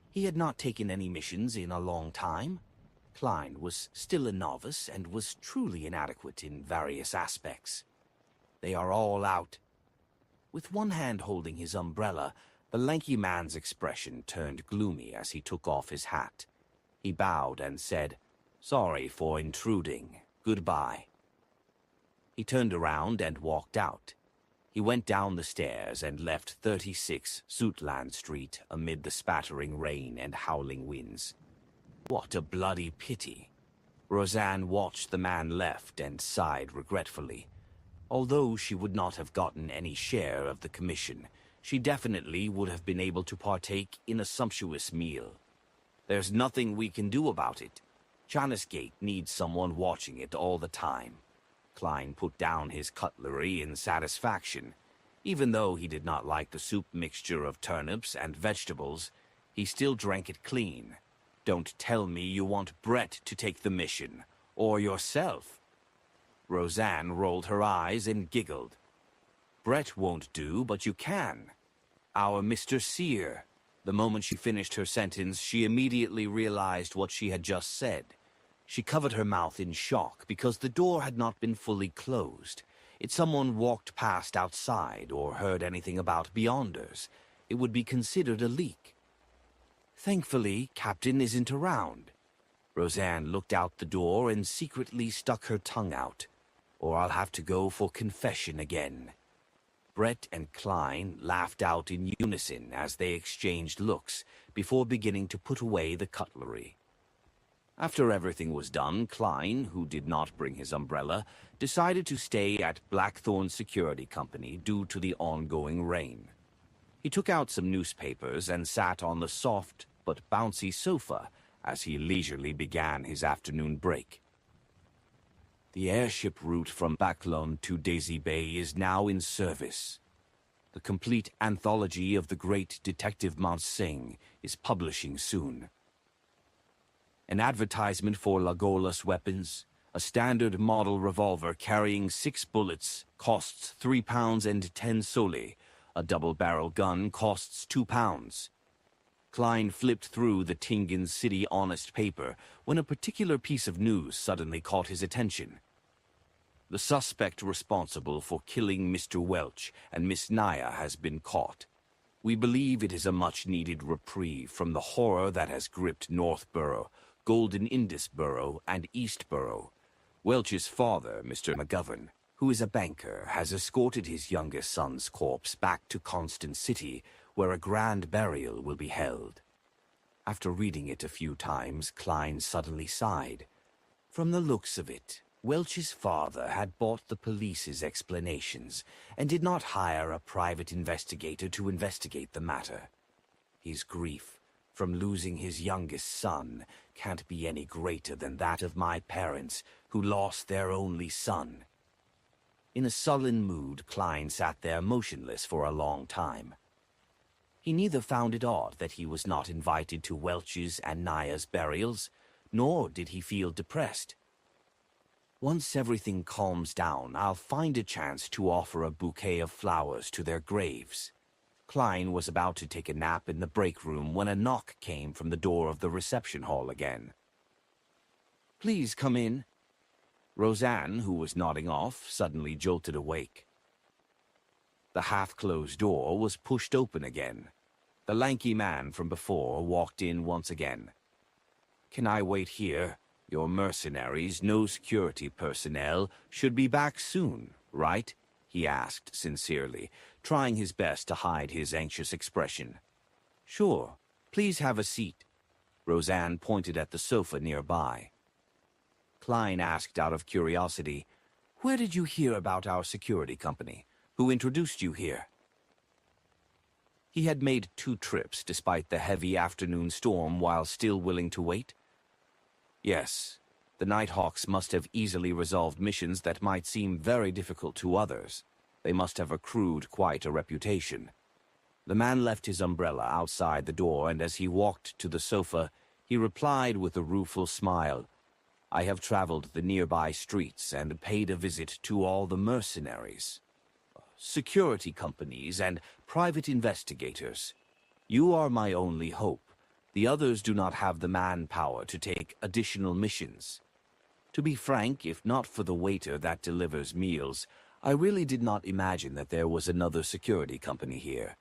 He had not taken any missions in a long time. Klein was still a novice and was truly inadequate in various aspects. They are all out. With one hand holding his umbrella, the lanky man's expression turned gloomy as he took off his hat. He bowed and said, "Sorry for intruding. Goodbye." He turned around and walked out. He went down the stairs and left 36 Suitland Street amid the spattering rain and howling winds. What a bloody pity. Roseanne watched the man left and sighed regretfully. Although she would not have gotten any share of the commission, she definitely would have been able to partake in a sumptuous meal. There's nothing we can do about it. Chanis Gate needs someone watching it all the time. Klein put down his cutlery in satisfaction. Even though he did not like the soup mixture of turnips and vegetables, he still drank it clean. Don't tell me you want Brett to take the mission, or yourself. Roseanne rolled her eyes and giggled. Brett won't do, but you can. Our Mr. Sear. The moment she finished her sentence, she immediately realized what she had just said. She covered her mouth in shock because the door had not been fully closed. If someone walked past outside or heard anything about Beyonders, it would be considered a leak. Thankfully, Captain isn't around. Roseanne looked out the door and secretly stuck her tongue out. Or I'll have to go for confession again. Brett and Klein laughed out in unison as they exchanged looks before beginning to put away the cutlery. After everything was done, Klein, who did not bring his umbrella, decided to stay at Blackthorn Security Company due to the ongoing rain. He took out some newspapers and sat on the soft but bouncy sofa as he leisurely began his afternoon break. The airship route from Backlon to Daisy Bay is now in service. The complete anthology of the great Detective Mount Singh is publishing soon. An advertisement for Lagolas weapons, a standard model revolver carrying 6 bullets, costs £3 and 10 soldi. A double-barrel gun costs £2. Klein flipped through the Tingen City Honest paper when a particular piece of news suddenly caught his attention. The suspect responsible for killing Mr. Welch and Miss Naya has been caught. We believe it is a much-needed reprieve from the horror that has gripped Northborough, Golden Indusborough, and Eastborough. Welch's father, Mr. McGovern, who is a banker, has escorted his youngest son's corpse back to Constant City, where a grand burial will be held. After reading it a few times, Klein suddenly sighed. From the looks of it, Welch's father had bought the police's explanations and did not hire a private investigator to investigate the matter. His grief from losing his youngest son can't be any greater than that of my parents, who lost their only son. In a sullen mood, Klein sat there motionless for a long time. He neither found it odd that he was not invited to Welch's and Naya's burials, nor did he feel depressed. Once everything calms down, I'll find a chance to offer a bouquet of flowers to their graves. Klein was about to take a nap in the break room when a knock came from the door of the reception hall again. "Please come in." Roseanne, who was nodding off, suddenly jolted awake. The half-closed door was pushed open again. The lanky man from before walked in once again. "Can I wait here? Your mercenaries, no security personnel, should be back soon, right?" he asked sincerely, trying his best to hide his anxious expression. "Sure. Please have a seat." Roseanne pointed at the sofa nearby. Klein asked out of curiosity, "Where did you hear about our security company? Who introduced you here?" He had made 2 trips despite the heavy afternoon storm while still willing to wait. Yes, the Nighthawks must have easily resolved missions that might seem very difficult to others. They must have accrued quite a reputation. The man left his umbrella outside the door, and as he walked to the sofa, he replied with a rueful smile, "I have traveled the nearby streets and paid a visit to all the mercenaries, security companies, and private investigators. You are my only hope. The others do not have the manpower to take additional missions. To be frank, if not for the waiter that delivers meals, I really did not imagine that there was another security company here."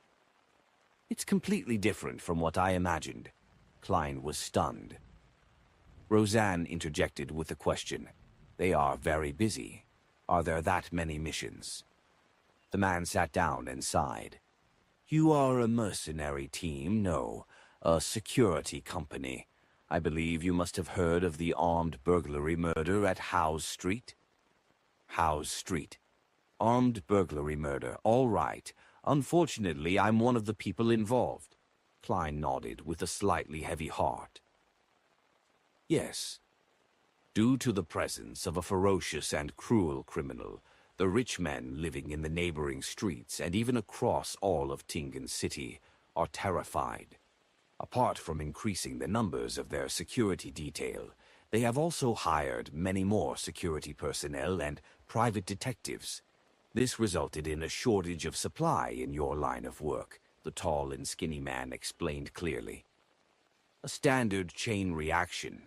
"It's completely different from what I imagined." Klein was stunned. Roseanne interjected with a question. "They are very busy. Are there that many missions?" The man sat down and sighed. "You are a mercenary team, no, a security company. I believe you must have heard of the armed burglary murder at Howes Street?" "Howes Street. Armed burglary murder, all right. Unfortunately, I'm one of the people involved." Klein nodded with a slightly heavy heart. "Yes. Due to the presence of a ferocious and cruel criminal, the rich men living in the neighboring streets and even across all of Tingen City are terrified. Apart from increasing the numbers of their security detail, they have also hired many more security personnel and private detectives. This resulted in a shortage of supply in your line of work," the tall and skinny man explained clearly. "A standard chain reaction."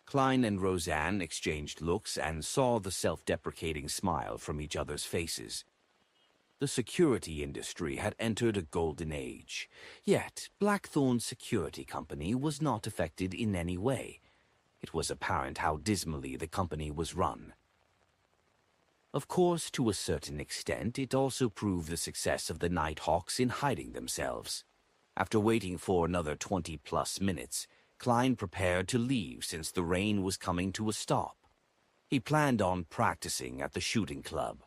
Klein and Roseanne exchanged looks and saw the self-deprecating smile from each other's faces. The security industry had entered a golden age, yet Blackthorn Security Company was not affected in any way. It was apparent how dismally the company was run. Of course, to a certain extent, it also proved the success of the Nighthawks in hiding themselves. After waiting for another 20-plus minutes, Klein prepared to leave since the rain was coming to a stop. He planned on practicing at the shooting club.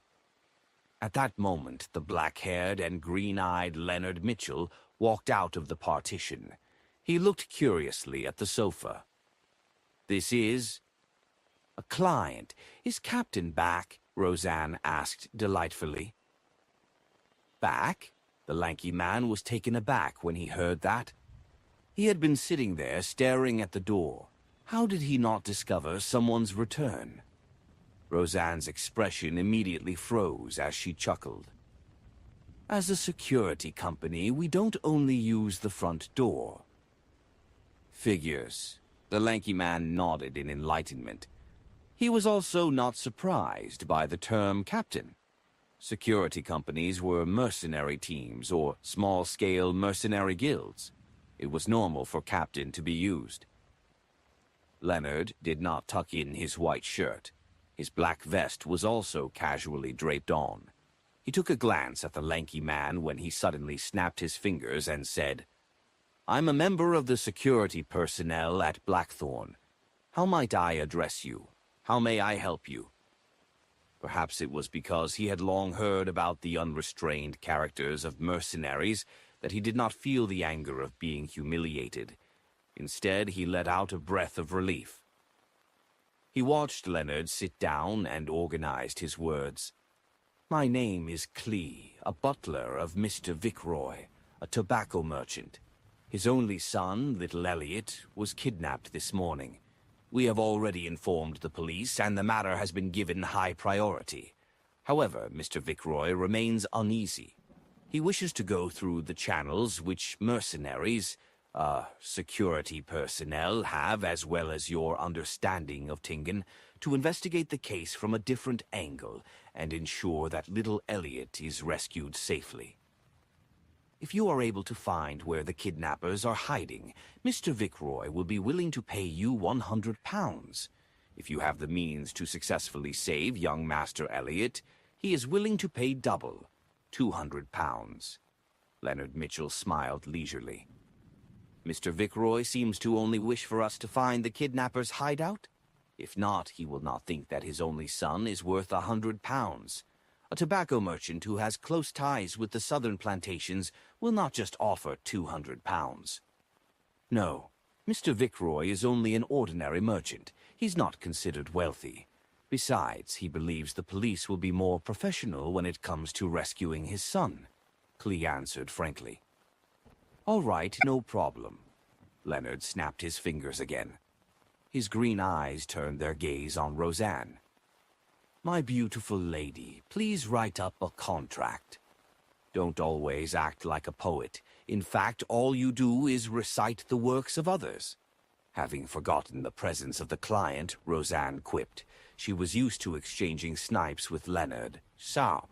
At that moment, the black-haired and green-eyed Leonard Mitchell walked out of the partition. He looked curiously at the sofa. "This is a client. Is Captain back?" Roseanne asked delightfully. "Back?" The lanky man was taken aback when he heard that. He had been sitting there staring at the door. How did he not discover someone's return? Roseanne's expression immediately froze as she chuckled. "As a security company, we don't only use the front door." "Figures." The lanky man nodded in enlightenment. He was also not surprised by the term captain. Security companies were mercenary teams or small-scale mercenary guilds. It was normal for captain to be used. Leonard did not tuck in his white shirt. His black vest was also casually draped on. He took a glance at the lanky man when he suddenly snapped his fingers and said, "I'm a member of the security personnel at Blackthorn. How might I address you? How may I help you?" Perhaps it was because he had long heard about the unrestrained characters of mercenaries that he did not feel the anger of being humiliated. Instead, he let out a breath of relief. He watched Leonard sit down and organized his words. "My name is Clee, a butler of Mr. Vickroy, a tobacco merchant. His only son, little Elliot, was kidnapped this morning. We have already informed the police, and the matter has been given high priority. However, Mr. Vickroy remains uneasy. He wishes to go through the channels which mercenaries, security personnel have, as well as your understanding of Tingen, to investigate the case from a different angle and ensure that little Elliot is rescued safely. If you are able to find where the kidnappers are hiding, Mr. Vickroy will be willing to pay you 100 pounds. If you have the means to successfully save young Master Elliot, he is willing to pay double, 200 pounds. Leonard Mitchell smiled leisurely. "Mr. Vickroy seems to only wish for us to find the kidnappers' hideout. If not, he will not think that his only son is worth 100 pounds. A tobacco merchant who has close ties with the southern plantations will not just offer 200 pounds. No, Mr. Vickroy is only an ordinary merchant. He's not considered wealthy. Besides, he believes the police will be more professional when it comes to rescuing his son," Clee answered frankly. "All right, no problem." Leonard snapped his fingers again. His green eyes turned their gaze on Roseanne. "My beautiful lady, please write up a contract. Don't always act like a poet. In fact, all you do is recite the works of others." Having forgotten the presence of the client, Roseanne quipped. She was used to exchanging snipes with Leonard. So,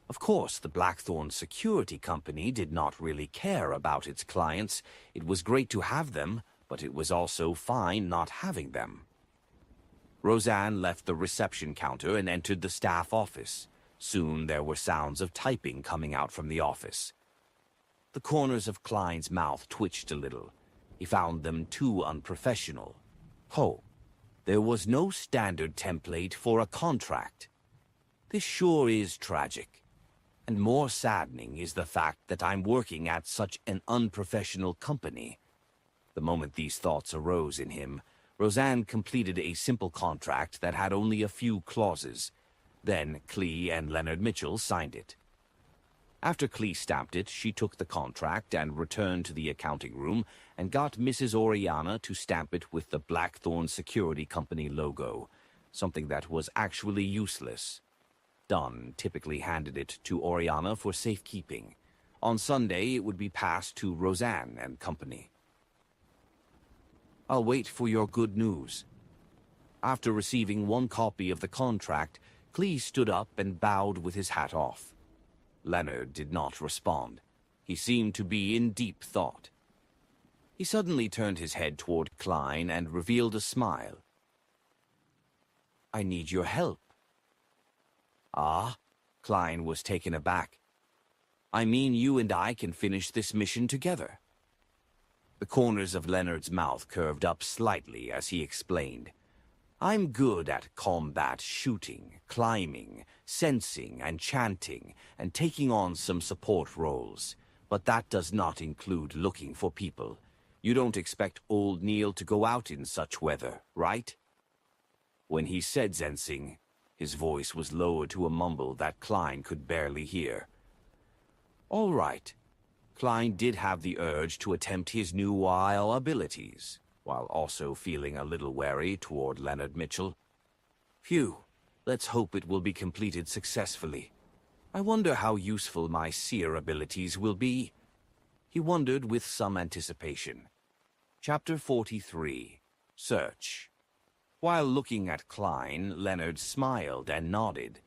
of course, the Blackthorn Security Company did not really care about its clients. It was great to have them, but it was also fine not having them. Roseanne left the reception counter and entered the staff office. Soon there were sounds of typing coming out from the office. The corners of Klein's mouth twitched a little. He found them too unprofessional. There was no standard template for a contract. This sure is tragic. And more saddening is the fact that I'm working at such an unprofessional company. The moment these thoughts arose in him, Roseanne completed a simple contract that had only a few clauses. Then Clee and Leonard Mitchell signed it. After Clee stamped it, she took the contract and returned to the accounting room and got Mrs. Oriana to stamp it with the Blackthorn Security Company logo, something that was actually useless. Dunn typically handed it to Oriana for safekeeping. On Sunday, it would be passed to Roseanne and company. "I'll wait for your good news." After receiving one copy of the contract, Clee stood up and bowed with his hat off. Leonard did not respond. He seemed to be in deep thought. He suddenly turned his head toward Klein and revealed a smile. "I need your help." Ah, Klein was taken aback. I mean, you and I can finish this mission together. The corners of Leonard's mouth curved up slightly as he explained. I'm good at combat shooting, climbing, sensing, and chanting, and taking on some support roles. But that does not include looking for people. You don't expect old Neil to go out in such weather, right? When he said sensing, his voice was lowered to a mumble that Klein could barely hear. All right. Klein did have the urge to attempt his new wild abilities, while also feeling a little wary toward Leonard Mitchell. Phew, let's hope it will be completed successfully. I wonder how useful my seer abilities will be. He wondered with some anticipation. Chapter 43. Search. While looking at Klein, Leonard smiled and nodded.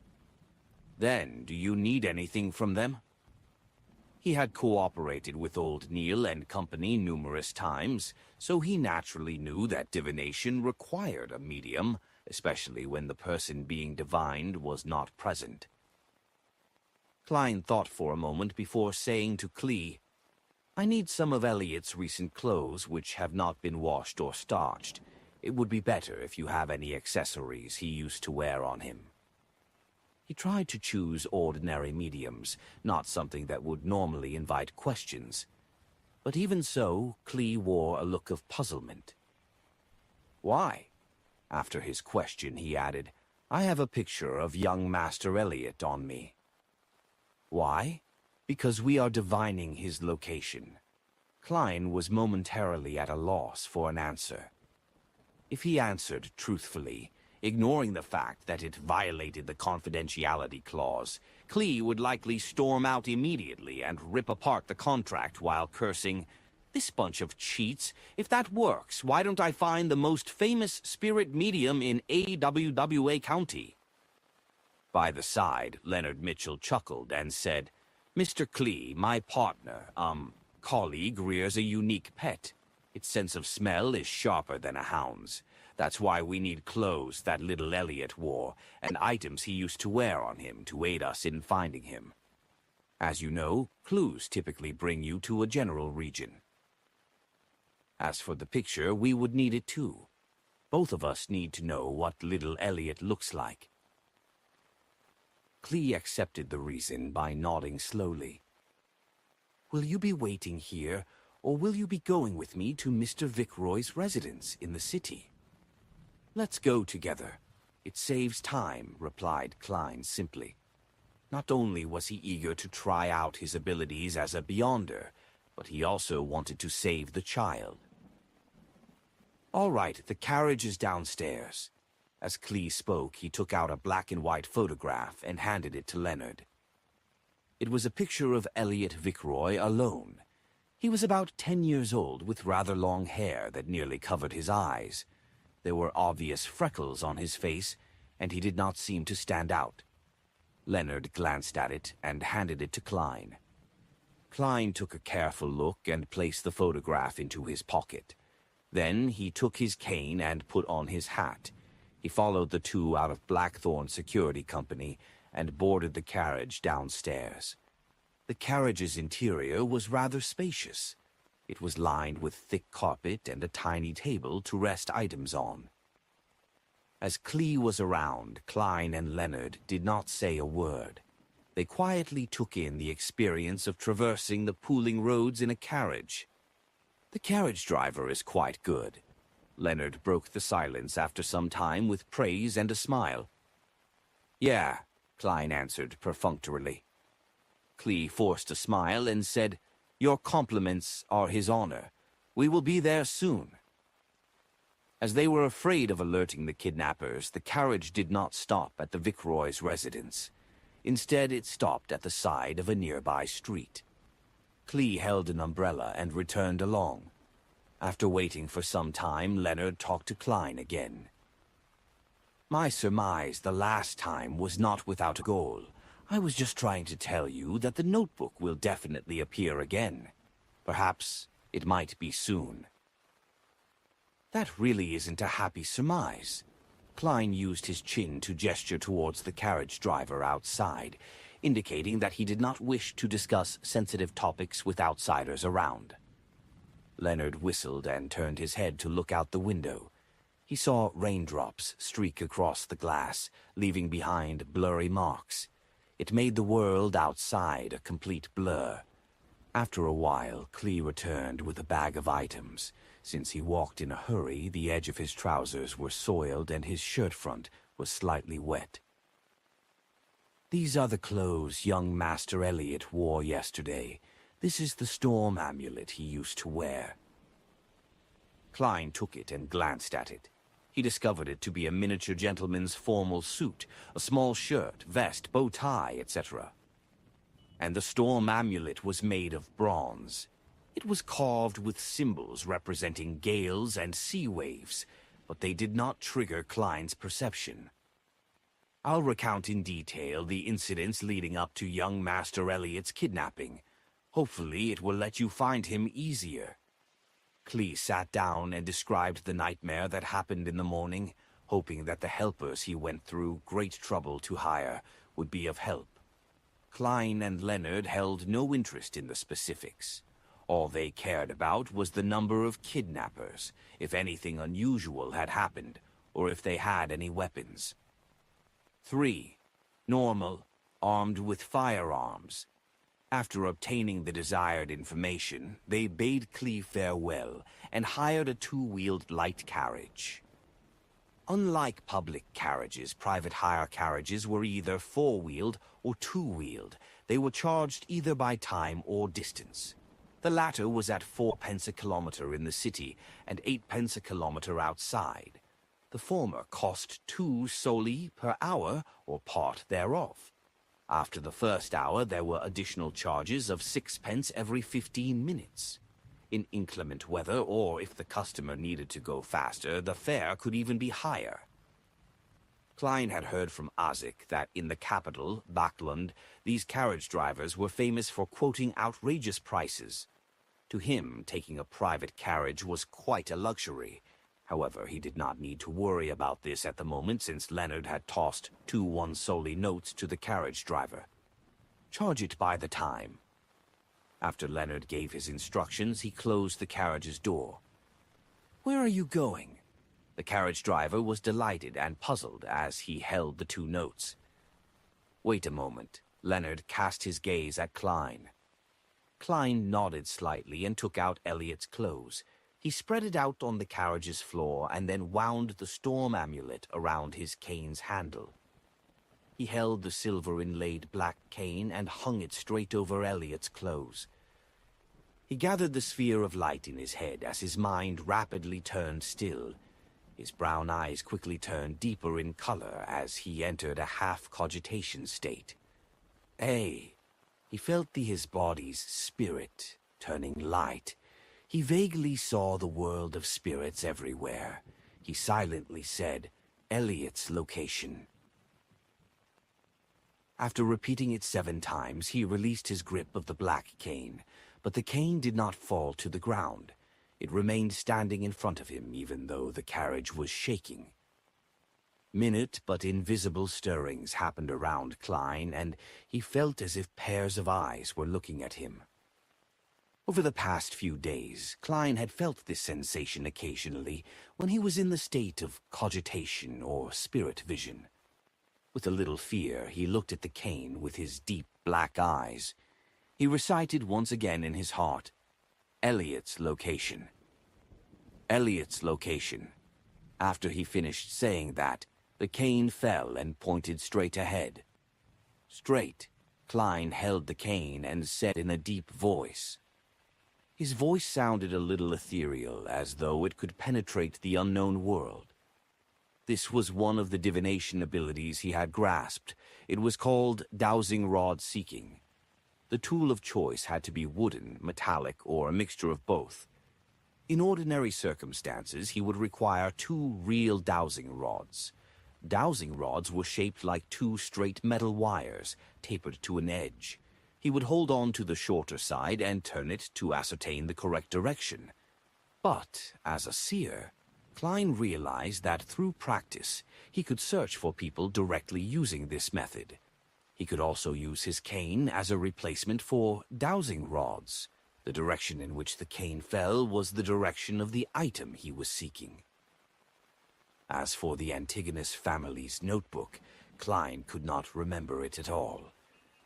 Then, do you need anything from them? He had cooperated with old Neil and company numerous times, so he naturally knew that divination required a medium, especially when the person being divined was not present. Klein thought for a moment before saying to Klee, I need some of Elliot's recent clothes which have not been washed or starched. It would be better if you have any accessories he used to wear on him. He tried to choose ordinary mediums, not something that would normally invite questions. But even so, Klee wore a look of puzzlement. Why? After his question, he added, I have a picture of young Master Elliot on me. Why? Because we are divining his location. Klein was momentarily at a loss for an answer. If he answered truthfully, ignoring the fact that it violated the confidentiality clause, Klee would likely storm out immediately and rip apart the contract while cursing, This bunch of cheats. If that works, why don't I find the most famous spirit medium in AWWA County? By the side, Leonard Mitchell chuckled and said, Mr. Klee, my partner, colleague, rears a unique pet. Its sense of smell is sharper than a hound's. That's why we need clothes that little Elliot wore, and items he used to wear on him to aid us in finding him. As you know, clues typically bring you to a general region. As for the picture, we would need it too. Both of us need to know what little Elliot looks like. Klee accepted the reason by nodding slowly. Will you be waiting here, or will you be going with me to Mr. Vickroy's residence in the city? Let's go together. It saves time, replied Klein simply. Not only was he eager to try out his abilities as a Beyonder, but he also wanted to save the child. All right, the carriage is downstairs. As Klee spoke, he took out a black and white photograph and handed it to Leonard. It was a picture of Elliot Vickroy alone. He was about 10 years old with rather long hair that nearly covered his eyes. There were obvious freckles on his face, and he did not seem to stand out. Leonard glanced at it and handed it to Klein. Klein took a careful look and placed the photograph into his pocket. Then he took his cane and put on his hat. He followed the two out of Blackthorn Security Company and boarded the carriage downstairs. The carriage's interior was rather spacious. It was lined with thick carpet and a tiny table to rest items on. As Klee was around, Klein and Leonard did not say a word. They quietly took in the experience of traversing the pooling roads in a carriage. The carriage driver is quite good. Leonard broke the silence after some time with praise and a smile. Yeah, Klein answered perfunctorily. Klee forced a smile and said, Your compliments are his honor. We will be there soon. As they were afraid of alerting the kidnappers, the carriage did not stop at the Vickroy's residence. Instead, it stopped at the side of a nearby street. Klee held an umbrella and returned along. After waiting for some time, Leonard talked to Klein again. My surmise the last time was not without a goal. I was just trying to tell you that the notebook will definitely appear again. Perhaps it might be soon. That really isn't a happy surmise. Klein used his chin to gesture towards the carriage driver outside, indicating that he did not wish to discuss sensitive topics with outsiders around. Leonard whistled and turned his head to look out the window. He saw raindrops streak across the glass, leaving behind blurry marks. It made the world outside a complete blur. After a while, Klee returned with a bag of items. Since he walked in a hurry, the edge of his trousers were soiled and his shirt front was slightly wet. "These are the clothes young Master Elliot wore yesterday. This is the storm amulet he used to wear." Klein took it and glanced at it. He discovered it to be a miniature gentleman's formal suit, a small shirt, vest, bow tie, etc. And the storm amulet was made of bronze. It was carved with symbols representing gales and sea waves, but they did not trigger Klein's perception. "I'll recount in detail the incidents leading up to young Master Elliot's kidnapping. Hopefully it will let you find him easier." Klee sat down and described the nightmare that happened in the morning, hoping that the helpers he went through great trouble to hire would be of help. Klein and Leonard held no interest in the specifics. All they cared about was the number of kidnappers, if anything unusual had happened, or if they had any weapons. 3. Normal, armed with firearms. After obtaining the desired information, they bade Klee farewell and hired a two-wheeled light carriage. Unlike public carriages, private hire carriages were either four-wheeled or two-wheeled. They were charged either by time or distance. The latter was at 4 pence a kilometer in the city and 8 pence a kilometer outside. The former cost 2 soldi per hour or part thereof. After the first hour, there were additional charges of 6 pence every 15 minutes. In inclement weather, or if the customer needed to go faster, the fare could even be higher. Klein had heard from Isaac that in the capital, Backlund, these carriage drivers were famous for quoting outrageous prices. To him, taking a private carriage was quite a luxury. However, he did not need to worry about this at the moment, since Leonard had tossed 2 1-soldi notes to the carriage driver. "Charge it by the time." After Leonard gave his instructions, he closed the carriage's door. "Where are you going?" The carriage driver was delighted and puzzled as he held the 2 notes. "Wait a moment." Leonard cast his gaze at Klein. Klein nodded slightly and took out Elliot's clothes. He spread it out on the carriage's floor and then wound the storm amulet around his cane's handle. He held the silver-inlaid black cane and hung it straight over Elliot's clothes. He gathered the sphere of light in his head as his mind rapidly turned still. His brown eyes quickly turned deeper in color as he entered a half-cogitation state. He felt his body's spirit turning light. He vaguely saw the world of spirits everywhere. He silently said, "Elliot's location." After repeating it 7 times, he released his grip of the black cane, but the cane did not fall to the ground. It remained standing in front of him, even though the carriage was shaking. Minute but invisible stirrings happened around Klein, and he felt as if pairs of eyes were looking at him. Over the past few days, Klein had felt this sensation occasionally when he was in the state of cogitation or spirit vision. With a little fear, he looked at the cane with his deep black eyes. He recited once again in his heart, "Elliot's location. Elliot's location." After he finished saying that, the cane fell and pointed straight ahead. Straight. Klein held the cane and said in a deep voice. His voice sounded a little ethereal, as though it could penetrate the unknown world. This was one of the divination abilities he had grasped. It was called dowsing rod seeking. The tool of choice had to be wooden, metallic, or a mixture of both. In ordinary circumstances, he would require 2 real dowsing rods. Dowsing rods were shaped like 2 straight metal wires, tapered to an edge. He would hold on to the shorter side and turn it to ascertain the correct direction. But, as a seer, Klein realized that through practice, he could search for people directly using this method. He could also use his cane as a replacement for dowsing rods. The direction in which the cane fell was the direction of the item he was seeking. As for the Antigonus family's notebook, Klein could not remember it at all.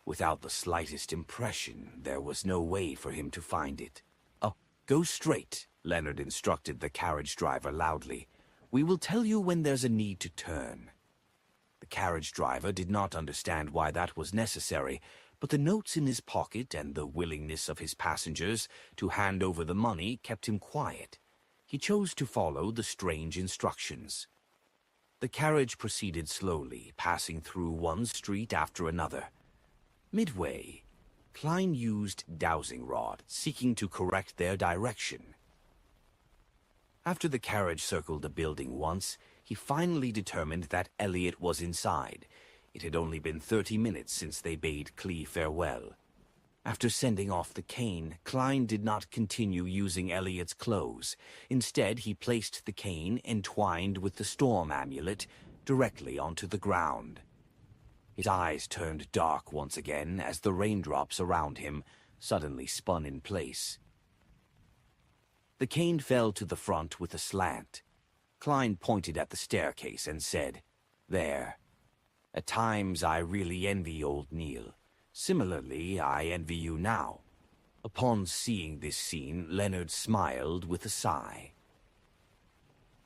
Without the slightest impression, there was no way for him to find it. "Oh, go straight," Leonard instructed the carriage driver loudly. "We will tell you when there's a need to turn." The carriage driver did not understand why that was necessary, but the notes in his pocket and the willingness of his passengers to hand over the money kept him quiet. He chose to follow the strange instructions. The carriage proceeded slowly, passing through one street after another. Midway, Klein used dowsing rod, seeking to correct their direction. After the carriage circled a building once, he finally determined that Elliot was inside. It had only been 30 minutes since they bade Clee farewell. After sending off the cane, Klein did not continue using Elliot's clothes. Instead, he placed the cane, entwined with the storm amulet, directly onto the ground. His eyes turned dark once again as the raindrops around him suddenly spun in place. The cane fell to the front with a slant. Klein pointed at the staircase and said, "There. At times I really envy old Neil. Similarly, I envy you now." Upon seeing this scene, Leonard smiled with a sigh.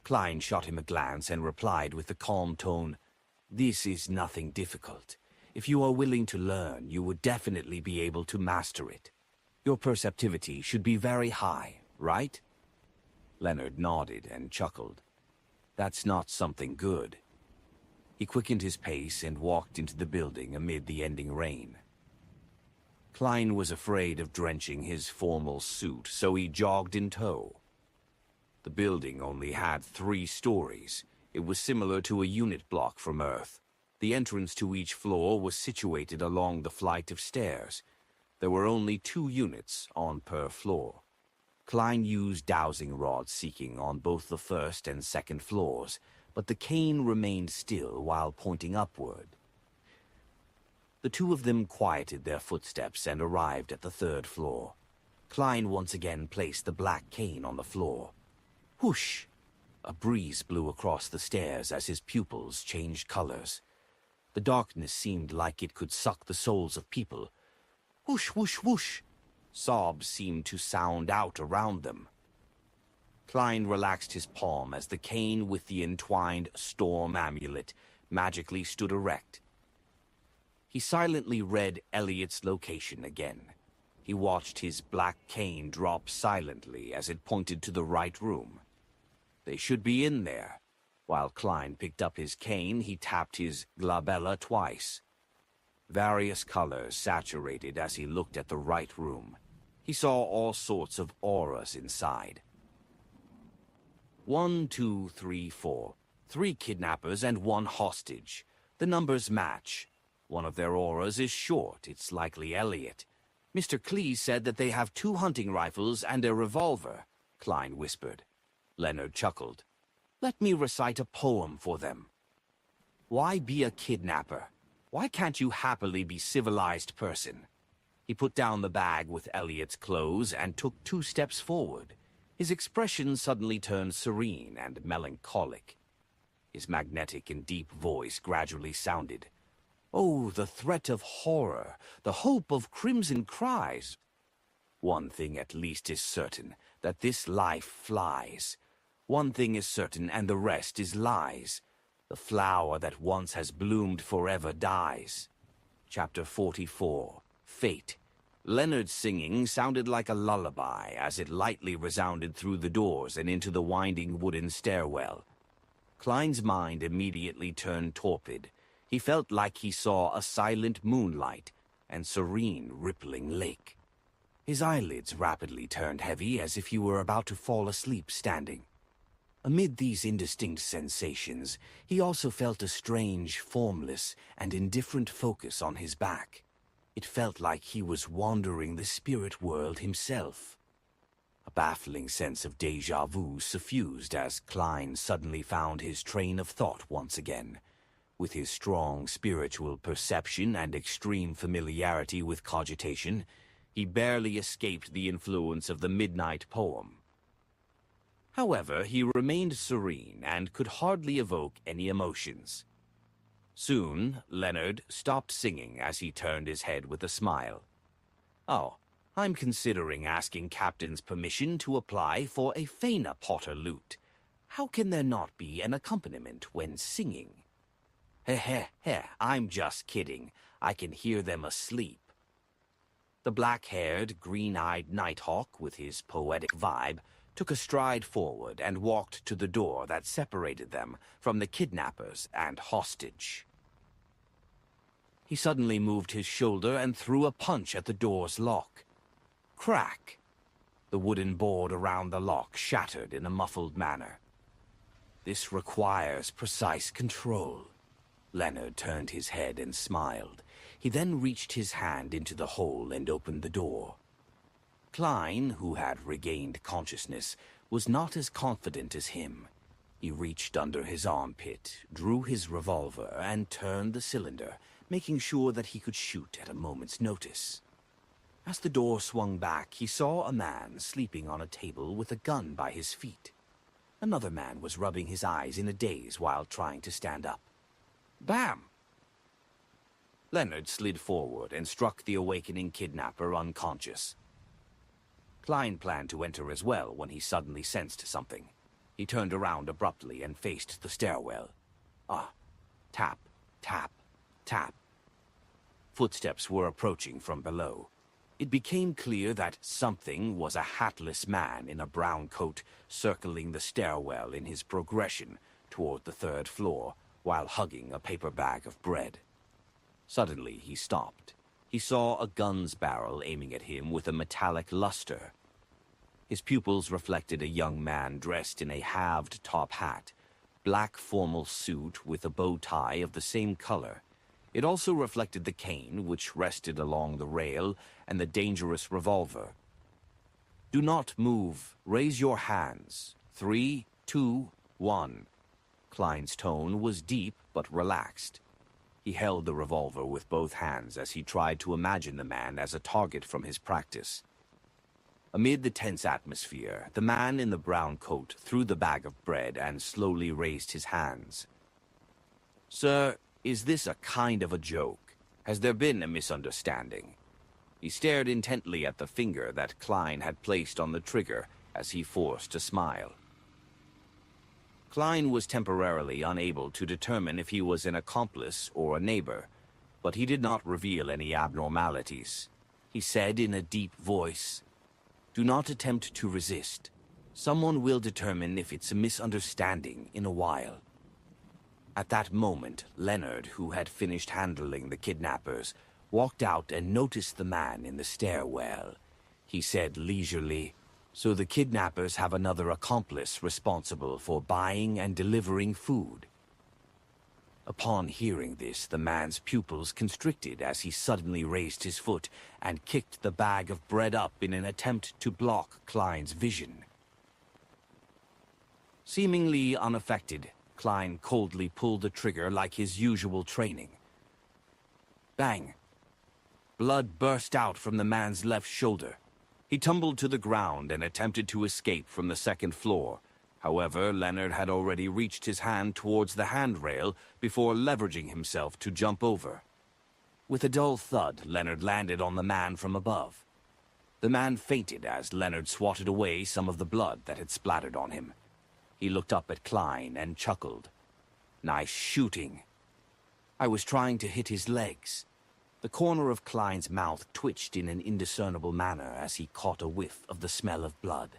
Klein shot him a glance and replied with a calm tone, "This is nothing difficult. If you are willing to learn, you would definitely be able to master it. Your perceptivity should be very high, right?" Leonard nodded and chuckled. "That's not something good." He quickened his pace and walked into the building amid the ending rain. Klein was afraid of drenching his formal suit, so he jogged in tow. The building only had 3 stories. It was similar to a unit block from Earth. The entrance to each floor was situated along the flight of stairs. There were only 2 units on per floor. Klein used dowsing rod seeking on both the first and second floors, but the cane remained still while pointing upward. The 2 of them quieted their footsteps and arrived at the 3rd floor. Klein once again placed the black cane on the floor. Whoosh! A breeze blew across the stairs as his pupils changed colors. The darkness seemed like it could suck the souls of people. Whoosh, whoosh, whoosh! Sobs seemed to sound out around them. Klein relaxed his palm as the cane with the entwined storm amulet magically stood erect. He silently read Elliot's location again. He watched his black cane drop silently as it pointed to the right room. They should be in there. While Klein picked up his cane, he tapped his glabella twice. Various colors saturated as he looked at the right room. He saw all sorts of auras inside. 1, 2, 3, 4. 3 kidnappers and 1 hostage. The numbers match. One of their auras is short. It's likely Elliot. Mr. Cleese said that they have 2 hunting rifles and a revolver, Klein whispered. Leonard chuckled. "Let me recite a poem for them. Why be a kidnapper? Why can't you happily be civilized person?" He put down the bag with Elliot's clothes and took 2 steps forward. His expression suddenly turned serene and melancholic. His magnetic and deep voice gradually sounded. "Oh, the threat of horror, the hope of crimson cries. One thing at least is certain, that this life flies. One thing is certain, and the rest is lies. The flower that once has bloomed forever dies." Chapter 44. Fate. Leonard's singing sounded like a lullaby as it lightly resounded through the doors and into the winding wooden stairwell. Klein's mind immediately turned torpid. He felt like he saw a silent moonlight and serene rippling lake. His eyelids rapidly turned heavy as if he were about to fall asleep standing. Amid these indistinct sensations, he also felt a strange, formless, and indifferent focus on his back. It felt like he was wandering the spirit world himself. baffling sense of déjà vu suffused as Klein suddenly found his train of thought once again. With his strong spiritual perception and extreme familiarity with cogitation, he barely escaped the influence of the midnight poem. However, he remained serene and could hardly evoke any emotions. Soon, Leonard stopped singing as he turned his head with a smile. "Oh, I'm considering asking Captain's permission to apply for a Faina Potter lute. How can there not be an accompaniment when singing?" I'm just kidding. I can hear them asleep." The black-haired, green-eyed Nighthawk, with his poetic vibe, took a stride forward and walked to the door that separated them from the kidnappers and hostage. He suddenly moved his shoulder and threw a punch at the door's lock. Crack! The wooden board around the lock shattered in a muffled manner. "This requires precise control." Leonard turned his head and smiled. He then reached his hand into the hole and opened the door. Klein, who had regained consciousness, was not as confident as him. He reached under his armpit, drew his revolver, and turned the cylinder, making sure that he could shoot at a moment's notice. As the door swung back, he saw a man sleeping on a table with a gun by his feet. Another man was rubbing his eyes in a daze while trying to stand up. Bam! Leonard slid forward and struck the awakening kidnapper unconscious. Klein planned to enter as well when he suddenly sensed something. He turned around abruptly and faced the stairwell. Tap, tap, tap. Footsteps were approaching from below. It became clear that something was a hatless man in a brown coat circling the stairwell in his progression toward the third floor, while hugging a paper bag of bread. Suddenly he stopped. He saw a gun's barrel aiming at him with a metallic luster. His pupils reflected a young man dressed in a halved top hat, black formal suit with a bow tie of the same color. It also reflected the cane which rested along the rail and the dangerous revolver. "Do not move. Raise your hands. 3, 2, 1. Klein's tone was deep but relaxed. He held the revolver with both hands as he tried to imagine the man as a target from his practice. Amid the tense atmosphere, the man in the brown coat threw the bag of bread and slowly raised his hands. "Sir, is this a kind of a joke? Has there been a misunderstanding?" He stared intently at the finger that Klein had placed on the trigger as he forced a smile. Klein was temporarily unable to determine if he was an accomplice or a neighbor, but he did not reveal any abnormalities. He said in a deep voice, "Do not attempt to resist. Someone will determine if it's a misunderstanding in a while." At that moment, Leonard, who had finished handling the kidnappers, walked out and noticed the man in the stairwell. He said leisurely, "So the kidnappers have another accomplice responsible for buying and delivering food." Upon hearing this, the man's pupils constricted as he suddenly raised his foot and kicked the bag of bread up in an attempt to block Klein's vision. Seemingly unaffected, Klein coldly pulled the trigger like his usual training. Bang! Blood burst out from the man's left shoulder. He tumbled to the ground and attempted to escape from the second floor. However, Leonard had already reached his hand towards the handrail before leveraging himself to jump over. With a dull thud, Leonard landed on the man from above. The man fainted as Leonard swatted away some of the blood that had splattered on him. He looked up at Klein and chuckled. "Nice shooting." "I was trying to hit his legs." The corner of Klein's mouth twitched in an indiscernible manner as he caught a whiff of the smell of blood.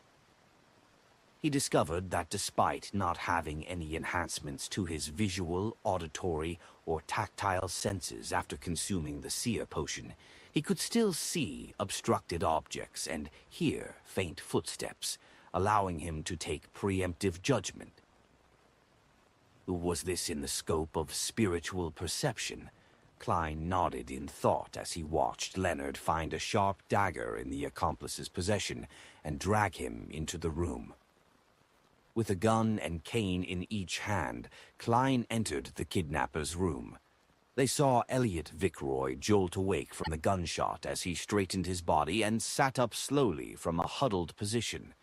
He discovered that despite not having any enhancements to his visual, auditory, or tactile senses after consuming the seer potion, he could still see obstructed objects and hear faint footsteps, allowing him to take preemptive judgment. Was this in the scope of spiritual perception? Klein nodded in thought as he watched Leonard find a sharp dagger in the accomplice's possession and drag him into the room. With a gun and cane in each hand, Klein entered the kidnapper's room. They saw Elliot Vickroy jolt awake from the gunshot as he straightened his body and sat up slowly from a huddled position.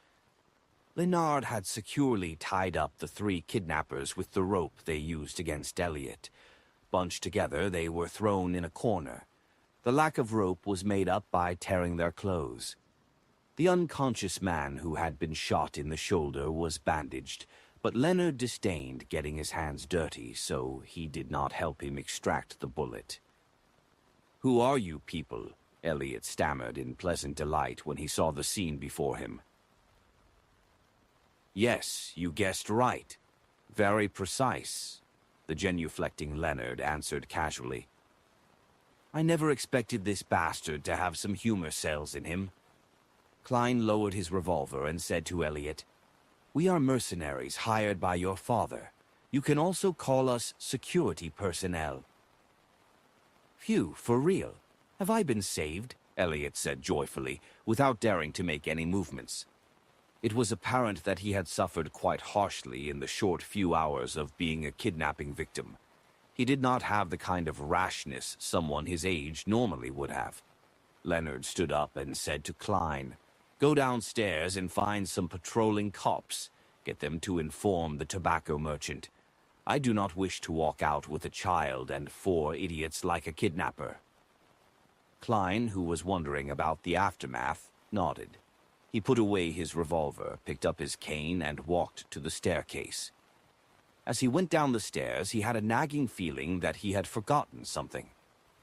Leonard had securely tied up the three kidnappers with the rope they used against Elliot. Bunched together, they were thrown in a corner. The lack of rope was made up by tearing their clothes. The unconscious man who had been shot in the shoulder was bandaged, but Leonard disdained getting his hands dirty, so he did not help him extract the bullet. "Who are you people?" Elliot stammered in pleasant delight when he saw the scene before him. "Yes, you guessed right. Very precise," the genuflecting Leonard answered casually. "I never expected this bastard to have some humor cells in him." Klein lowered his revolver and said to Elliot, "We are mercenaries hired by your father. You can also call us security personnel." "Phew, for real. Have I been saved?" Elliot said joyfully, without daring to make any movements. It was apparent that he had suffered quite harshly in the short few hours of being a kidnapping victim. He did not have the kind of rashness someone his age normally would have. Leonard stood up and said to Klein, "Go downstairs and find some patrolling cops. Get them to inform the tobacco merchant. I do not wish to walk out with a child and 4 idiots like a kidnapper." Klein, who was wondering about the aftermath, nodded. He put away his revolver, picked up his cane, and walked to the staircase. As he went down the stairs, he had a nagging feeling that he had forgotten something.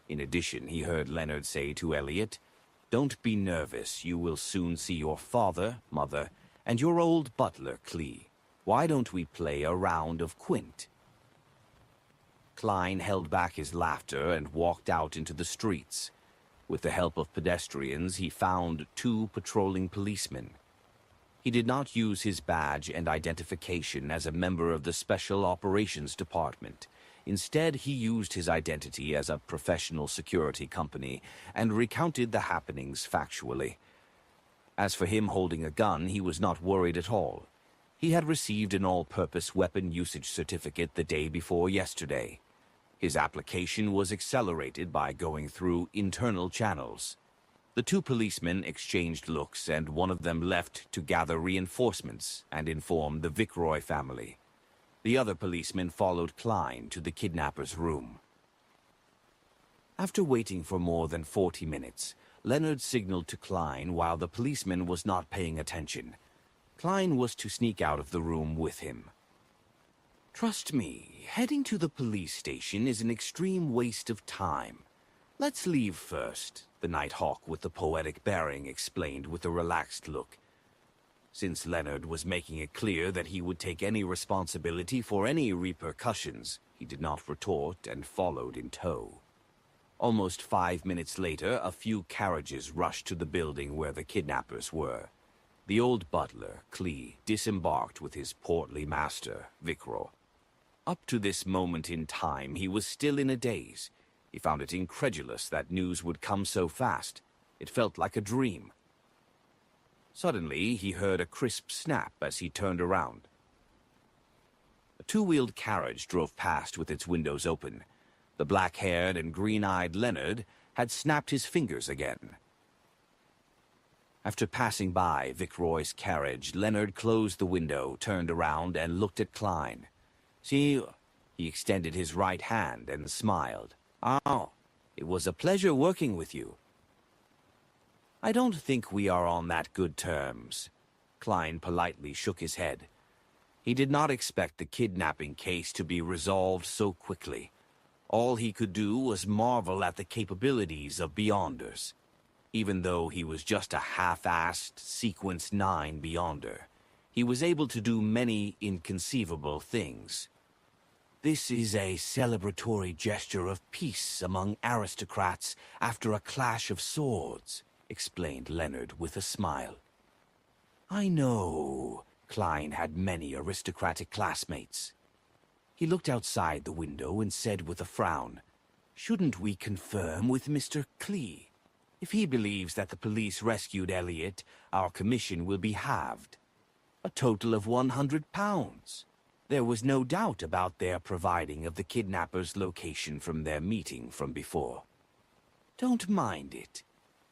In addition, he heard Leonard say to Elliot, "Don't be nervous. You will soon see your father, mother, and your old butler, Clee. Why don't we play a round of quint?" Klein held back his laughter and walked out into the streets. With the help of pedestrians, he found 2 patrolling policemen. He did not use his badge and identification as a member of the Special Operations Department. Instead, he used his identity as a professional security company and recounted the happenings factually. As for him holding a gun, he was not worried at all. He had received an all-purpose weapon usage certificate the day before yesterday. His application was accelerated by going through internal channels. The 2 policemen exchanged looks, and one of them left to gather reinforcements and inform the Vickroy family. The other policeman followed Klein to the kidnapper's room. After waiting for more than 40 minutes, Leonard signaled to Klein while the policeman was not paying attention. Klein was to sneak out of the room with him. "Trust me, heading to the police station is an extreme waste of time. Let's leave first," the Nighthawk with the poetic bearing explained with a relaxed look. Since Leonard was making it clear that he would take any responsibility for any repercussions, he did not retort and followed in tow. Almost 5 minutes later, a few carriages rushed to the building where the kidnappers were. The old butler, Clee, disembarked with his portly master, Vickroy. Up to this moment in time, he was still in a daze. He found it incredulous that news would come so fast. It felt like a dream. Suddenly, he heard a crisp snap as he turned around. A 2-wheeled carriage drove past with its windows open. The black-haired and green-eyed Leonard had snapped his fingers again. After passing by Vickroy's carriage, Leonard closed the window, turned around, and looked at Klein. "See," he extended his right hand and smiled. "Oh, it was a pleasure working with you." "I don't think we are on that good terms." Klein politely shook his head. He did not expect the kidnapping case to be resolved so quickly. All he could do was marvel at the capabilities of Beyonders. Even though he was just a half-assed Sequence 9 Beyonder, he was able to do many inconceivable things. "This is a celebratory gesture of peace among aristocrats after a clash of swords," explained Leonard with a smile. "I know." Klein had many aristocratic classmates. He looked outside the window and said with a frown, Shouldn't we confirm with Mr. Klee? If he believes that the police rescued Elliot, our commission will be halved. A total of £100. There was no doubt about their providing of the kidnapper's location from their meeting from before. Don't mind it.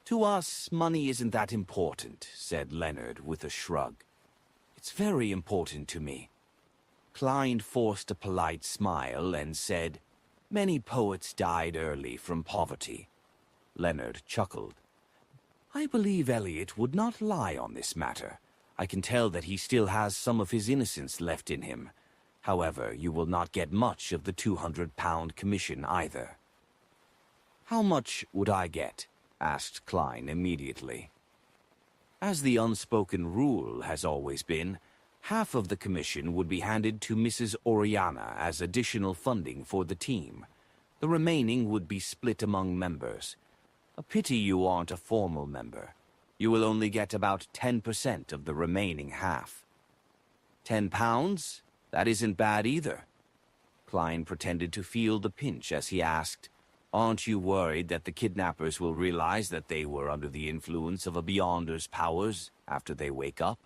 To us, money isn't that important, said Leonard with a shrug. It's very important to me. Klein forced a polite smile and said, Many poets died early from poverty. Leonard chuckled. I believe Elliot would not lie on this matter. I can tell that he still has some of his innocence left in him. However, you will not get much of the £200 commission either. How much would I get? Asked Klein immediately. As the unspoken rule has always been, half of the commission would be handed to Mrs. Oriana as additional funding for the team. The remaining would be split among members. A pity you aren't a formal member. You will only get about 10% of the remaining half. £10? That isn't bad either. Klein pretended to feel the pinch as he asked, Aren't you worried that the kidnappers will realize that they were under the influence of a Beyonder's powers after they wake up?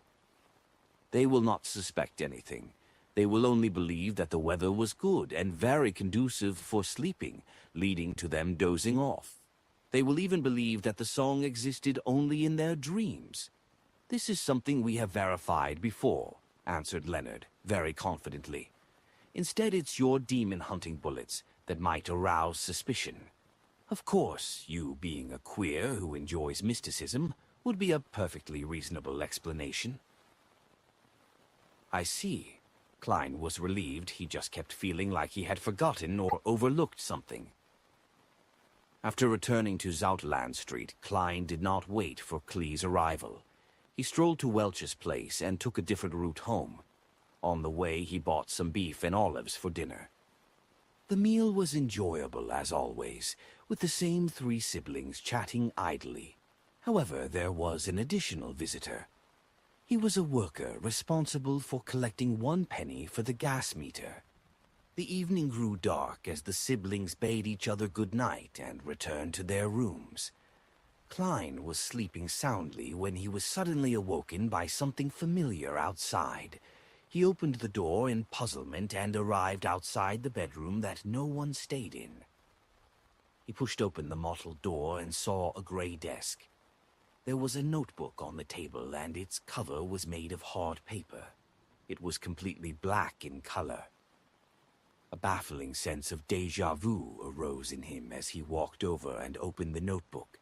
They will not suspect anything. They will only believe that the weather was good and very conducive for sleeping, leading to them dozing off. They will even believe that the song existed only in their dreams. This is something we have verified before, answered Leonard, very confidently. Instead, it's your demon-hunting bullets that might arouse suspicion. Of course, you being a queer who enjoys mysticism would be a perfectly reasonable explanation. I see. Klein was relieved. He just kept feeling like he had forgotten or overlooked something. After returning to Zoutland Street, Klein did not wait for Klee's arrival. He strolled to Welch's place and took a different route home. On the way, he bought some beef and olives for dinner. The meal was enjoyable as always, with the same three siblings chatting idly. However, there was an additional visitor. He was a worker responsible for collecting 1 penny for the gas meter. The evening grew dark as the siblings bade each other good night and returned to their rooms. Klein was sleeping soundly when he was suddenly awoken by something familiar outside. He opened the door in puzzlement and arrived outside the bedroom that no one stayed in. He pushed open the mottled door and saw a gray desk. There was a notebook on the table and its cover was made of hard paper. It was completely black in color. A baffling sense of déjà vu arose in him as he walked over and opened the notebook.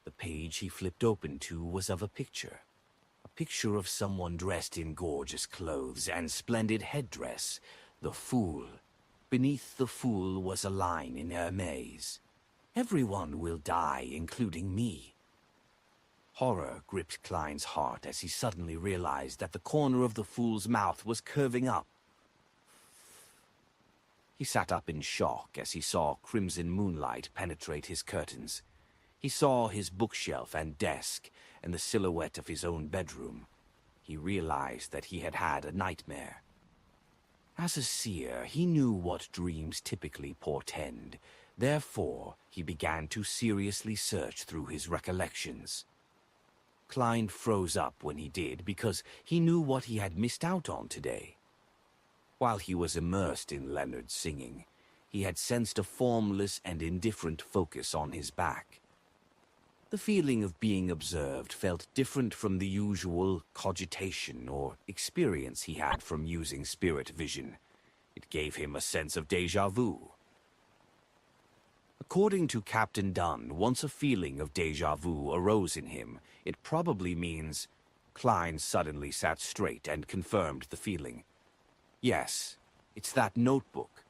The page he flipped open to was of a picture of someone dressed in gorgeous clothes and splendid headdress, the Fool. Beneath the Fool was a line in Hermes. Everyone will die, including me. Horror gripped Klein's heart as he suddenly realized that the corner of the Fool's mouth was curving up. He sat up in shock as he saw crimson moonlight penetrate his curtains. He saw his bookshelf and desk and the silhouette of his own bedroom. He realized that he had had a nightmare. As a seer, he knew what dreams typically portend. Therefore, he began to seriously search through his recollections. Klein froze up when he did because he knew what he had missed out on today. While he was immersed in Leonard's singing, he had sensed a formless and indifferent focus on his back. The feeling of being observed felt different from the usual cogitation or experience he had from using spirit vision. It gave him a sense of déjà vu. According to Captain Dunn, once a feeling of déjà vu arose in him, it probably means... Klein suddenly sat straight and confirmed the feeling. Yes, it's that notebook.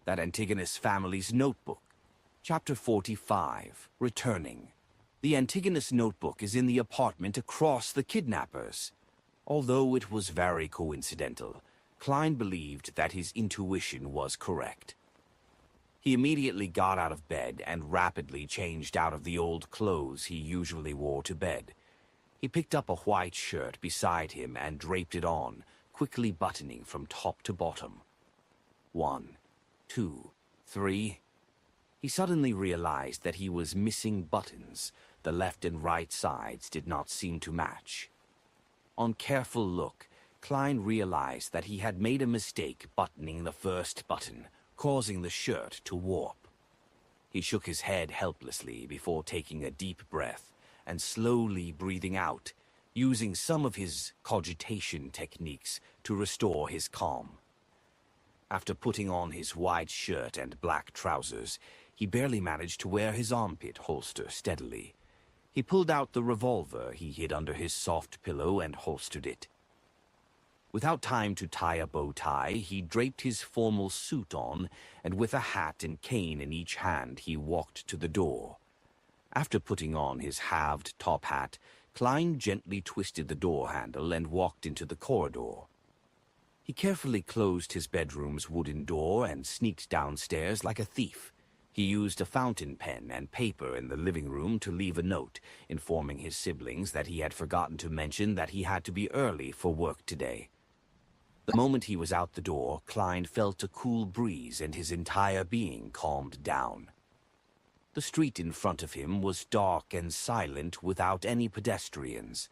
That Antigonus family's notebook. Chapter 45, Returning. The Antigonus notebook is in the apartment across the kidnappers. Although it was very coincidental, Klein believed that his intuition was correct. He immediately got out of bed and rapidly changed out of the old clothes he usually wore to bed. He picked up a white shirt beside him and draped it on, quickly buttoning from top to bottom. 1, 2, 3. He suddenly realized that he was missing buttons. The left and right sides did not seem to match. On careful look, Klein realized that he had made a mistake buttoning the first button, causing the shirt to warp. He shook his head helplessly before taking a deep breath and slowly breathing out, using some of his cogitation techniques to restore his calm. After putting on his white shirt and black trousers, he barely managed to wear his armpit holster steadily. He pulled out the revolver he hid under his soft pillow and holstered it. Without time to tie a bow tie, he draped his formal suit on, and with a hat and cane in each hand, he walked to the door. After putting on his halved top hat, Klein gently twisted the door handle and walked into the corridor. He carefully closed his bedroom's wooden door and sneaked downstairs like a thief. He used a fountain pen and paper in the living room to leave a note, informing his siblings that he had forgotten to mention that he had to be early for work today. The moment he was out the door, Klein felt a cool breeze and his entire being calmed down. The street in front of him was dark and silent without any pedestrians.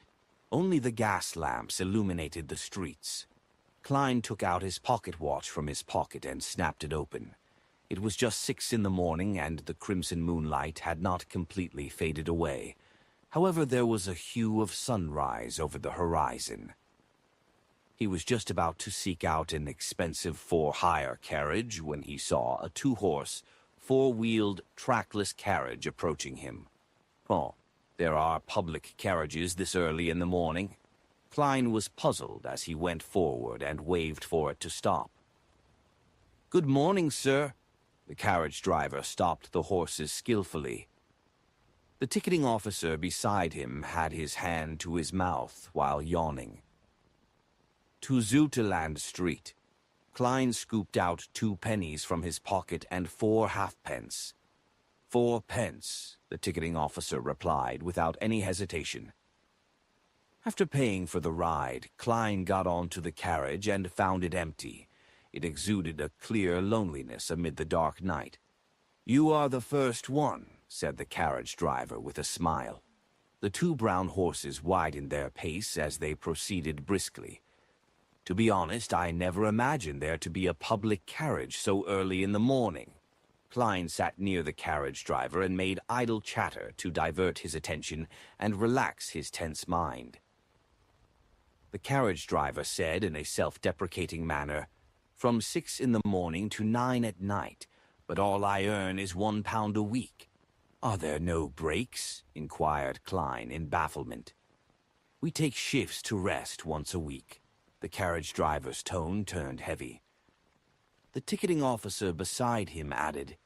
Only the gas lamps illuminated the streets. Klein took out his pocket watch from his pocket and snapped it open. It was just 6 in the morning and the crimson moonlight had not completely faded away. However, there was a hue of sunrise over the horizon. He was just about to seek out an expensive for-hire carriage when he saw a 2-horse, 4-wheeled, trackless carriage approaching him. Oh, there are public carriages this early in the morning. Klein was puzzled as he went forward and waved for it to stop. "Good morning, sir." The carriage driver stopped the horses skillfully. The ticketing officer beside him had his hand to his mouth while yawning. "To Zouteland Street." Klein scooped out 2 pennies from his pocket and 4 halfpence. 4 pence, the ticketing officer replied without any hesitation. After paying for the ride, Klein got onto the carriage and found it empty. It exuded a clear loneliness amid the dark night. "You are the first one," said the carriage driver with a smile. The 2 brown horses widened their pace as they proceeded briskly. "To be honest, I never imagined there to be a public carriage so early in the morning." Klein sat near the carriage driver and made idle chatter to divert his attention and relax his tense mind. The carriage driver said in a self-deprecating manner, "From 6 in the morning to 9 at night, but all I earn is £1 a week." "Are there no breaks?" inquired Klein in bafflement. "We take shifts to rest once a week." The carriage driver's tone turned heavy. The ticketing officer beside him added,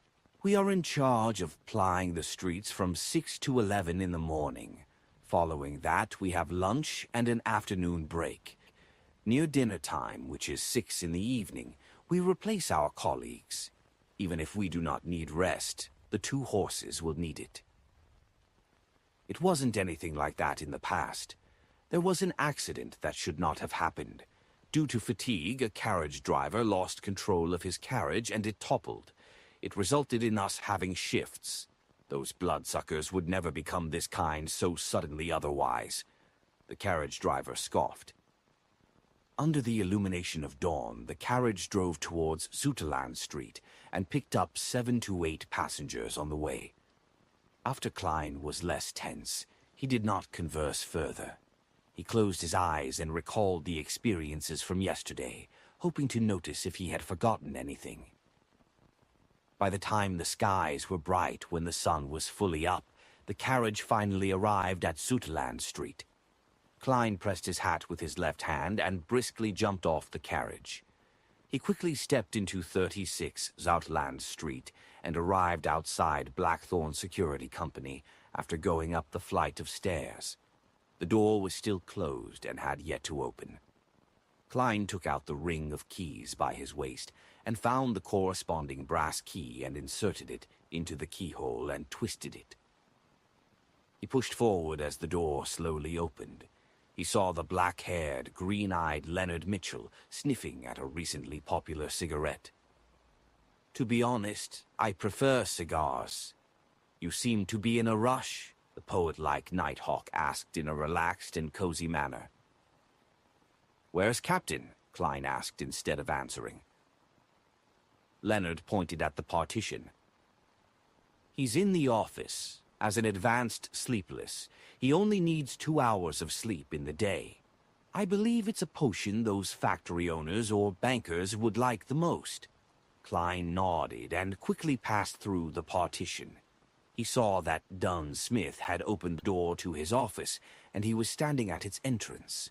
"We are in charge of plying the streets from 6 to 11 in the morning. Following that, we have lunch and an afternoon break. Near dinner time, which is 6 in the evening, we replace our colleagues. Even if we do not need rest, the 2 horses will need it." It wasn't anything like that in the past. There was an accident that should not have happened. Due to fatigue, a carriage driver lost control of his carriage and it toppled. It resulted in us having shifts. Those bloodsuckers would never become this kind so suddenly otherwise. The carriage driver scoffed. Under the illumination of dawn, the carriage drove towards Zouteland Street and picked up 7 to 8 passengers on the way. After Klein was less tense, he did not converse further. He closed his eyes and recalled the experiences from yesterday, hoping to notice if he had forgotten anything. By the time the skies were bright when the sun was fully up, the carriage finally arrived at Zouteland Street. Klein pressed his hat with his left hand and briskly jumped off the carriage. He quickly stepped into 36 Zouteland Street and arrived outside Blackthorn Security Company after going up the flight of stairs. The door was still closed and had yet to open. Klein took out the ring of keys by his waist and found the corresponding brass key and inserted it into the keyhole and twisted it. He pushed forward as the door slowly opened. He saw the black-haired, green-eyed Leonard Mitchell sniffing at a recently popular cigarette. To be honest, I prefer cigars. You seem to be in a rush, the poet-like Nighthawk asked in a relaxed and cozy manner. Where's Captain? Klein asked instead of answering. Leonard pointed at the partition. He's in the office. As an advanced sleepless, he only needs 2 hours of sleep in the day. I believe it's a potion those factory owners or bankers would like the most. Klein nodded and quickly passed through the partition. He saw that Dunn Smith had opened the door to his office, and he was standing at its entrance.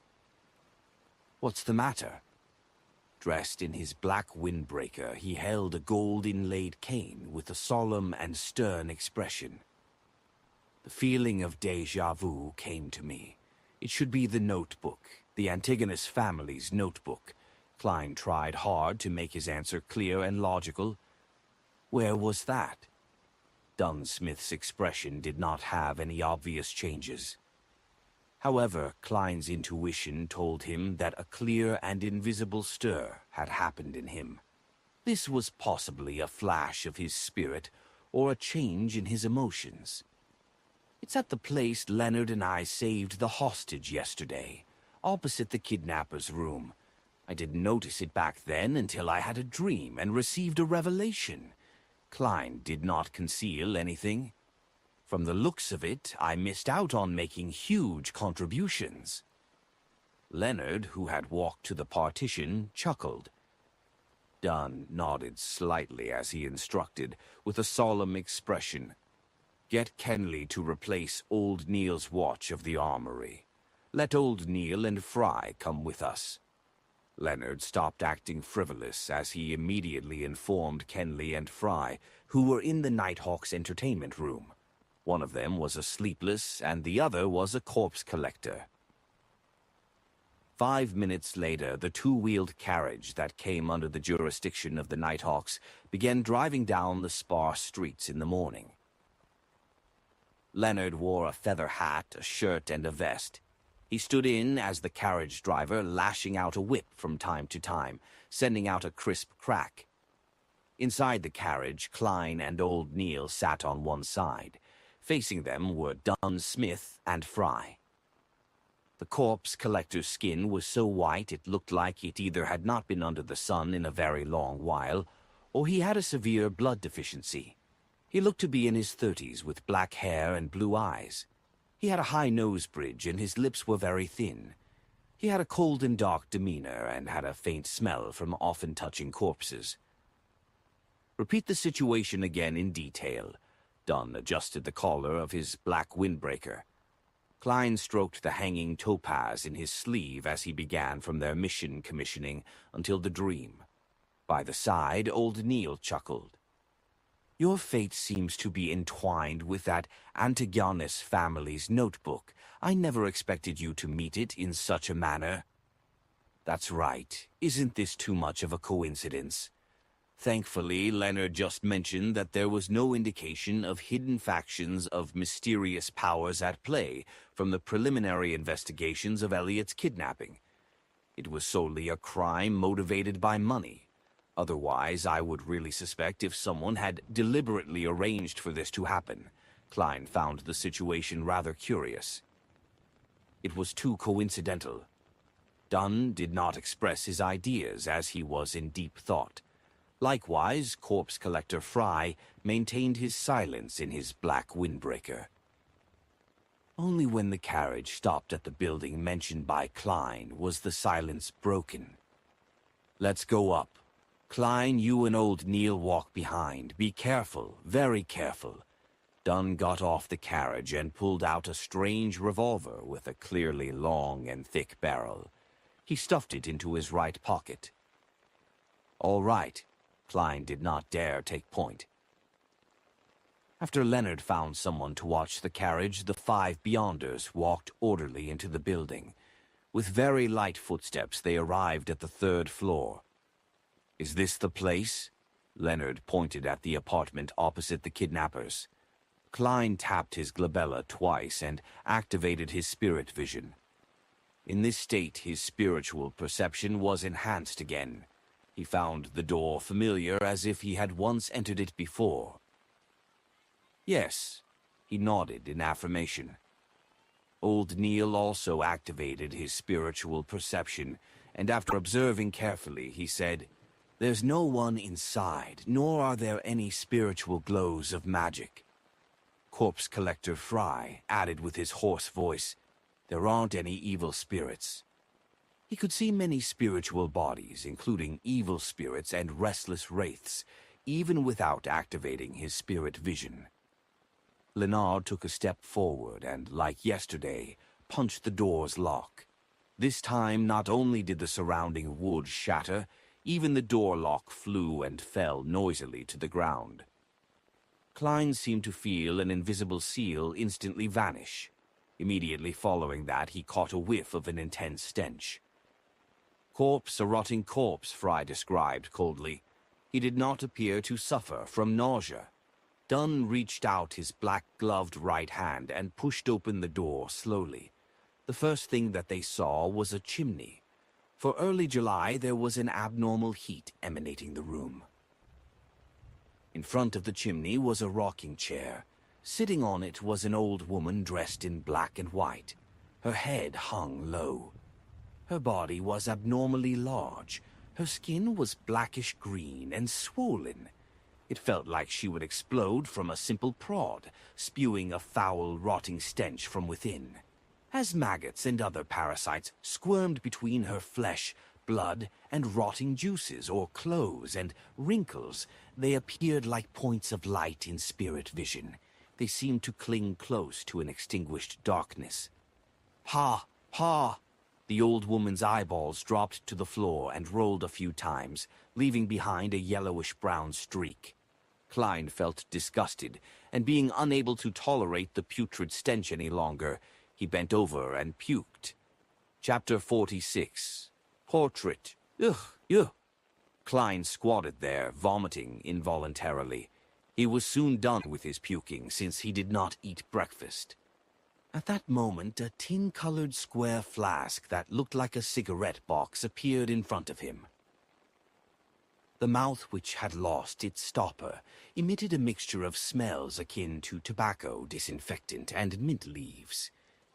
What's the matter? Dressed in his black windbreaker, he held a gold-inlaid cane with a solemn and stern expression. The feeling of déjà vu came to me. It should be the notebook, the Antigonus family's notebook. Klein tried hard to make his answer clear and logical. Where was that? Dunn Smith's expression did not have any obvious changes. However, Klein's intuition told him that a clear and invisible stir had happened in him. This was possibly a flash of his spirit or a change in his emotions. It's at the place Leonard and I saved the hostage yesterday, opposite the kidnapper's room. I didn't notice it back then until I had a dream and received a revelation. Klein did not conceal anything. From the looks of it, I missed out on making huge contributions. Leonard, who had walked to the partition, chuckled. Dunn nodded slightly as he instructed, with a solemn expression. Get Kenley to replace old Neil's watch of the armory. Let old Neil and Fry come with us. Leonard stopped acting frivolous as he immediately informed Kenley and Fry, who were in the Nighthawk's entertainment room. One of them was a sleepless, and the other was a corpse collector. 5 minutes later, the two-wheeled carriage that came under the jurisdiction of the Nighthawks began driving down the sparse streets in the morning. Leonard wore a feather hat, a shirt, and a vest. He stood in as the carriage driver, lashing out a whip from time to time, sending out a crisp crack. Inside the carriage, Klein and old Neil sat on one side. Facing them were Dunn Smith and Fry. The corpse collector's skin was so white it looked like it either had not been under the sun in a very long while, or he had a severe blood deficiency. He looked to be in his 30s with black hair and blue eyes. He had a high nose bridge and his lips were very thin. He had a cold and dark demeanor and had a faint smell from often touching corpses. Repeat the situation again in detail. Dunn adjusted the collar of his black windbreaker. Klein stroked the hanging topaz in his sleeve as he began from their mission commissioning until the dream. By the side, old Neil chuckled. Your fate seems to be entwined with that Antigonus family's notebook. I never expected you to meet it in such a manner. That's right. Isn't this too much of a coincidence? Thankfully, Leonard just mentioned that there was no indication of hidden factions of mysterious powers at play from the preliminary investigations of Elliot's kidnapping. It was solely a crime motivated by money. Otherwise, I would really suspect if someone had deliberately arranged for this to happen. Klein found the situation rather curious. It was too coincidental. Dunn did not express his ideas as he was in deep thought. Likewise, corpse collector Fry maintained his silence in his black windbreaker. Only when the carriage stopped at the building mentioned by Klein was the silence broken. Let's go up. Klein, you and old Neil walk behind. Be careful, very careful. Dunn got off the carriage and pulled out a strange revolver with a clearly long and thick barrel. He stuffed it into his right pocket. All right. Klein did not dare take point. After Leonard found someone to watch the carriage, the 5 Beyonders walked orderly into the building. With very light footsteps, they arrived at the 3rd floor. Is this the place? Leonard pointed at the apartment opposite the kidnappers. Klein tapped his glabella twice and activated his spirit vision. In this state, his spiritual perception was enhanced again. He He found the door familiar, as if he had once entered it before. Yes, he nodded in affirmation. Old Neil also activated his spiritual perception, and after observing carefully, he said, "There's no one inside, nor are there any spiritual glows of magic." Corpse Collector Fry added with his hoarse voice, "There aren't any evil spirits." He could see many spiritual bodies, including evil spirits and restless wraiths, even without activating his spirit vision. Leonard took a step forward and, like yesterday, punched the door's lock. This time, not only did the surrounding wood shatter, even the door lock flew and fell noisily to the ground. Klein seemed to feel an invisible seal instantly vanish. Immediately following that, he caught a whiff of an intense stench. A rotting corpse, Fry described coldly. He did not appear to suffer from nausea. Dunn reached out his black-gloved right hand and pushed open the door slowly. The first thing that they saw was a chimney. For early July, there was an abnormal heat emanating the room. In front of the chimney was a rocking chair. Sitting on it was an old woman dressed in black and white. Her head hung low. Her body was abnormally large. Her skin was blackish-green and swollen. It felt like she would explode from a simple prod, spewing a foul, rotting stench from within. As maggots and other parasites squirmed between her flesh, blood, and rotting juices or clothes and wrinkles, they appeared like points of light in spirit vision. They seemed to cling close to an extinguished darkness. "Ha! Ha!" The old woman's eyeballs dropped to the floor and rolled a few times, leaving behind a yellowish-brown streak. Klein felt disgusted, and being unable to tolerate the putrid stench any longer, he bent over and puked. Chapter 46. Portrait. Ugh, ugh. Klein squatted there, vomiting involuntarily. He was soon done with his puking, since he did not eat breakfast. At that moment, a tin-colored square flask that looked like a cigarette box appeared in front of him. The mouth, which had lost its stopper, emitted a mixture of smells akin to tobacco, disinfectant, and mint leaves.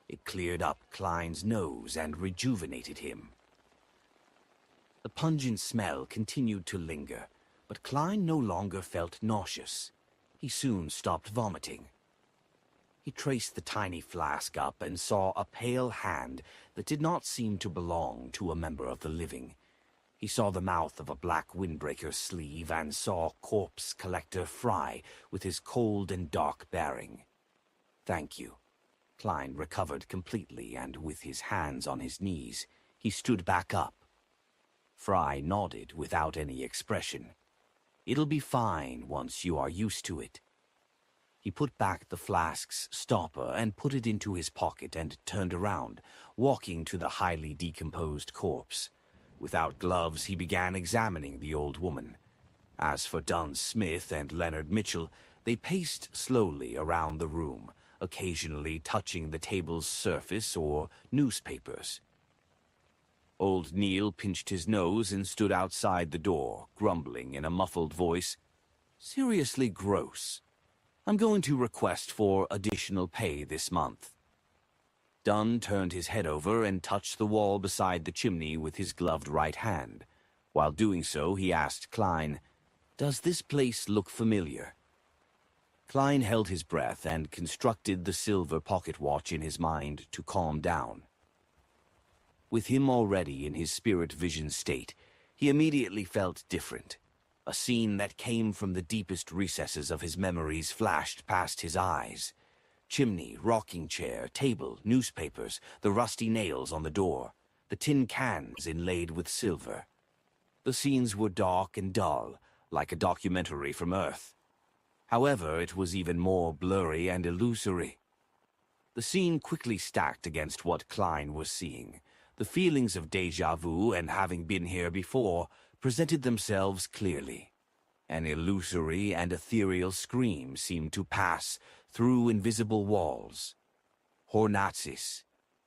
It cleared up Klein's nose and rejuvenated him. The pungent smell continued to linger, but Klein no longer felt nauseous. He soon stopped vomiting. He traced the tiny flask up and saw a pale hand that did not seem to belong to a member of the living. He saw the mouth of a black windbreaker sleeve and saw Corpse Collector Fry with his cold and dark bearing. "Thank you." Klein recovered completely, and with his hands on his knees, he stood back up. Fry nodded without any expression. "It'll be fine once you are used to it." He put back the flask's stopper and put it into his pocket and turned around, walking to the highly decomposed corpse. Without gloves, he began examining the old woman. As for Dunn Smith and Leonard Mitchell, they paced slowly around the room, occasionally touching the table's surface or newspapers. Old Neil pinched his nose and stood outside the door, grumbling in a muffled voice, "Seriously gross. I'm going to request for additional pay this month." Dunn turned his head over and touched the wall beside the chimney with his gloved right hand. While doing so, he asked Klein, "Does this place look familiar?" Klein held his breath and constructed the silver pocket watch in his mind to calm down. With him already in his spirit vision state, he immediately felt different. A scene that came from the deepest recesses of his memories flashed past his eyes. Chimney, rocking chair, table, newspapers, the rusty nails on the door, the tin cans inlaid with silver. The scenes were dark and dull, like a documentary from Earth. However, it was even more blurry and illusory. The scene quickly stacked against what Klein was seeing. The feelings of déjà vu and having been here before presented themselves clearly. An illusory and ethereal scream seemed to pass through invisible walls. Hornazis,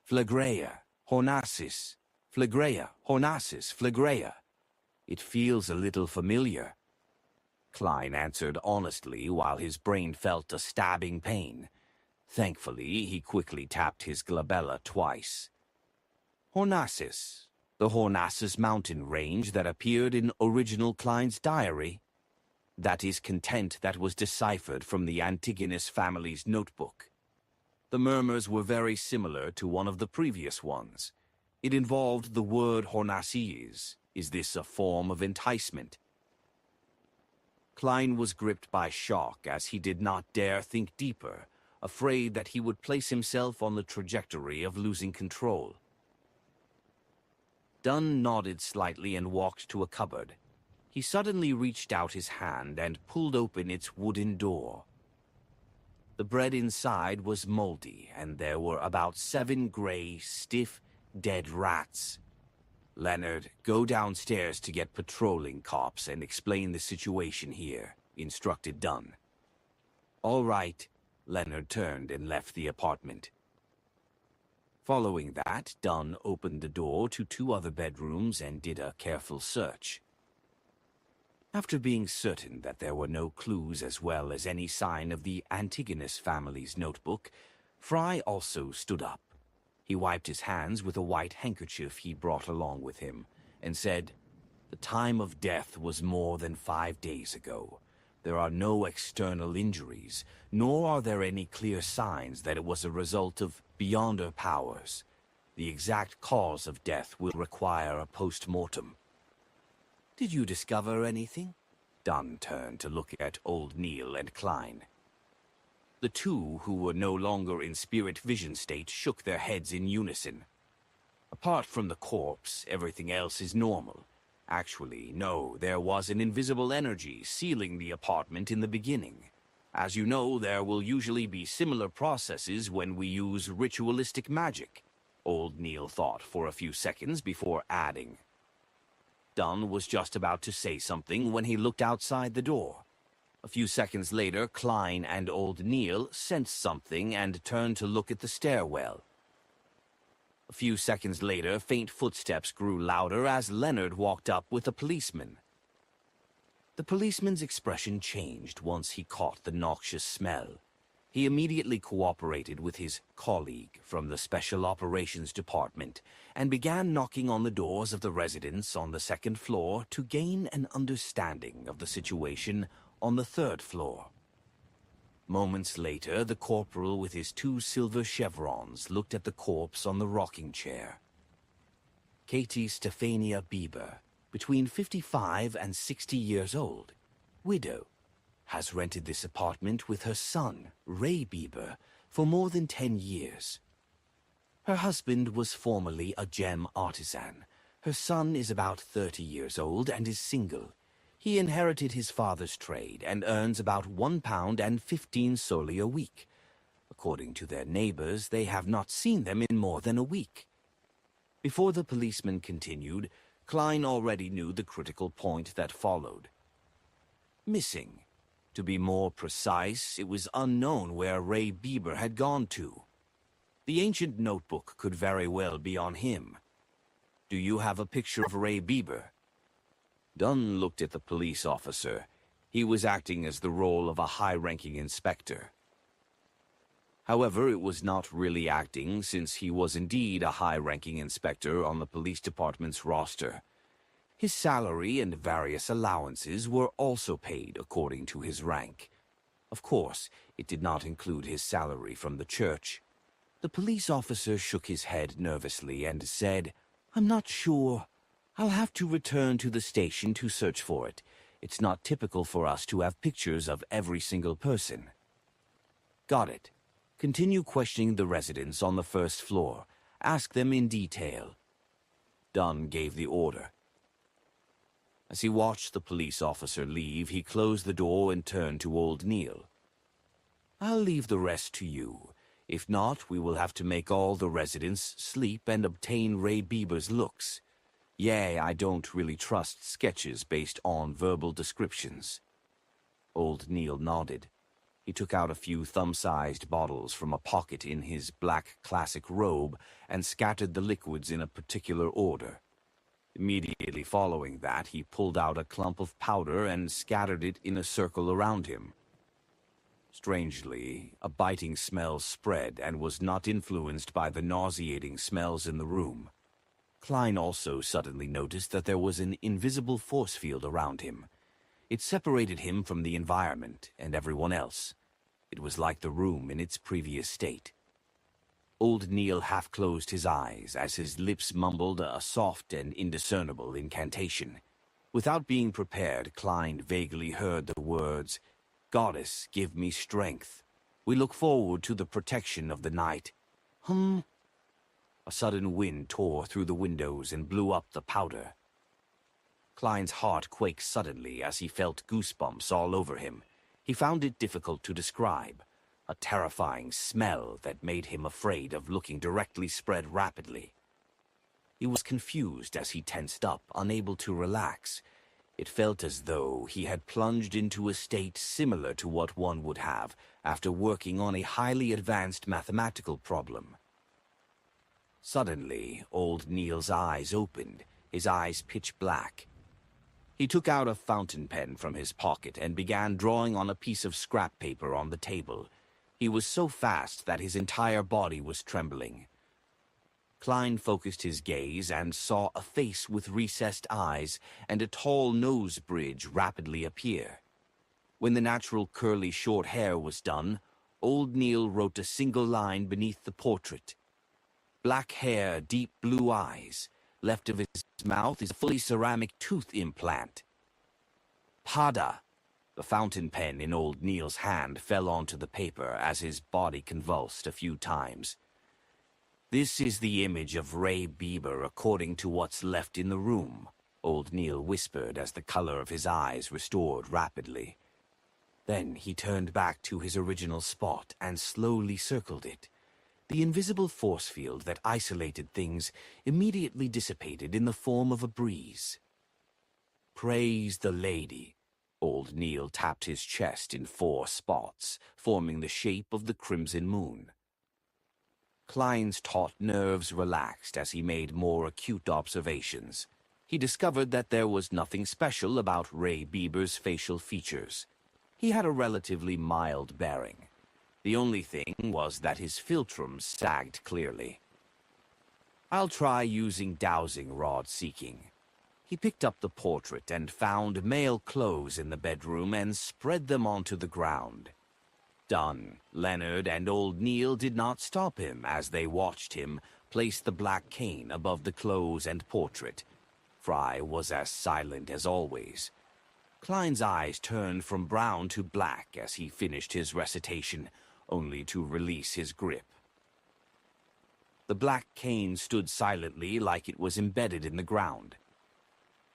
Phlegrea, Hornazis, Phlegrea, Hornazis, Phlegrea. It feels a little familiar. Klein answered honestly while his brain felt a stabbing pain. Thankfully, he quickly tapped his glabella twice. Hornassus, the Hornassus mountain range that appeared in original Klein's diary. That is content that was deciphered from the Antigonus family's notebook. The murmurs were very similar to one of the previous ones. It involved the word Hornasses. Is this a form of enticement? Klein was gripped by shock as he did not dare think deeper, afraid that he would place himself on the trajectory of losing control. Dunn nodded slightly and walked to a cupboard. He suddenly reached out his hand and pulled open its wooden door. The bread inside was moldy, and there were about 7 gray, stiff, dead rats. Leonard, go downstairs to get patrolling cops and explain the situation here, instructed Dunn. All right, Leonard turned and left the apartment. Following that, Dunn opened the door to 2 other bedrooms and did a careful search. After being certain that there were no clues as well as any sign of the Antigonus family's notebook, Fry also stood up. He wiped his hands with a white handkerchief he brought along with him, and said, "The time of death was more than 5 days ago. There are no external injuries, nor are there any clear signs that it was a result of beyonder powers. The exact cause of death will require a post-mortem." "Did you discover anything?" Dunn turned to look at Old Neil and Klein. The two, who were no longer in spirit vision state, shook their heads in unison. "Apart from the corpse, everything else is normal. Actually, no, there was an invisible energy sealing the apartment in the beginning. As you know, there will usually be similar processes when we use ritualistic magic," Old Neil thought for a few seconds before adding. Dunn was just about to say something when he looked outside the door. A few seconds later, Klein and Old Neil sensed something and turned to look at the stairwell. A few seconds later, faint footsteps grew louder as Leonard walked up with a policeman. The policeman's expression changed once he caught the noxious smell. He immediately cooperated with his colleague from the Special Operations Department and began knocking on the doors of the residents on the 2nd floor to gain an understanding of the situation on the 3rd floor. Moments later, the corporal with his 2 silver chevrons looked at the corpse on the rocking chair. Katie Stephania Bieber, between 55 and 60 years old, widow, has rented this apartment with her son, Ray Bieber, for more than 10 years. Her husband was formerly a gem artisan. Her son is about 30 years old and is single. He inherited his father's trade and earns about £1 and 15 soldi a week. According to their neighbors, they have not seen them in more than a week. Before the policeman continued, Klein already knew the critical point that followed. Missing. To be more precise, it was unknown where Ray Bieber had gone to. The ancient notebook could very well be on him. Do you have a picture of Ray Bieber? Dunn looked at the police officer. He was acting as the role of a high-ranking inspector. However, it was not really acting, since he was indeed a high-ranking inspector on the police department's roster. His salary and various allowances were also paid according to his rank. Of course, it did not include his salary from the church. The police officer shook his head nervously and said, "I'm not sure. I'll have to return to the station to search for it. It's not typical for us to have pictures of every single person." "Got it. Continue questioning the residents on the 1st floor. Ask them in detail." Dunn gave the order. As he watched the police officer leave, he closed the door and turned to Old Neil. "I'll leave the rest to you. If not, we will have to make all the residents sleep and obtain Ray Bieber's looks. Yeah, I don't really trust sketches based on verbal descriptions." Old Neil nodded. He took out a few thumb-sized bottles from a pocket in his black classic robe and scattered the liquids in a particular order. Immediately following that, he pulled out a clump of powder and scattered it in a circle around him. Strangely, a biting smell spread and was not influenced by the nauseating smells in the room. Klein also suddenly noticed that there was an invisible force field around him. It separated him from the environment and everyone else. It was like the room in its previous state. Old Neil half closed his eyes as his lips mumbled a soft and indiscernible incantation. Without being prepared, Klein vaguely heard the words, "Goddess, give me strength. We look forward to the protection of the night." A sudden wind tore through the windows and blew up the powder. Klein's heart quaked suddenly as he felt goosebumps all over him. He found it difficult to describe. A terrifying smell that made him afraid of looking directly spread rapidly. He was confused as he tensed up, unable to relax. It felt as though he had plunged into a state similar to what one would have after working on a highly advanced mathematical problem. Suddenly, old Neil's eyes opened, his eyes pitch black. He took out a fountain pen from his pocket and began drawing on a piece of scrap paper on the table. He was so fast that his entire body was trembling. Klein focused his gaze and saw a face with recessed eyes and a tall nose bridge rapidly appear. When the natural curly short hair was done, old Neil wrote a single line beneath the portrait. Black hair, deep blue eyes. Left of his mouth is a fully ceramic tooth implant. Pada. The fountain pen in old Neil's hand fell onto the paper as his body convulsed a few times. "This is the image of Ray Bieber according to what's left in the room," old Neil whispered as the color of his eyes restored rapidly. Then he turned back to his original spot and slowly circled it. The invisible force field that isolated things immediately dissipated in the form of a breeze. "Praise the lady." Old Neil tapped his chest in 4 spots, forming the shape of the crimson moon. Klein's taut nerves relaxed as he made more acute observations. He discovered that there was nothing special about Ray Bieber's facial features. He had a relatively mild bearing. The only thing was that his philtrum sagged clearly. "I'll try using dowsing rod seeking." He picked up the portrait and found male clothes in the bedroom and spread them onto the ground. Dunn, Leonard, and old Neil did not stop him as they watched him place the black cane above the clothes and portrait. Fry was as silent as always. Klein's eyes turned from brown to black as he finished his recitation, only to release his grip. The black cane stood silently like it was embedded in the ground.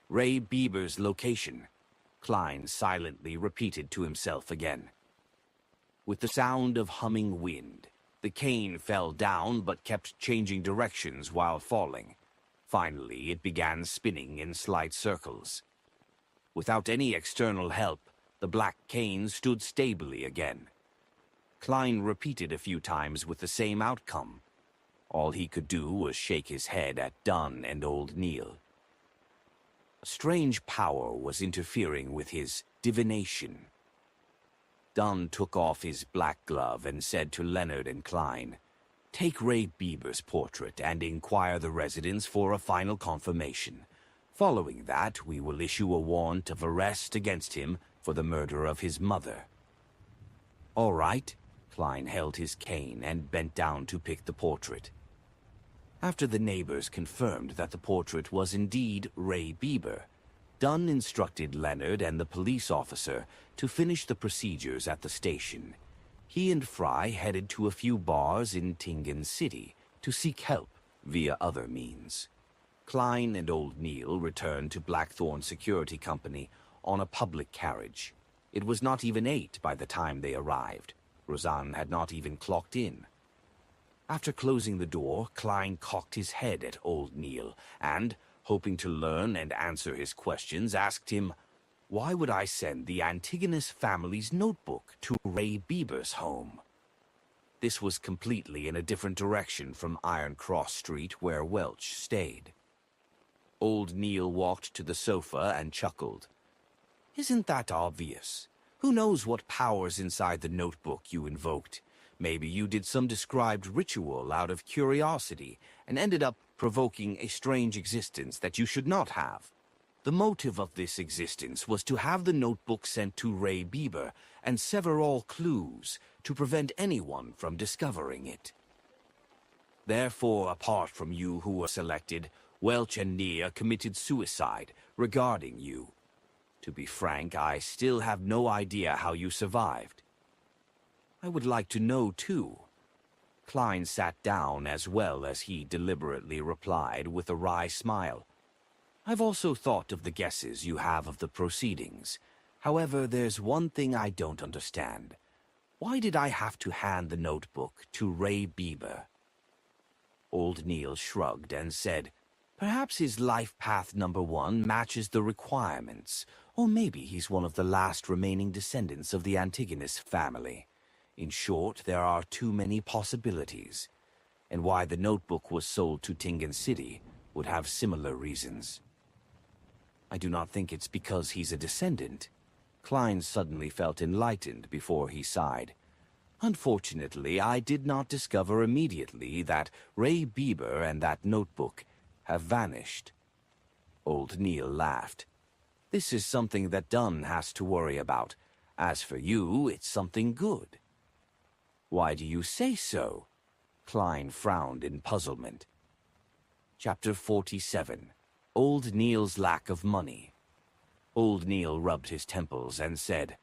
"Ray Bieber's location," Klein silently repeated to himself again. With the sound of humming wind, the cane fell down but kept changing directions while falling. Finally, it began spinning in slight circles. Without any external help, the black cane stood stably again. Klein repeated a few times with the same outcome. All he could do was shake his head at Dunn and old Neil. A strange power was interfering with his divination. Dunn took off his black glove and said to Leonard and Klein, "Take Ray Bieber's portrait and inquire the residence for a final confirmation. Following that, we will issue a warrant of arrest against him for the murder of his mother." "All right." Klein held his cane and bent down to pick the portrait. After the neighbors confirmed that the portrait was indeed Ray Bieber, Dunn instructed Leonard and the police officer to finish the procedures at the station. He and Fry headed to a few bars in Tingen City to seek help via other means. Klein and old Neil returned to Blackthorn Security Company on a public carriage. It was not even 8 by the time they arrived. Roseanne had not even clocked in. After closing the door, Klein cocked his head at old Neil and, hoping to learn and answer his questions, asked him, "Why would I send the Antigonus family's notebook to Ray Bieber's home?" This was completely in a different direction from Iron Cross Street where Welch stayed. Old Neil walked to the sofa and chuckled. Isn't that obvious? Who knows what powers inside the notebook you invoked? Maybe you did some described ritual out of curiosity and ended up provoking a strange existence that you should not have. The motive of this existence was to have the notebook sent to Ray Bieber and sever all clues to prevent anyone from discovering it. Therefore, apart from you who were selected, Welch and Nia committed suicide regarding you. To be frank, I still have no idea how you survived. I would like to know, too. Klein sat down as well as he deliberately replied with a wry smile. I've also thought of the guesses you have of the proceedings. However, there's one thing I don't understand. Why did I have to hand the notebook to Ray Bieber? Old Neil shrugged and said, perhaps his life path number 1 matches the requirements, or maybe he's one of the last remaining descendants of the Antigonus family. In short, there are too many possibilities, and why the notebook was sold to Tingan City would have similar reasons. I do not think it's because he's a descendant. Klein suddenly felt enlightened before he sighed. Unfortunately, I did not discover immediately that Ray Bieber and that notebook have vanished. Old Neil laughed. This is something that Dunn has to worry about. As for you, it's something good. Why do you say so? Klein frowned in puzzlement. Chapter 47. Old Neil's Lack of Money. Old Neil rubbed his temples and said,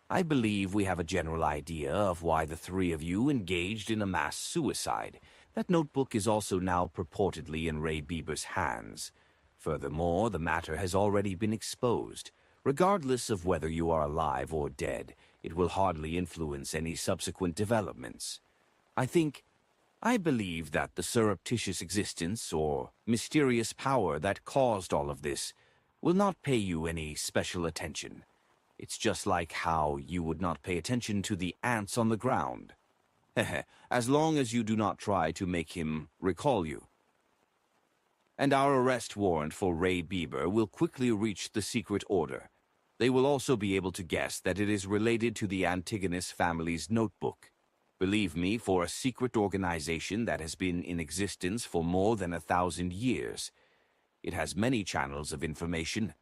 I believe we have a general idea of why the 3 of you engaged in a mass suicide. That notebook is also now purportedly in Ray Bieber's hands. Furthermore, the matter has already been exposed. Regardless of whether you are alive or dead, it will hardly influence any subsequent developments. I believe that the surreptitious existence or mysterious power that caused all of this will not pay you any special attention. It's just like how you would not pay attention to the ants on the ground. As long as you do not try to make him recall you. And our arrest warrant for Ray Bieber will quickly reach the secret order. They will also be able to guess that it is related to the Antigonus family's notebook. Believe me, for a secret organization that has been in existence for more than 1,000 years, it has many channels of information.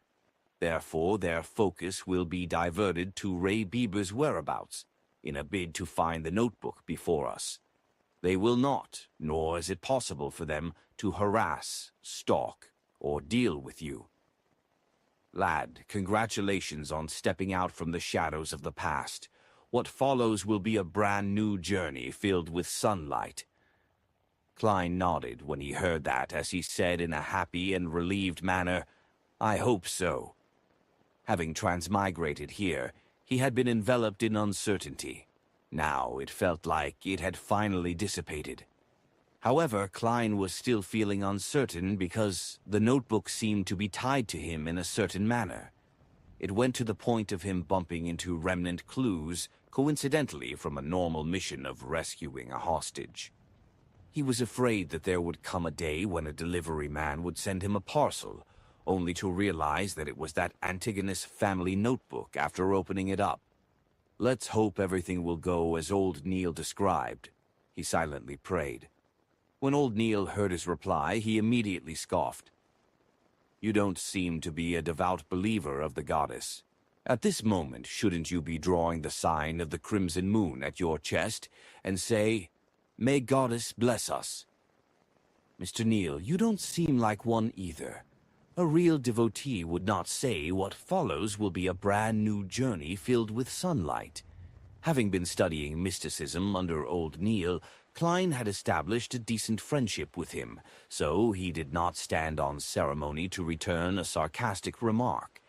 Therefore, their focus will be diverted to Ray Bieber's whereabouts, in a bid to find the notebook before us. They will not, nor is it possible for them, to harass, stalk, or deal with you. Lad, congratulations on stepping out from the shadows of the past. What follows will be a brand new journey filled with sunlight. Klein nodded when he heard that as he said in a happy and relieved manner, I hope so. Having transmigrated here, he had been enveloped in uncertainty. Now it felt like it had finally dissipated. However, Klein was still feeling uncertain because the notebook seemed to be tied to him in a certain manner. It went to the point of him bumping into remnant clues, coincidentally from a normal mission of rescuing a hostage. He was afraid that there would come a day when a delivery man would send him a parcel, only to realize that it was that Antigonus family notebook after opening it up. Let's hope everything will go as old Neil described, he silently prayed. When old Neil heard his reply, he immediately scoffed. You don't seem to be a devout believer of the goddess. At this moment, shouldn't you be drawing the sign of the crimson moon at your chest and say, May goddess bless us? Mr. Neil, you don't seem like one either. A real devotee would not say what follows will be a brand new journey filled with sunlight. Having been studying mysticism under old Neil, Klein had established a decent friendship with him, so he did not stand on ceremony to return a sarcastic remark.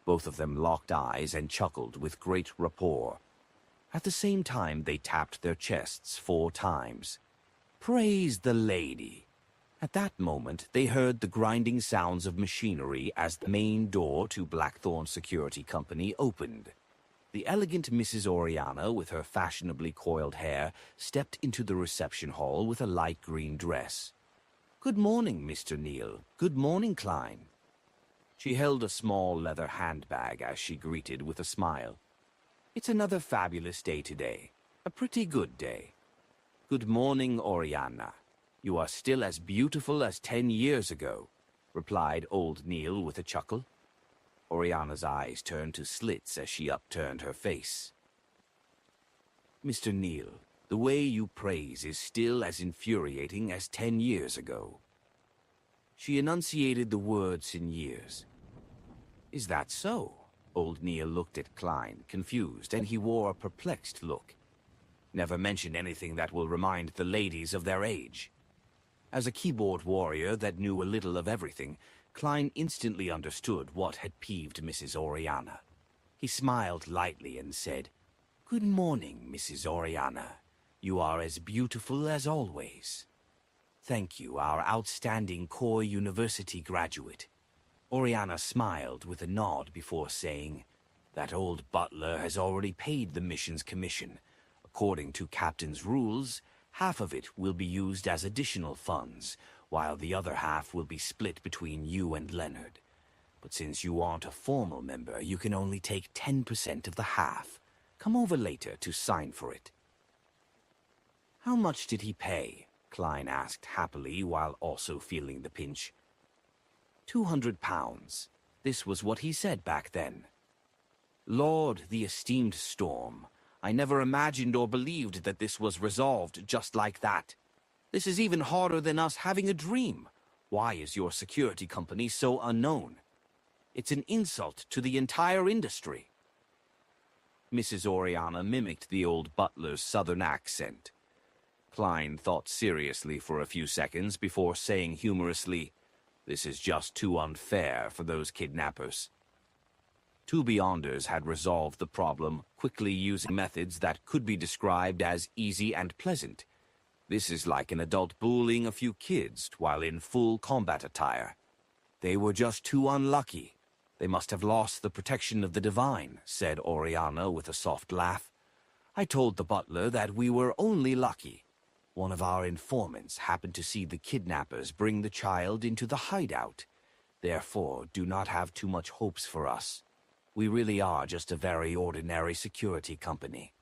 Both of them locked eyes and chuckled with great rapport. At the same time, they tapped their chests 4 times. Praise the lady! At that moment, they heard the grinding sounds of machinery as the main door to Blackthorn Security Company opened. The elegant Mrs. Oriana, with her fashionably coiled hair, stepped into the reception hall with a light green dress. Good morning, Mr. Neil. Good morning, Klein. She held a small leather handbag as she greeted with a smile. "It's another fabulous day today. A pretty good day. Good morning, Oriana. You are still as beautiful as 10 years ago," replied old Neil with a chuckle. Oriana's eyes turned to slits as she upturned her face. "Mr. Neil, the way you praise is still as infuriating as 10 years ago." She enunciated the words in years. "Is that so?" Old Neil looked at Klein, confused, and he wore a perplexed look. "Never mention anything that will remind the ladies of their age." As a keyboard warrior that knew a little of everything, Klein instantly understood what had peeved Mrs. Oriana. He smiled lightly and said, "Good morning, Mrs. Oriana. You are as beautiful as always." "Thank you, our outstanding Core University graduate." Oriana smiled with a nod before saying, "That old butler has already paid the mission's commission. According to Captain's rules, half of it will be used as additional funds, while the other half will be split between you and Leonard. But since you aren't a formal member, you can only take 10% of the half. Come over later to sign for it." "How much did he pay?" Klein asked happily while also feeling the pinch. £200. This was what he said back then. "Lord, the esteemed Storm, I never imagined or believed that this was resolved just like that. This is even harder than us having a dream. Why is your security company so unknown? It's an insult to the entire industry." Mrs. Oriana mimicked the old butler's southern accent. Klein thought seriously for a few seconds before saying humorously, "This is just too unfair for those kidnappers." Two Beyonders had resolved the problem, quickly using methods that could be described as easy and pleasant. This is like an adult bullying a few kids while in full combat attire. "They were just too unlucky. They must have lost the protection of the divine," said Oriana with a soft laugh. "I told the butler that we were only lucky. One of our informants happened to see the kidnappers bring the child into the hideout. Therefore, do not have too much hopes for us. We really are just a very ordinary security company."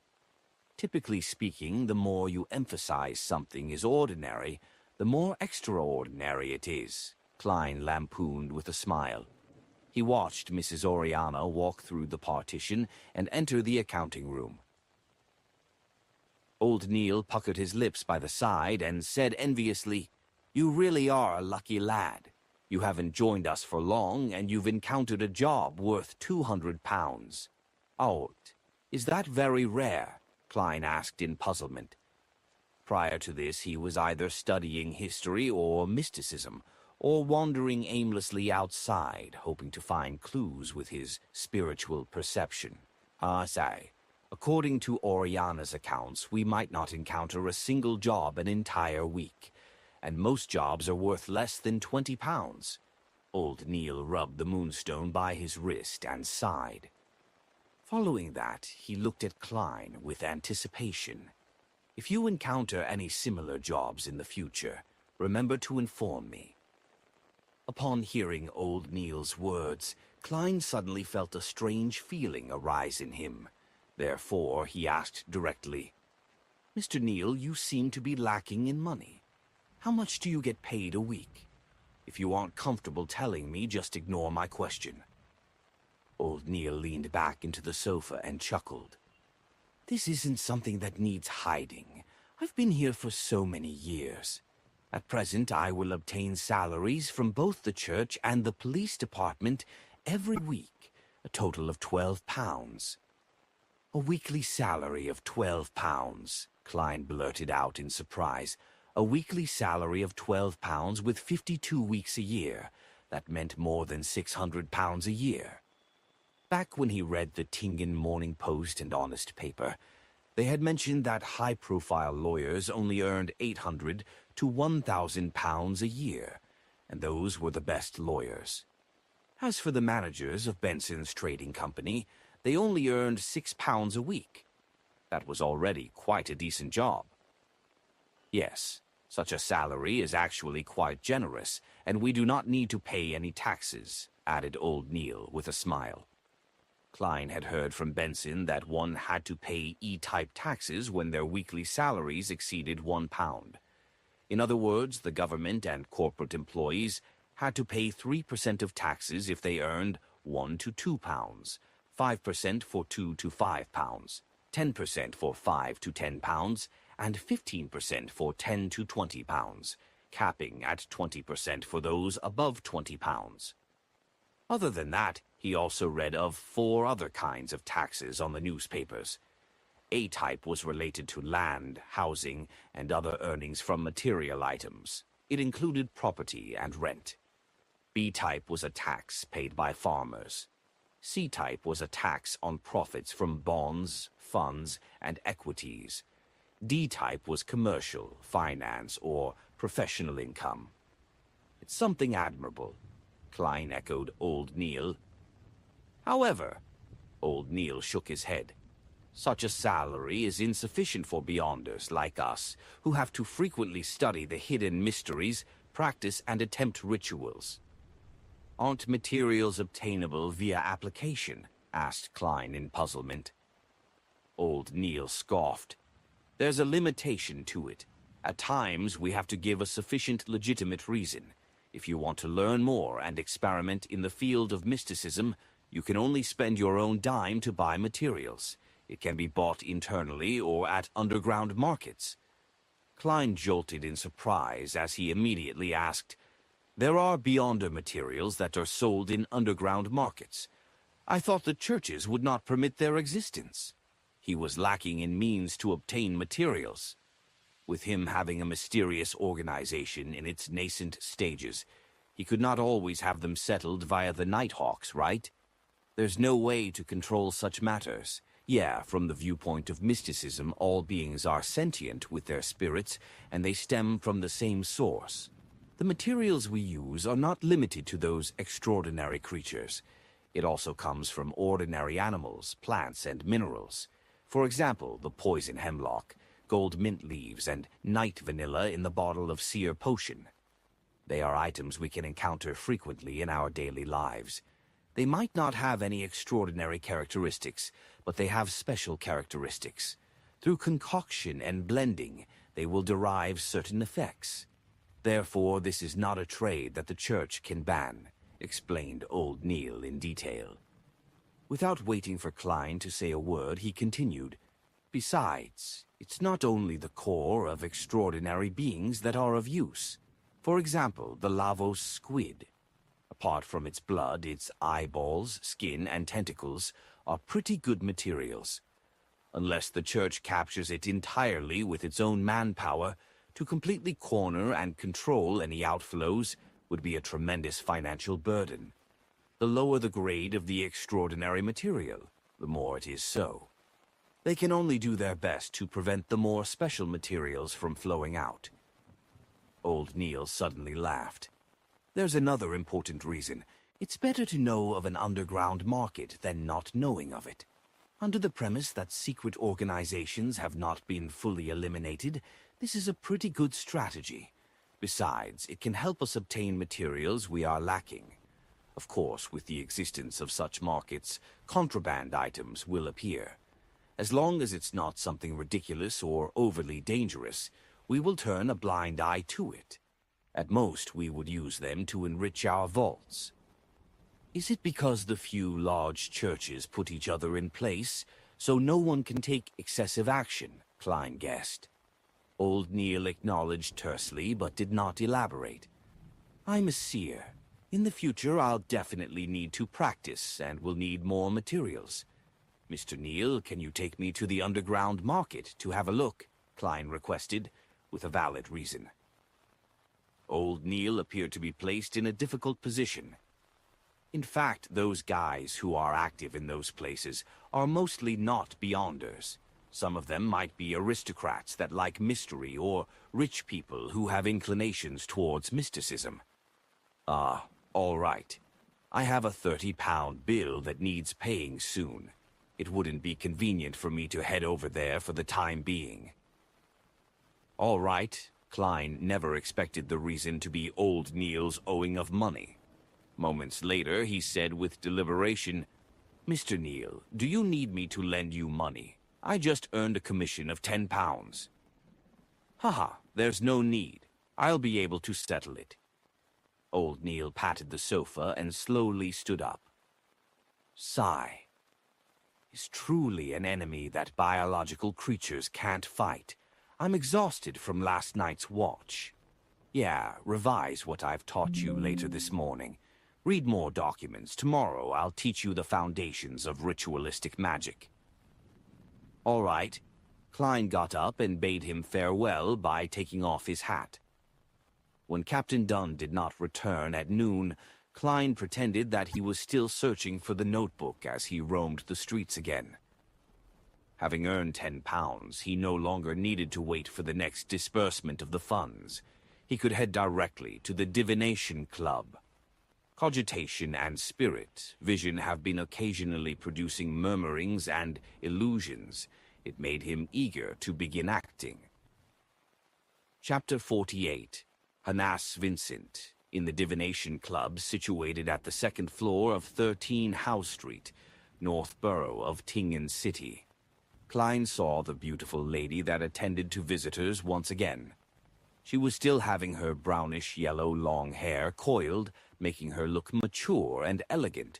Typically speaking, the more you emphasize something is ordinary, the more extraordinary it is, Klein lampooned with a smile. He watched Mrs. Oriana walk through the partition and enter the accounting room. Old Neil puckered his lips by the side and said enviously, "You really are a lucky lad. You haven't joined us for long, and you've encountered a job worth £200. Out. Is that very rare?" Klein asked in puzzlement. Prior to this, he was either studying history or mysticism, or wandering aimlessly outside, hoping to find clues with his spiritual perception. Say, according to Oriana's accounts, we might not encounter a single job an entire week, and most jobs are worth less than £20. Old Neil rubbed the moonstone by his wrist and sighed. Following that, he looked at Klein with anticipation. "If you encounter any similar jobs in the future, remember to inform me." Upon hearing old Neil's words, Klein suddenly felt a strange feeling arise in him. Therefore, he asked directly, "Mr. Neil, you seem to be lacking in money. How much do you get paid a week? If you aren't comfortable telling me, just ignore my question." Old Neil leaned back into the sofa and chuckled. "This isn't something that needs hiding. I've been here for so many years. At present, I will obtain salaries from both the church and the police department every week, a total of £12. "A weekly salary of £12, Klein blurted out in surprise. A weekly salary of £12 with 52 weeks a year. That meant more than £600 a year. Back when he read the Tingen Morning Post and Honest paper, they had mentioned that high-profile lawyers only earned £800 to £1,000 a year, and those were the best lawyers. As for the managers of Benson's trading company, they only earned £6 a week. That was already quite a decent job. Yes, Such a salary is actually quite generous, and we do not need to pay any taxes, added old Neil with a smile. Klein had heard from Benson that one had to pay E-type taxes when their weekly salaries exceeded £1. In other words, the government and corporate employees had to pay 3% of taxes if they earned £1 to £2, 5% for £2 to £5, 10% for £5 to £10, and 15% for £10 to £20, capping at 20% for those above £20. Other than that, he also read of 4 other kinds of taxes on the newspapers. A-type was related to land, housing, and other earnings from material items. It included property and rent. B-type was a tax paid by farmers. C-type was a tax on profits from bonds, funds, and equities. D-type was commercial, finance, or professional income. It's something admirable, Klein echoed old Neil. However, old Neil shook his head. Such a salary is insufficient for beyonders like us, who have to frequently study the hidden mysteries, practice and attempt rituals. Aren't materials obtainable via application? Asked Klein in puzzlement. Old Neil scoffed. There's a limitation to it. At times, we have to give a sufficient legitimate reason. If you want to learn more and experiment in the field of mysticism, you can only spend your own dime to buy materials. It can be bought internally or at underground markets. Klein jolted in surprise as he immediately asked, "There are beyonder materials that are sold in underground markets. I thought the churches would not permit their existence." He was lacking in means to obtain materials. With him having a mysterious organization in its nascent stages, he could not always have them settled via the Nighthawks, right? There's no way to control such matters. Yeah, from the viewpoint of mysticism, all beings are sentient with their spirits, and they stem from the same source. The materials we use are not limited to those extraordinary creatures. It also comes from ordinary animals, plants, and minerals. For example, the poison hemlock, gold mint leaves, and night vanilla in the bottle of seer potion. They are items we can encounter frequently in our daily lives. They might not have any extraordinary characteristics, but they have special characteristics. Through concoction and blending, they will derive certain effects. Therefore, this is not a trade that the church can ban, explained old Neil in detail. Without waiting for Klein to say a word, he continued, "Besides, it's not only the core of extraordinary beings that are of use. For example, the Lavos squid. Apart from its blood, its eyeballs, skin, and tentacles are pretty good materials. Unless the church captures it entirely with its own manpower, to completely corner and control any outflows would be a tremendous financial burden. The lower the grade of the extraordinary material, the more it is so. They can only do their best to prevent the more special materials from flowing out." Old Neil suddenly laughed. "There's another important reason. It's better to know of an underground market than not knowing of it. Under the premise that secret organizations have not been fully eliminated, this is a pretty good strategy. Besides, it can help us obtain materials we are lacking. Of course, with the existence of such markets, contraband items will appear. As long as it's not something ridiculous or overly dangerous, we will turn a blind eye to it. At most, we would use them to enrich our vaults." "Is it because the few large churches put each other in place, so no one can take excessive action?" Klein guessed. Old Neil acknowledged tersely, but did not elaborate. "I'm a seer. In the future, I'll definitely need to practice, and will need more materials. Mr. Neil, can you take me to the underground market to have a look?" Klein requested, with a valid reason. Old Neil appeared to be placed in a difficult position. In fact, those guys who are active in those places are mostly not beyonders. Some of them might be aristocrats that like mystery, or rich people who have inclinations towards mysticism. "Ah, all right. I have a £30 bill that needs paying soon. It wouldn't be convenient for me to head over there for the time being." "All right. Klein never expected the reason to be old Neil's owing of money. Moments later, he said with deliberation, "Mr. Neil, do you need me to lend you money? I just earned a commission of £10. Haha, there's no need. I'll be able to settle it." Old Neil patted the sofa and slowly stood up. Sigh. Is truly an enemy that biological creatures can't fight. I'm exhausted from last night's watch. Yeah, revise what I've taught you later this morning. Read more documents. Tomorrow I'll teach you the foundations of ritualistic magic. All right. Klein got up and bade him farewell by taking off his hat. When Captain Dunn did not return at noon, Klein pretended that he was still searching for the notebook as he roamed the streets again. Having earned £10, he no longer needed to wait for the next disbursement of the funds. He could head directly to the Divination Club. Cogitation and spirit, vision have been occasionally producing murmurings and illusions. It made him eager to begin acting. Chapter 48. Hanas Vincent, in the Divination Club situated at the second floor of 13 Howe Street, North Borough of Tingen City. Klein saw the beautiful lady that attended to visitors once again. She was still having her brownish-yellow long hair coiled, making her look mature and elegant.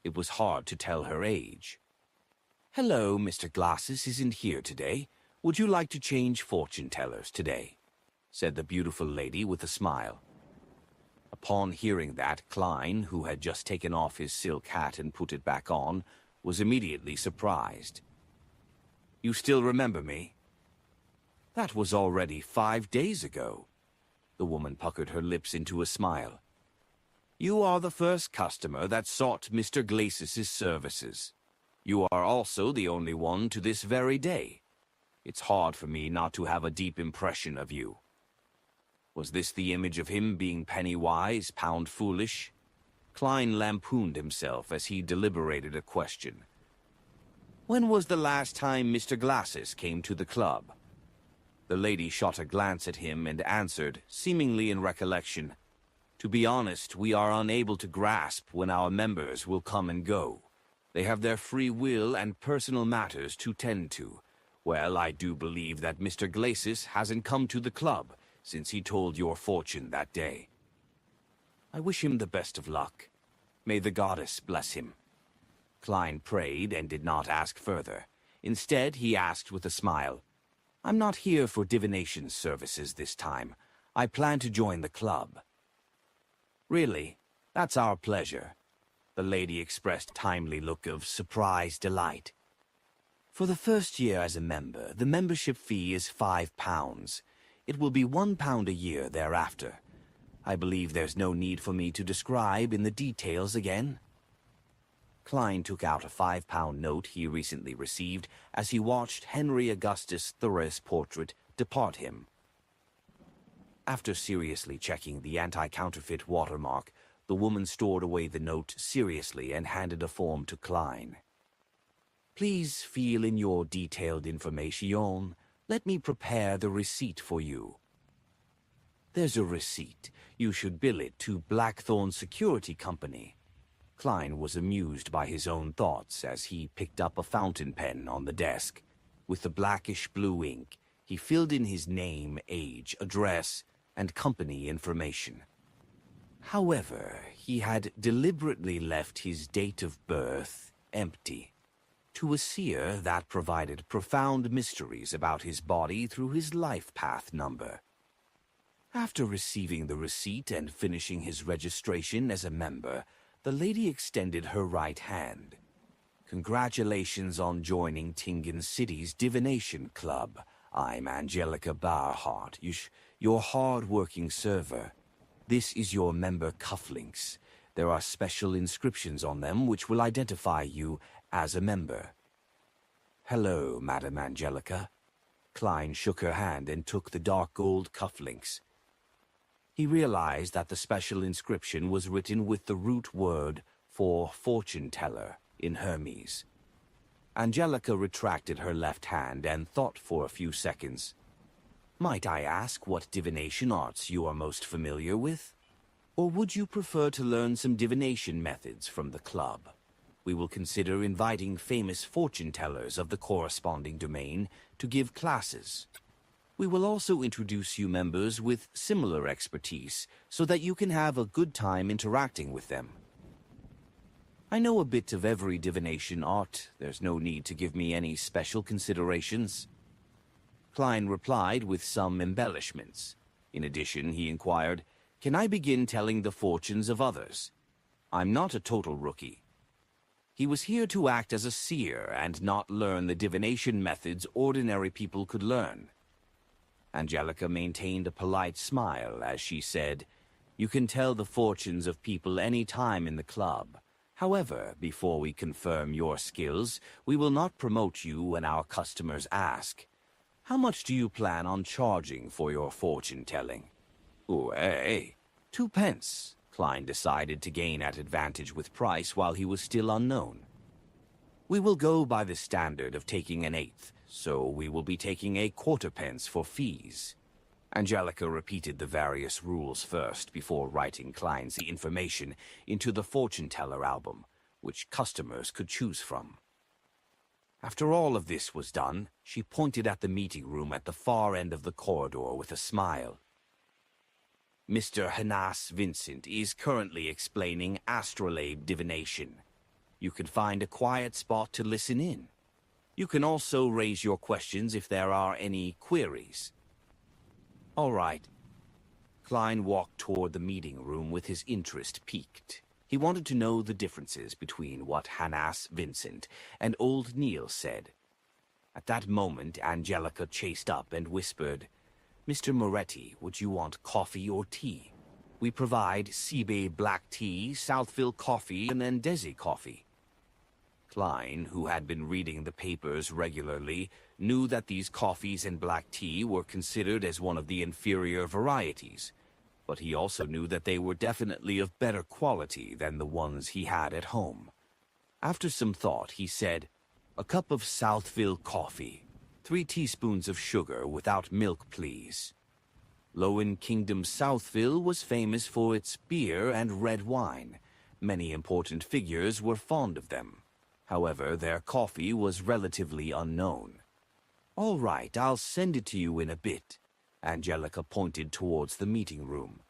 It was hard to tell her age. "Hello, Mr. Glasses isn't here today. Would you like to change fortune-tellers today?" said the beautiful lady with a smile. Upon hearing that, Klein, who had just taken off his silk hat and put it back on, was immediately surprised. "You still remember me?" "That was already 5 days ago." The woman puckered her lips into a smile. "You are the first customer that sought Mr. Glacis' services. You are also the only one to this very day. It's hard for me not to have a deep impression of you." Was this the image of him being penny-wise, pound-foolish? Klein lampooned himself as he deliberated a question. "When was the last time Mr. Glacis came to the club?" The lady shot a glance at him and answered, seemingly in recollection, "To be honest, we are unable to grasp when our members will come and go. They have their free will and personal matters to tend to. Well, I do believe that Mr. Glacis hasn't come to the club since he told your fortune that day. I wish him the best of luck. May the goddess bless him." Klein prayed and did not ask further. Instead, he asked with a smile, "I'm not here for divination services this time. I plan to join the club." "Really? That's our pleasure." The lady expressed a timely look of surprised delight. "For the first year as a member, the membership fee is £5. It will be £1 a year thereafter. I believe there's no need for me to describe in the details again." Klein took out a £5 note he recently received as he watched Henry Augustus Thoreau's portrait depart him. After seriously checking the anti-counterfeit watermark, the woman stored away the note seriously and handed a form to Klein. "Please fill in your detailed information. Let me prepare the receipt for you." "There's a receipt. You should bill it to Blackthorn Security Company." Klein was amused by his own thoughts as he picked up a fountain pen on the desk. With the blackish-blue ink, he filled in his name, age, address, and company information. However, he had deliberately left his date of birth empty, to a seer that provided profound mysteries about his body through his life path number. After receiving the receipt and finishing his registration as a member, the lady extended her right hand. "Congratulations on joining Tingen City's Divination Club. I'm Angelica Barhart, your hard-working server. This is your member cufflinks. There are special inscriptions on them which will identify you as a member." "Hello, Madam Angelica." Klein shook her hand and took the dark gold cufflinks. He realized that the special inscription was written with the root word for fortune-teller in Hermes. Angelica retracted her left hand and thought for a few seconds. Might I ask what divination arts you are most familiar with? Or would you prefer to learn some divination methods from the club? We will consider inviting famous fortune tellers of the corresponding domain to give classes. We will also introduce you members with similar expertise so that you can have a good time interacting with them. I know a bit of every divination art. There's no need to give me any special considerations. Klein replied with some embellishments. In addition, he inquired, "Can I begin telling the fortunes of others? I'm not a total rookie." He was here to act as a seer and not learn the divination methods ordinary people could learn. Angelica maintained a polite smile as she said, "You can tell the fortunes of people any time in the club. However, before we confirm your skills, we will not promote you when our customers ask. How much do you plan on charging for your fortune-telling?" "Oh, 2 pence. Klein decided to gain at advantage with price while he was still unknown. "We will go by the standard of taking an eighth, so we will be taking a 1/4 pence for fees." Angelica repeated the various rules first before writing Klein's information into the fortune-teller album, which customers could choose from. After all of this was done, she pointed at the meeting room at the far end of the corridor with a smile. "Mr. Hanas Vincent is currently explaining astrolabe divination. You can find a quiet spot to listen in. You can also raise your questions if there are any queries." "All right." Klein walked toward the meeting room with his interest piqued. He wanted to know the differences between what Hanas Vincent and old Neil said. At that moment, Angelica chased up and whispered, "Mr. Moretti, would you want coffee or tea? We provide Sibe black tea, Southville coffee, and Endesi coffee." Klein, who had been reading the papers regularly, knew that these coffees and black tea were considered as one of the inferior varieties, but he also knew that they were definitely of better quality than the ones he had at home. After some thought, he said, "A cup of Southville coffee. 3 teaspoons of sugar without milk, please." Lowen Kingdom Southville was famous for its beer and red wine. Many important figures were fond of them. However, their coffee was relatively unknown. "All right, I'll send it to you in a bit." Angelica pointed towards the meeting room.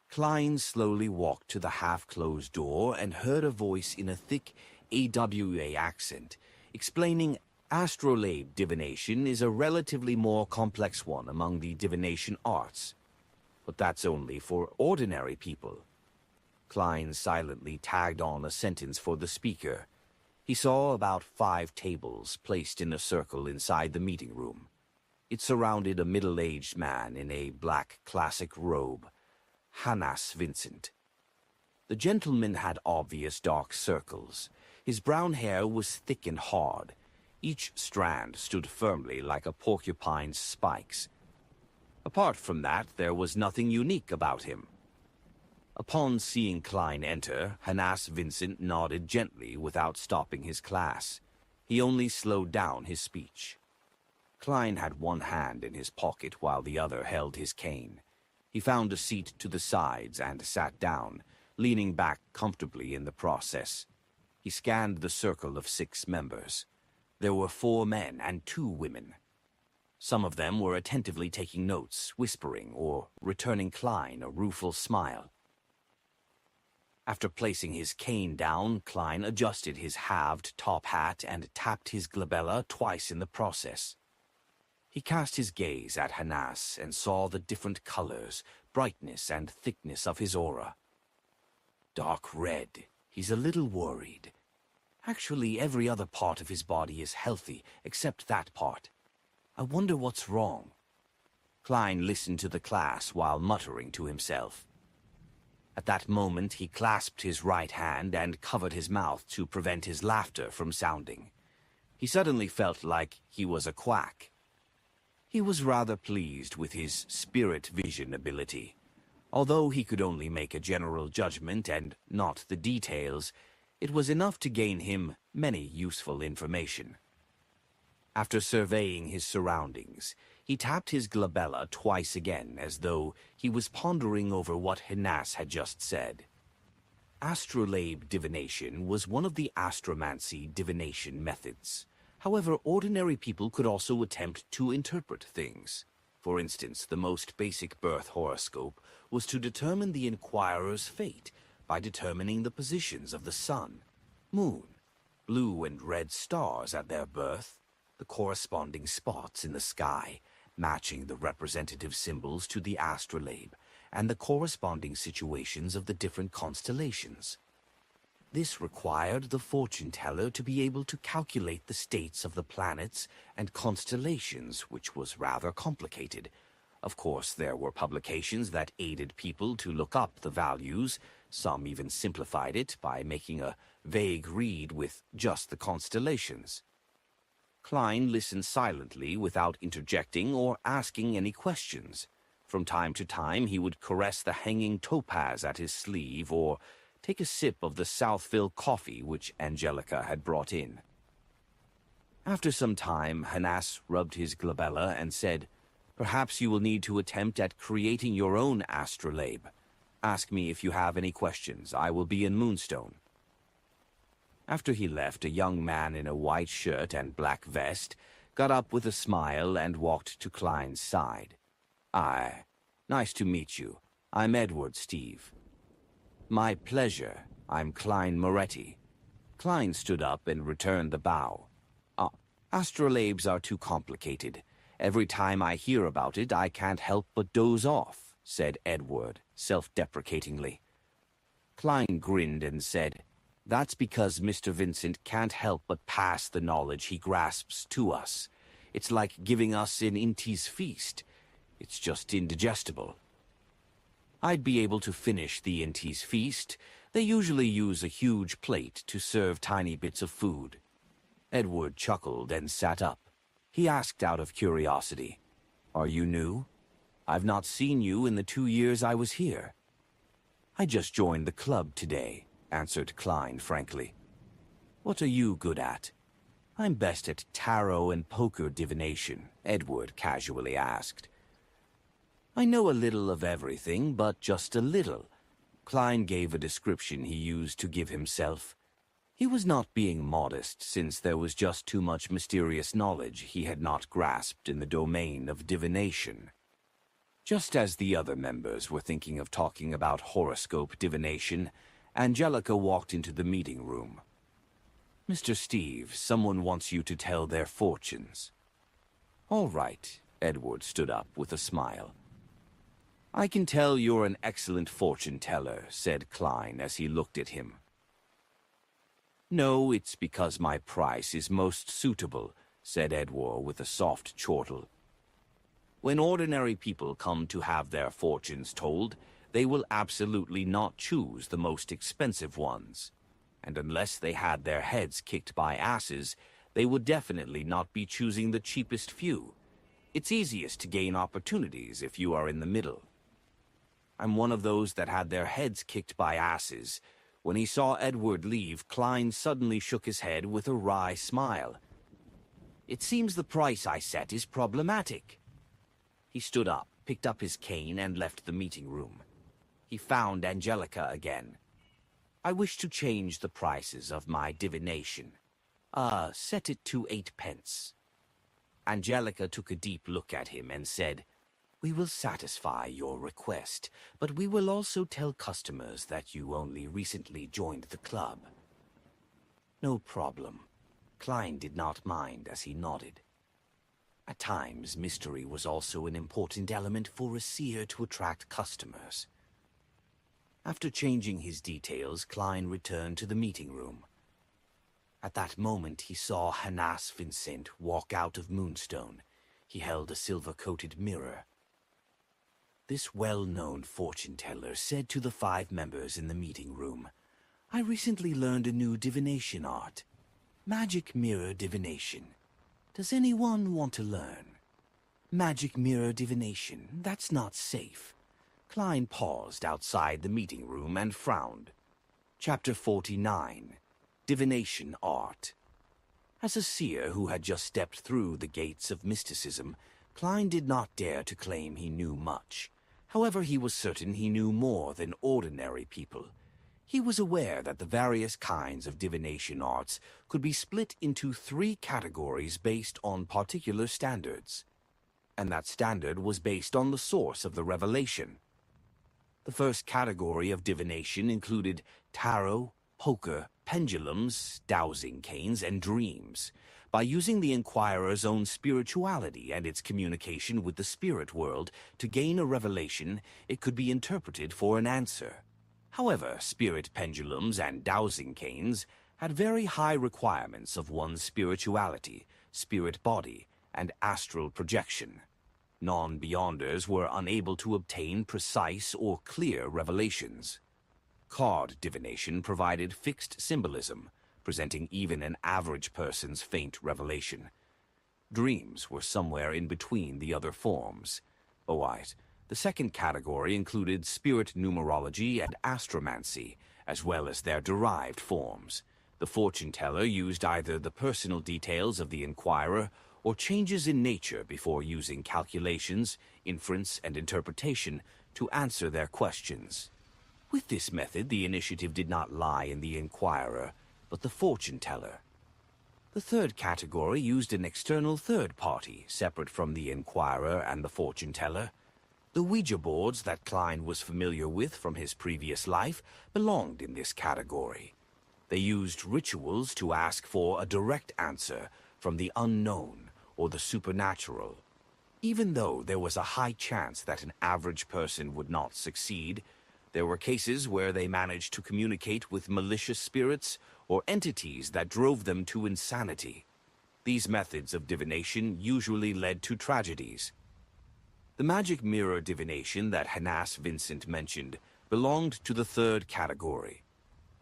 Klein slowly walked to the half-closed door and heard a voice in a thick AWA accent, explaining astrolabe divination is a relatively more complex one among the divination arts. But that's only for ordinary people. Klein silently tagged on a sentence for the speaker. He saw about 5 tables placed in a circle inside the meeting room. It surrounded a middle-aged man in a black classic robe, Hanas Vincent. The gentleman had obvious dark circles. His brown hair was thick and hard. Each strand stood firmly like a porcupine's spikes. Apart from that, there was nothing unique about him. Upon seeing Klein enter, Hanas Vincent nodded gently without stopping his class. He only slowed down his speech. Klein had one hand in his pocket while the other held his cane. He found a seat to the sides and sat down, leaning back comfortably in the process. He scanned the circle of 6 members. There were 4 men and 2 women. Some of them were attentively taking notes, whispering, or returning Klein a rueful smile. After placing his cane down, Klein adjusted his halved top hat and tapped his glabella twice in the process. He cast his gaze at Hanas and saw the different colors, brightness, and thickness of his aura. Dark red. He's a little worried. Actually, every other part of his body is healthy, except that part. I wonder what's wrong. Klein listened to the class while muttering to himself. At that moment, he clasped his right hand and covered his mouth to prevent his laughter from sounding. He suddenly felt like he was a quack. He was rather pleased with his spirit vision ability. Although he could only make a general judgment and not the details, it was enough to gain him many useful information. After surveying his surroundings, He tapped his glabella twice again, as though he was pondering over what Henas had just said. Astrolabe divination was one of the astromancy divination methods. However, ordinary people could also attempt to interpret things. For instance, the most basic birth horoscope was to determine the inquirer's fate by determining the positions of the sun, moon, blue and red stars at their birth, the corresponding spots in the sky, matching the representative symbols to the astrolabe, and the corresponding situations of the different constellations. This required the fortune-teller to be able to calculate the states of the planets and constellations, which was rather complicated. Of course, there were publications that aided people to look up the values. Some even simplified it by making a vague read with just the constellations. Klein listened silently without interjecting or asking any questions. From time to time, he would caress the hanging topaz at his sleeve or take a sip of the Southville coffee which Angelica had brought in. After some time, Henas rubbed his glabella and said, "Perhaps you will need to attempt at creating your own astrolabe. Ask me if you have any questions. I will be in Moonstone." After he left, a young man in a white shirt and black vest got up with a smile and walked to Klein's side. "Aye, nice to meet you. I'm Edward, Steve." "My pleasure. I'm Klein Moretti." Klein stood up and returned the bow. Astrolabes are too complicated. Every time I hear about it, I can't help but doze off," said Edward, self-deprecatingly. Klein grinned and said, "That's because Mr. Vincent can't help but pass the knowledge he grasps to us. It's like giving us an Inti's feast. It's just indigestible." "I'd be able to finish the Inti's feast. They usually use a huge plate to serve tiny bits of food." Edward chuckled and sat up. He asked out of curiosity, "Are you new? I've not seen you in the 2 years I was here." "I just joined the club today," answered Klein frankly. "What are you good at?" "I'm best at tarot and poker divination," Edward casually asked. "I know a little of everything, but just a little." Klein gave a description he used to give himself. He was not being modest, since there was just too much mysterious knowledge he had not grasped in the domain of divination. Just as the other members were thinking of talking about horoscope divination, Angelica walked into the meeting room. "Mr. Steve, someone wants you to tell their fortunes." "All right," Edward stood up with a smile. "I can tell you're an excellent fortune-teller," said Klein as he looked at him. "No, it's because my price is most suitable," said Edward with a soft chortle. "When ordinary people come to have their fortunes told, they will absolutely not choose the most expensive ones. And unless they had their heads kicked by asses, they would definitely not be choosing the cheapest few. It's easiest to gain opportunities if you are in the middle. I'm one of those that had their heads kicked by asses." When he saw Edward leave, Klein suddenly shook his head with a wry smile. "It seems the price I set is problematic." He stood up, picked up his cane, and left the meeting room. He found Angelica again. "I wish to change the prices of my divination. Set it to 8 pence. Angelica took a deep look at him and said, "We will satisfy your request, but we will also tell customers that you only recently joined the club." "No problem." Klein did not mind as he nodded. At times, mystery was also an important element for a seer to attract customers. After changing his details, Klein returned to the meeting room. At that moment, he saw Henas Vincent walk out of Moonstone. He held a silver-coated mirror. This well-known fortune-teller said to the 5 members in the meeting room, "I recently learned a new divination art. Magic mirror divination. Does anyone want to learn?" "Magic mirror divination, that's not safe." Klein paused outside the meeting room and frowned. Chapter 49. Divination Art. As a seer who had just stepped through the gates of mysticism, Klein did not dare to claim he knew much. However, he was certain he knew more than ordinary people. He was aware that the various kinds of divination arts could be split into 3 categories based on particular standards, and that standard was based on the source of the revelation. The first category of divination included tarot, poker, pendulums, dowsing canes, and dreams. By using the inquirer's own spirituality and its communication with the spirit world to gain a revelation, it could be interpreted for an answer. However, spirit pendulums and dowsing canes had very high requirements of one's spirituality, spirit body, and astral projection. Non-beyonders were unable to obtain precise or clear revelations. Card divination provided fixed symbolism, presenting even an average person's faint revelation. Dreams were somewhere in between the other forms. The second category included spirit numerology and astromancy, as well as their derived forms. The fortune teller used either the personal details of the inquirer or changes in nature before using calculations, inference, and interpretation to answer their questions. With this method, the initiative did not lie in the inquirer, but the fortune teller. The third category used an external third party, separate from the inquirer and the fortune teller. The Ouija boards that Klein was familiar with from his previous life belonged in this category. They used rituals to ask for a direct answer from the unknown or the supernatural. Even though there was a high chance that an average person would not succeed, there were cases where they managed to communicate with malicious spirits or entities that drove them to insanity. These methods of divination usually led to tragedies. The magic mirror divination that Hannas Vincent mentioned belonged to the third category.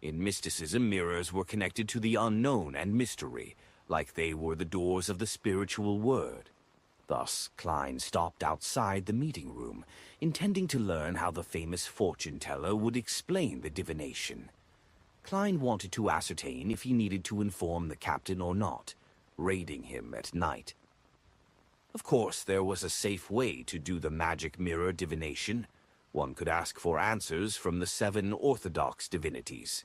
In mysticism, mirrors were connected to the unknown and mystery, like they were the doors of the spiritual world. Thus, Klein stopped outside the meeting room, intending to learn how the famous fortune teller would explain the divination. Klein wanted to ascertain if he needed to inform the captain or not, raiding him at night. Of course, there was a safe way to do the magic mirror divination. One could ask for answers from the 7 orthodox divinities.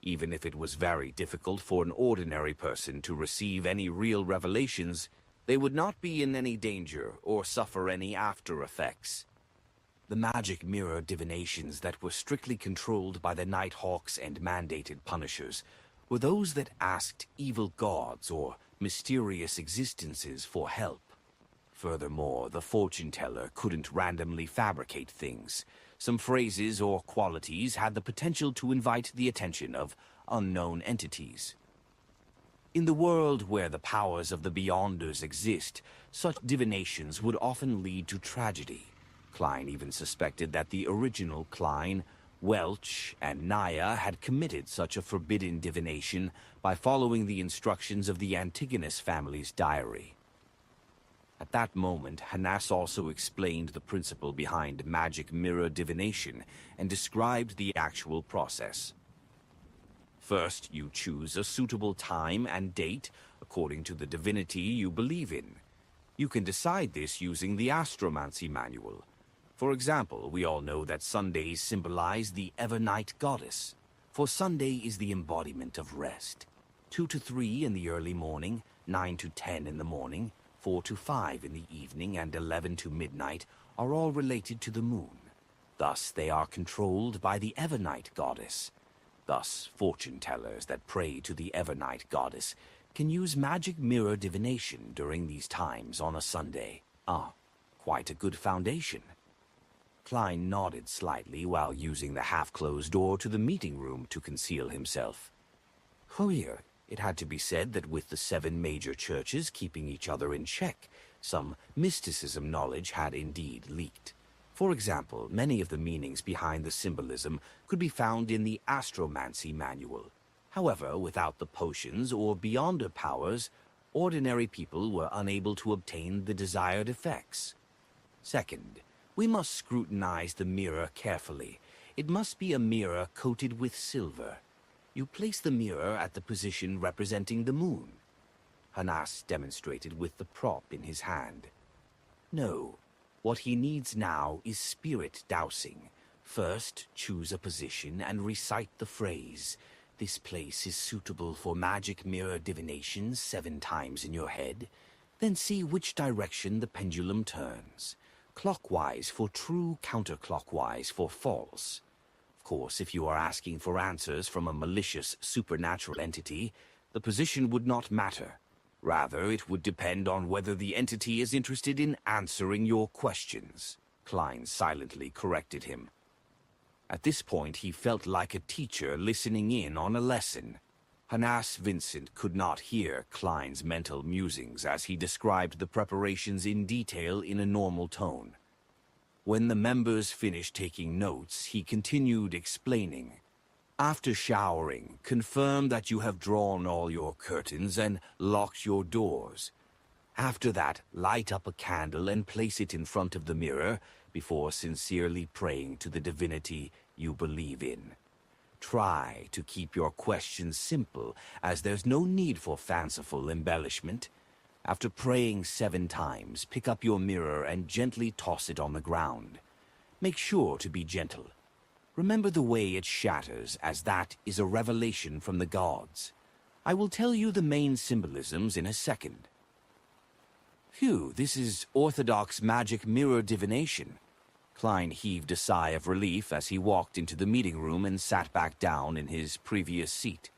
Even if it was very difficult for an ordinary person to receive any real revelations, they would not be in any danger or suffer any after effects. The magic mirror divinations that were strictly controlled by the Nighthawks and mandated punishers were those that asked evil gods or mysterious existences for help. Furthermore, the fortune teller couldn't randomly fabricate things. Some phrases or qualities had the potential to invite the attention of unknown entities. In the world where the powers of the Beyonders exist, such divinations would often lead to tragedy. Klein even suspected that the original Klein, Welch, and Naya had committed such a forbidden divination by following the instructions of the Antigonus family's diary. At that moment, Hannas also explained the principle behind magic mirror divination and described the actual process. First, you choose a suitable time and date according to the divinity you believe in. You can decide this using the astromancy manual. For example, we all know that Sundays symbolize the Evernight goddess, for Sunday is the embodiment of rest. 2 to 3 in the early morning, 9 to 10 in the morning, 4 to 5 in the evening, and 11 to midnight are all related to the moon. Thus, they are controlled by the Evernight goddess. Thus, fortune tellers that pray to the Evernight goddess can use magic mirror divination during these times on a Sunday. Quite a good foundation. Klein nodded slightly while using the half-closed door to the meeting room to conceal himself. Here, it had to be said that with the 7 major churches keeping each other in check, some mysticism knowledge had indeed leaked. For example, many of the meanings behind the symbolism could be found in the astromancy manual. However, without the potions or beyonder powers, ordinary people were unable to obtain the desired effects. Second, we must scrutinize the mirror carefully. It must be a mirror coated with silver. You place the mirror at the position representing the moon. Hannas demonstrated with the prop in his hand. No. What he needs now is spirit dousing. First, choose a position and recite the phrase, "This place is suitable for magic mirror divination 7 times in your head." Then see which direction the pendulum turns. Clockwise for true, counterclockwise for false. Of course, if you are asking for answers from a malicious supernatural entity, the position would not matter. Rather, it would depend on whether the entity is interested in answering your questions. Klein silently corrected him. At this point, he felt like a teacher listening in on a lesson. Hannas Vincent could not hear Klein's mental musings as he described the preparations in detail in a normal tone. When the members finished taking notes, he continued explaining. After showering, confirm that you have drawn all your curtains and locked your doors. After that, light up a candle and place it in front of the mirror before sincerely praying to the divinity you believe in. Try to keep your questions simple, as there's no need for fanciful embellishment. After praying 7 times, pick up your mirror and gently toss it on the ground. Make sure to be gentle. Remember the way it shatters, as that is a revelation from the gods. I will tell you the main symbolisms in a second. Phew, this is orthodox magic mirror divination. Klein heaved a sigh of relief as he walked into the meeting room and sat back down in his previous seat.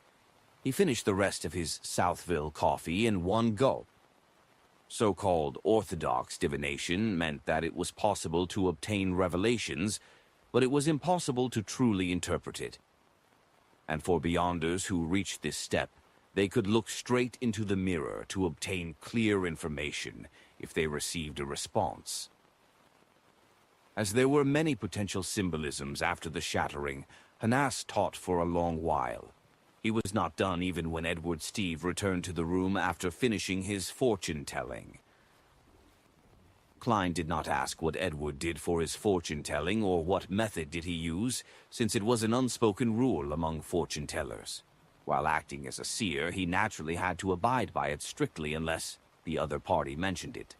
He finished the rest of his Southville coffee in one gulp. So-called orthodox divination meant that it was possible to obtain revelations, but it was impossible to truly interpret it. And for beyonders who reached this step, they could look straight into the mirror to obtain clear information if they received a response. As there were many potential symbolisms after the shattering, Hannas taught for a long while. He was not done even when Edward Steve returned to the room after finishing his fortune-telling. Klein did not ask what Edward did for his fortune-telling or what method did he use, since it was an unspoken rule among fortune-tellers. While acting as a seer, he naturally had to abide by it strictly unless the other party mentioned it.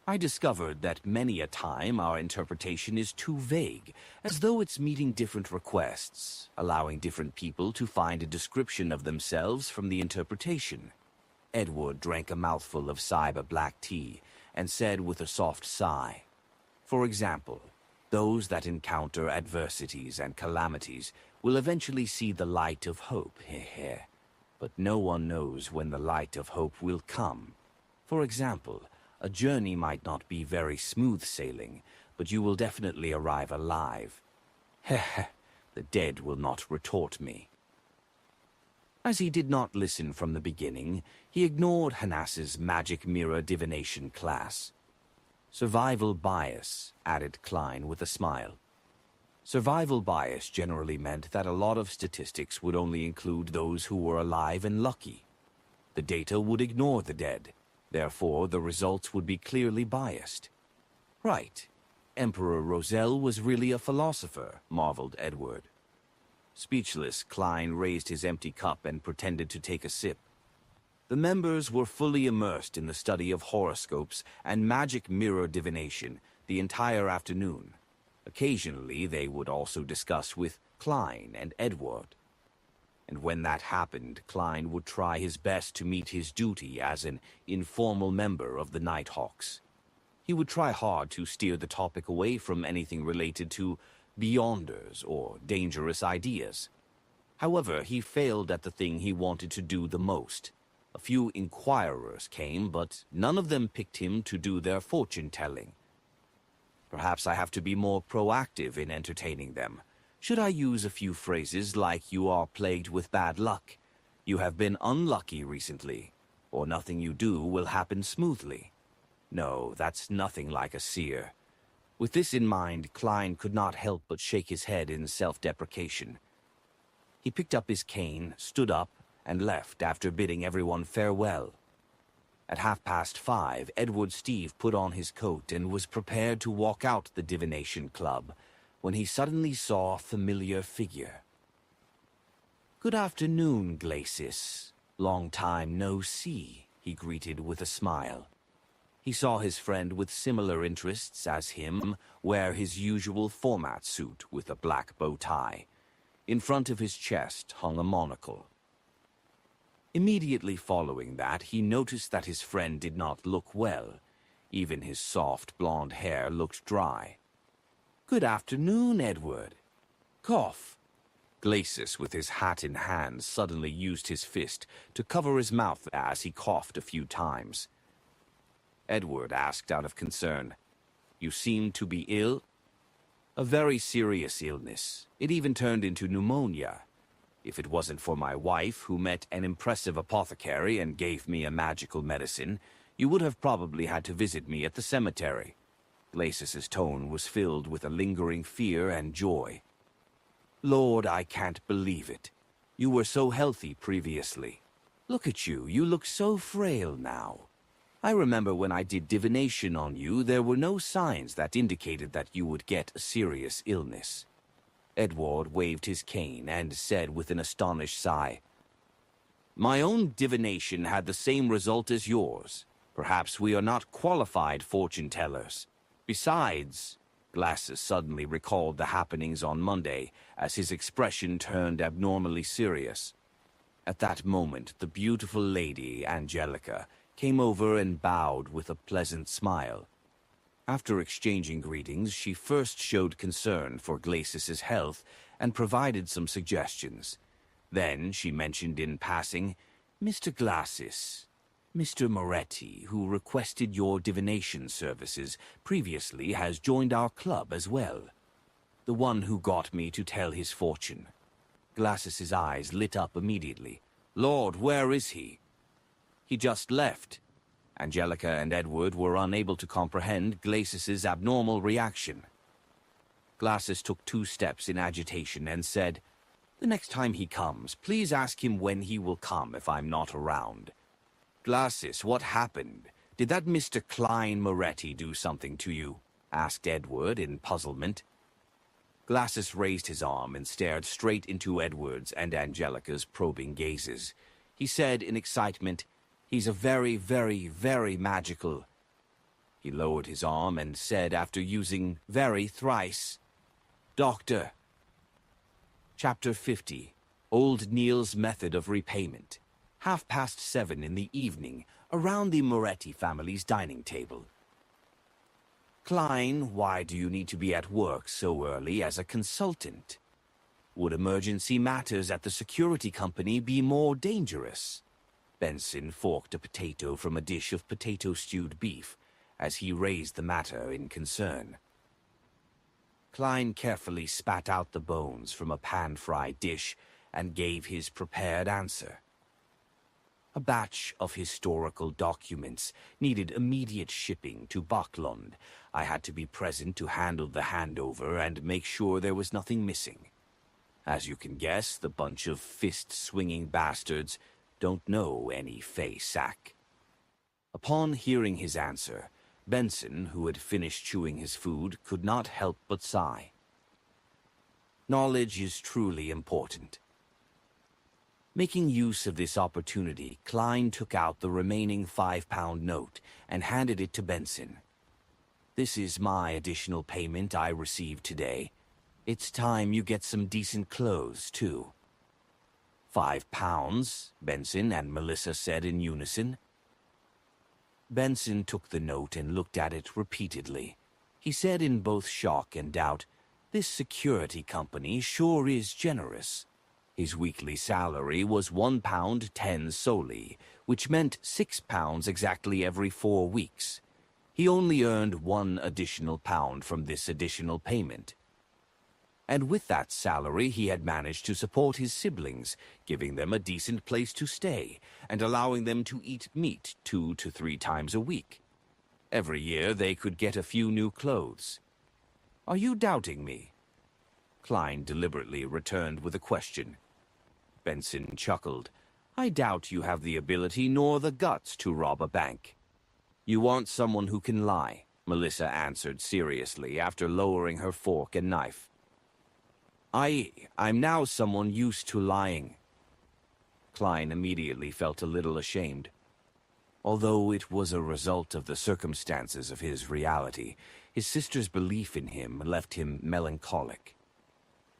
I discovered that many a time our interpretation is too vague, as though it's meeting different requests, allowing different people to find a description of themselves from the interpretation. Edward drank a mouthful of Cyber black tea and said with a soft sigh, "For example, those that encounter adversities and calamities will eventually see the light of hope, heh. But no one knows when the light of hope will come. For example, a journey might not be very smooth sailing, but you will definitely arrive alive. Heh, the dead will not retort me." As he did not listen from the beginning, he ignored Hanas's magic mirror divination class. Survival bias, added Klein with a smile. Survival bias generally meant that a lot of statistics would only include those who were alive and lucky. The data would ignore the dead. Therefore, the results would be clearly biased. Right. Emperor Roselle was really a philosopher, marveled Edward. Speechless, Klein raised his empty cup and pretended to take a sip. The members were fully immersed in the study of horoscopes and magic mirror divination the entire afternoon. Occasionally, they would also discuss with Klein and Edward. And when that happened, Klein would try his best to meet his duty as an informal member of the Nighthawks. He would try hard to steer the topic away from anything related to beyonders or dangerous ideas. However, he failed at the thing he wanted to do the most. A few inquirers came, but none of them picked him to do their fortune-telling. Perhaps I have to be more proactive in entertaining them. Should I use a few phrases like "you are plagued with bad luck," "you have been unlucky recently," or "nothing you do will happen smoothly"? No, that's nothing like a seer. With this in mind, Klein could not help but shake his head in self-deprecation. He picked up his cane, stood up, and left after bidding everyone farewell. At 5:30, Edward Steve put on his coat and was prepared to walk out the divination club, when he suddenly saw a familiar figure. "Good afternoon, Glacis. Long time no see," he greeted with a smile. He saw his friend with similar interests as him wear his usual format suit with a black bow tie. In front of his chest hung a monocle. Immediately following that, he noticed that his friend did not look well. Even his soft blonde hair looked dry. "Good afternoon, Edward." Cough. Glacis, with his hat in hand, suddenly used his fist to cover his mouth as he coughed a few times. Edward asked out of concern, "You seem to be ill?" "A very serious illness. It even turned into pneumonia. If it wasn't for my wife, who met an impressive apothecary and gave me a magical medicine, you would have probably had to visit me at the cemetery." Glacis's tone was filled with a lingering fear and joy. "Lord, I can't believe it. You were so healthy previously. Look at you, you look so frail now. I remember when I did divination on you, there were no signs that indicated that you would get a serious illness." Edward waved his cane and said with an astonished sigh, "My own divination had the same result as yours. Perhaps we are not qualified fortune-tellers. Besides," Glasses suddenly recalled the happenings on Monday as his expression turned abnormally serious. At that moment, the beautiful lady, Angelica, came over and bowed with a pleasant smile. After exchanging greetings, she first showed concern for Glacis's health and provided some suggestions. Then she mentioned in passing, "Mr. Glacis, Mr. Moretti, who requested your divination services previously, has joined our club as well. The one who got me to tell his fortune." Glacis's eyes lit up immediately. "Lord, where is he?" "He just left." Angelica and Edward were unable to comprehend Glacis's abnormal reaction. Glacis took 2 steps in agitation and said, "The next time he comes, please ask him when he will come if I'm not around." "Glacis, what happened? Did that Mr. Klein Moretti do something to you?" asked Edward in puzzlement. Glacis raised his arm and stared straight into Edward's and Angelica's probing gazes. He said in excitement, "He's a very, very, very magical." He lowered his arm and said, after using "very" thrice, "Doctor." Chapter 50. Old Neil's Method of Repayment. 7:30 in the evening, around the Moretti family's dining table. "Klein, why do you need to be at work so early as a consultant? Would emergency matters at the security company be more dangerous?" Benson forked a potato from a dish of potato-stewed beef as he raised the matter in concern. Klein carefully spat out the bones from a pan-fried dish and gave his prepared answer. "A batch of historical documents needed immediate shipping to Backlund. I had to be present to handle the handover and make sure there was nothing missing. As you can guess, the bunch of fist-swinging bastards don't know any Fey Sack." Upon hearing his answer, Benson, who had finished chewing his food, could not help but sigh. Knowledge is truly important. Making use of this opportunity, Klein took out the remaining £5 note and handed it to Benson. "This is my additional payment I received today. It's time you get some decent clothes, too." £5, Benson and Melissa said in unison. Benson took the note and looked at it repeatedly. He said in both shock and doubt, "This security company sure is generous." His weekly salary was £1.10 solely, which meant £6 exactly every 4 weeks. He only earned 1 additional pound from this additional payment. And with that salary, he had managed to support his siblings, giving them a decent place to stay, and allowing them to eat meat 2 to 3 times a week. Every year, they could get a few new clothes. "Are you doubting me?" Klein deliberately returned with a question. Benson chuckled. "I doubt you have the ability nor the guts to rob a bank." "You want someone who can lie," Melissa answered seriously after lowering her fork and knife. I'm now someone used to lying." Klein immediately felt a little ashamed. Although it was a result of the circumstances of his reality, his sister's belief in him left him melancholic.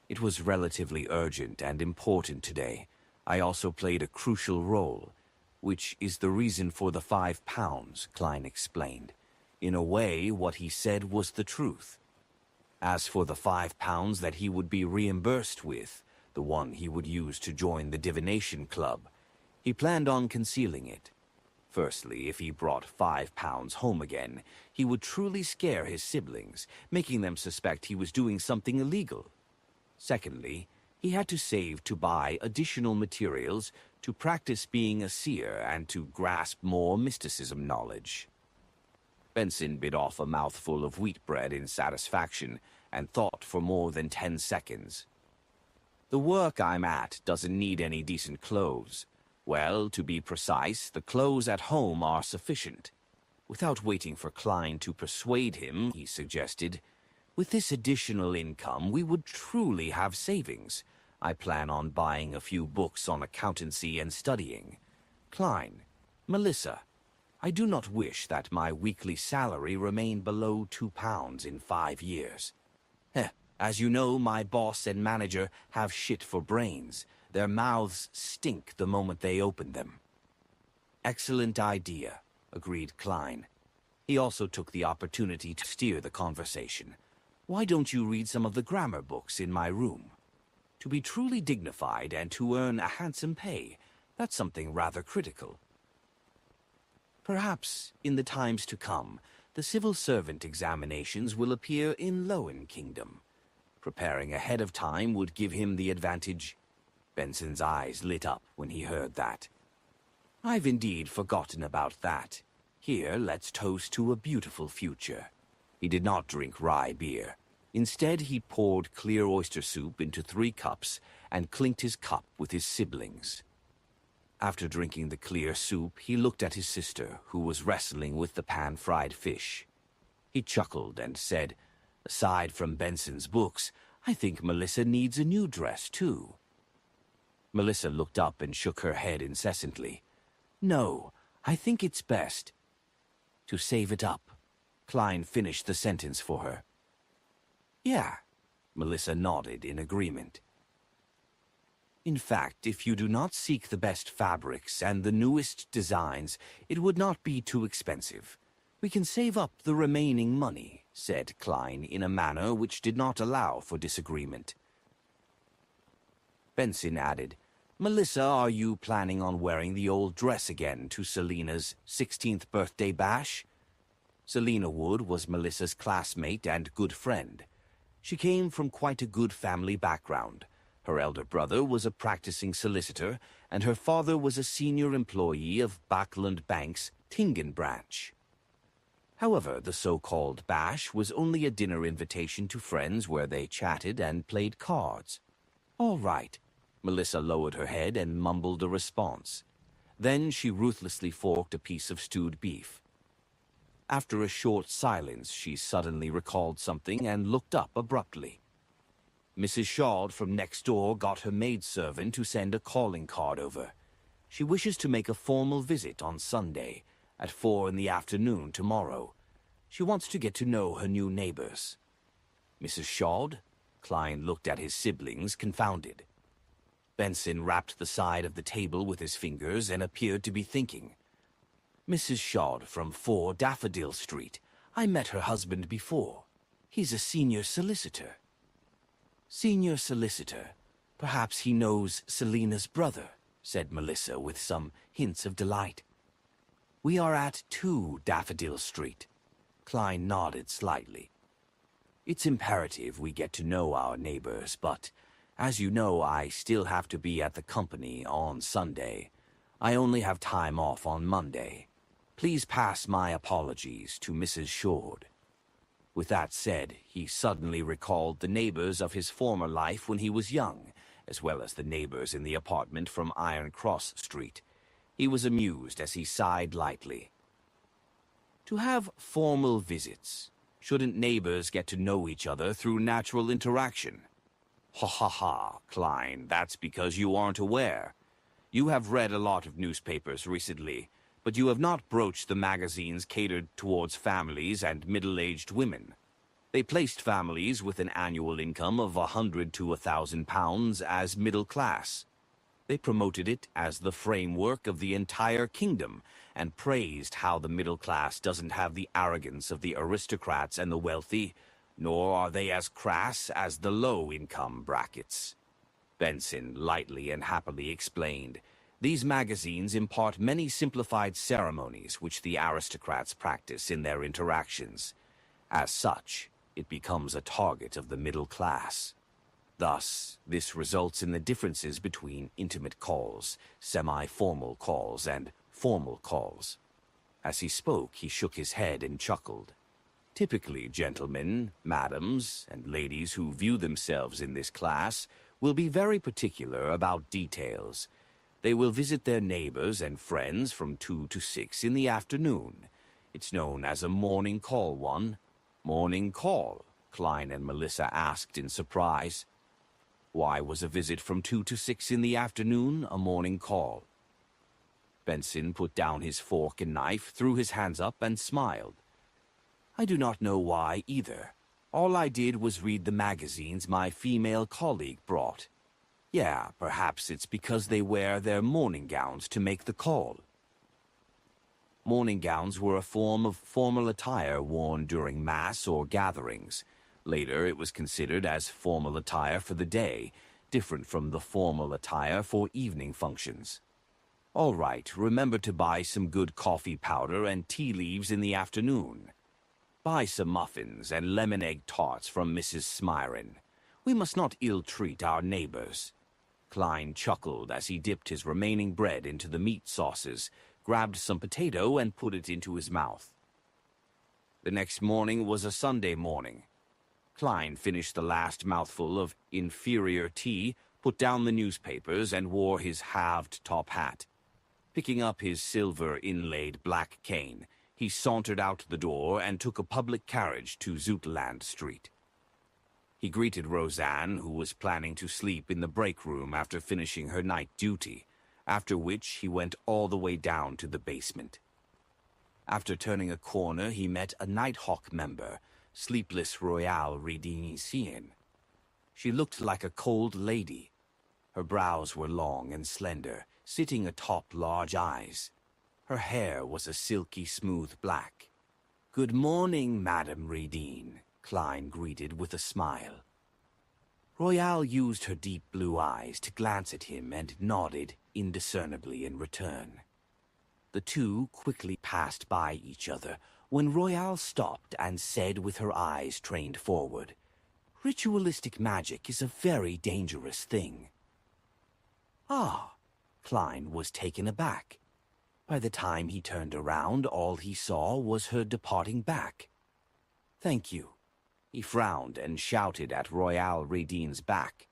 It was relatively urgent and important today. I also played a crucial role, which is the reason for the £5, Klein explained. In a way, what he said was the truth. As for the £5 that he would be reimbursed with, the one he would use to join the divination club, he planned on concealing it. Firstly, if he brought £5 home again, he would truly scare his siblings, making them suspect he was doing something illegal. Secondly, he had to save to buy additional materials to practice being a seer and to grasp more mysticism knowledge. Benson bit off a mouthful of wheat bread in satisfaction and thought for more than 10 seconds. The work I'm at doesn't need any decent clothes. Well, to be precise, the clothes at home are sufficient. Without waiting for Klein to persuade him, he suggested, "With this additional income, we would truly have savings. I plan on buying a few books on accountancy and studying. Klein, Melissa, I do not wish that my weekly salary remain below £2 in 5 years. As you know, my boss and manager have shit for brains. Their mouths stink the moment they open them." "Excellent idea," agreed Klein. He also took the opportunity to steer the conversation. "Why don't you read some of the grammar books in my room? To be truly dignified and to earn a handsome pay, that's something rather critical. Perhaps, in the times to come, the civil servant examinations will appear in Lowen Kingdom. Preparing ahead of time would give him the advantage." Benson's eyes lit up when he heard that. "I've indeed forgotten about that. Here, let's toast to a beautiful future." He did not drink rye beer. Instead, he poured clear oyster soup into 3 cups and clinked his cup with his siblings. After drinking the clear soup, he looked at his sister, who was wrestling with the pan-fried fish. He chuckled and said, "Aside from Benson's books, I think Melissa needs a new dress, too." Melissa looked up and shook her head incessantly. "No, I think it's best to save it up." Klein finished the sentence for her. "Yeah," Melissa nodded in agreement. "In fact, if you do not seek the best fabrics and the newest designs, it would not be too expensive. We can save up the remaining money," said Klein in a manner which did not allow for disagreement. Benson added, "Melissa, are you planning on wearing the old dress again to Selena's 16th birthday bash?" Selena Wood was Melissa's classmate and good friend. She came from quite a good family background. Her elder brother was a practicing solicitor, and her father was a senior employee of Backland Bank's Tingen branch. However, the so-called bash was only a dinner invitation to friends where they chatted and played cards. "All right." Melissa lowered her head and mumbled a response. Then she ruthlessly forked a piece of stewed beef. After a short silence, she suddenly recalled something and looked up abruptly. "Mrs. Shaud from next door got her maidservant to send a calling card over. She wishes to make a formal visit on Sunday, at 4 in the afternoon tomorrow. She wants to get to know her new neighbors." "Mrs. Shaud?" Klein looked at his siblings, confounded. Benson rapped the side of the table with his fingers and appeared to be thinking. "Mrs. Shaud from 4 Daffodil Street. I met her husband before. He's a senior solicitor." "Senior solicitor. Perhaps he knows Selena's brother," said Melissa with some hints of delight. "We are at 2 Daffodil Street." Klein nodded slightly. "It's imperative we get to know our neighbors, but, as you know, I still have to be at the company on Sunday. I only have time off on Monday. Please pass my apologies to Mrs. Shaud." With that said, he suddenly recalled the neighbors of his former life when he was young, as well as the neighbors in the apartment from Iron Cross Street. He was amused as he sighed lightly. To have formal visits, shouldn't neighbors get to know each other through natural interaction? "Ha ha ha, Klein, that's because you aren't aware. You have read a lot of newspapers recently. But you have not broached the magazines catered towards families and middle-aged women. They placed families with an annual income of £100 to £1,000 as middle class. They promoted it as the framework of the entire kingdom and praised how the middle class doesn't have the arrogance of the aristocrats and the wealthy, nor are they as crass as the low-income brackets. Benson lightly and happily explained, these magazines impart many simplified ceremonies which the aristocrats practice in their interactions. As such, it becomes a target of the middle class. Thus, this results in the differences between intimate calls, semi-formal calls, and formal calls. As he spoke, he shook his head and chuckled. Typically, gentlemen, madams, and ladies who view themselves in this class will be very particular about details. They will visit their neighbors and friends from 2 to 6 in the afternoon. It's known as a morning call one. Morning call, Klein and Melissa asked in surprise. Why was a visit from 2 to 6 in the afternoon a morning call? Benson put down his fork and knife, threw his hands up, and smiled. I do not know why either. All I did was read the magazines my female colleague brought. Yeah, perhaps it's because they wear their morning gowns to make the call. Morning gowns were a form of formal attire worn during mass or gatherings. Later, it was considered as formal attire for the day, different from the formal attire for evening functions. All right, remember to buy some good coffee powder and tea leaves in the afternoon. Buy some muffins and lemon egg tarts from Mrs. Smiren. We must not ill-treat our neighbors. Klein chuckled as he dipped his remaining bread into the meat sauces, grabbed some potato and put it into his mouth. The next morning was a Sunday morning. Klein finished the last mouthful of inferior tea, put down the newspapers, and wore his halved top hat. Picking up his silver-inlaid black cane, he sauntered out the door and took a public carriage to Zoutland Street. He greeted Roseanne, who was planning to sleep in the break room after finishing her night duty, after which he went all the way down to the basement. After turning a corner, he met a Nighthawk member, Sleepless Royale Redinician. She looked like a cold lady. Her brows were long and slender, sitting atop large eyes. Her hair was a silky smooth black. "Good morning, Madame Redine," Klein greeted with a smile. Royale used her deep blue eyes to glance at him and nodded indiscernibly in return. The two quickly passed by each other when Royale stopped and said with her eyes trained forward, "Ritualistic magic is a very dangerous thing." Ah, Klein was taken aback. By the time he turned around, all he saw was her departing back. "Thank you." He frowned and shouted at Royale Radine's back.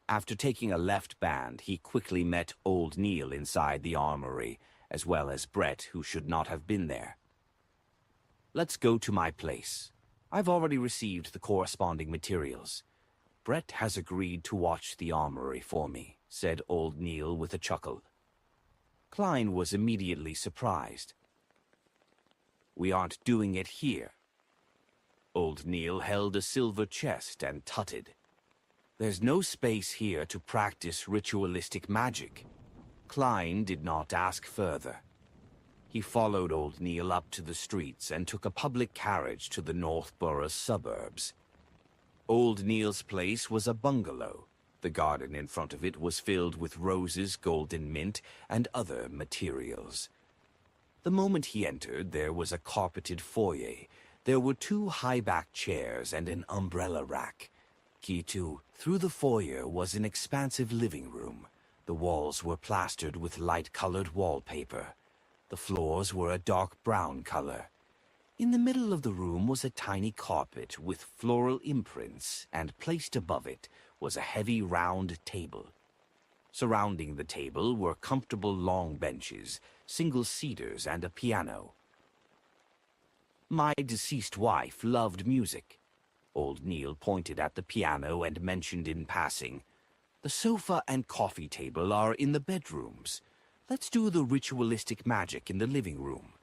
After taking a left band, he quickly met Old Neil inside the armory, as well as Brett, who should not have been there. "Let's go to my place. I've already received the corresponding materials. Brett has agreed to watch the armory for me," said Old Neil with a chuckle. Klein was immediately surprised. "We aren't doing it here." Old Neil held a silver chest and tutted. "There's no space here to practice ritualistic magic." Klein did not ask further. He followed Old Neil up to the streets and took a public carriage to the Northborough suburbs. Old Neil's place was a bungalow. The garden in front of it was filled with roses, golden mint, and other materials. The moment he entered, there was a carpeted foyer. There were 2 high-backed chairs and an umbrella rack. Through the foyer was an expansive living room. The walls were plastered with light-colored wallpaper. The floors were a dark brown color. In the middle of the room was a tiny carpet with floral imprints, and placed above it was a heavy round table. Surrounding the table were comfortable long benches, single cedars, and a piano. "My deceased wife loved music." Old Neil pointed at the piano and mentioned in passing, "The sofa and coffee table are in the bedrooms. Let's do the ritualistic magic in the living room."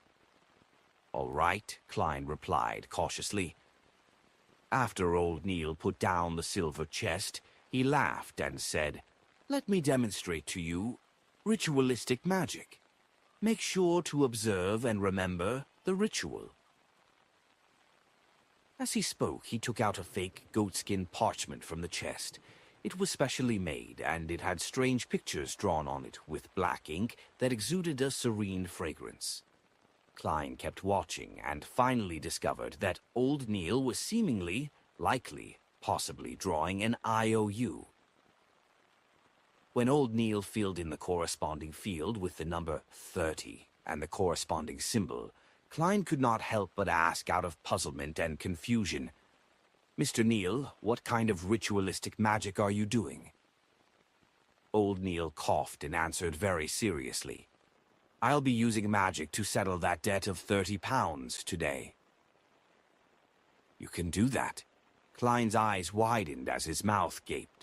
"All right," Klein replied cautiously. After old Neil put down the silver chest, he laughed and said, "Let me demonstrate to you ritualistic magic. Make sure to observe and remember the ritual." As he spoke, he took out a fake goatskin parchment from the chest. It was specially made, and it had strange pictures drawn on it with black ink that exuded a serene fragrance. Klein kept watching and finally discovered that old Neil was seemingly, likely, possibly drawing an IOU. When old Neil filled in the corresponding field with the number 30 and the corresponding symbol, Klein could not help but ask out of puzzlement and confusion, "Mr. Neil, what kind of ritualistic magic are you doing?" Old Neil coughed and answered very seriously, "I'll be using magic to settle that debt of 30 pounds today." "You can do that?" Klein's eyes widened as his mouth gaped.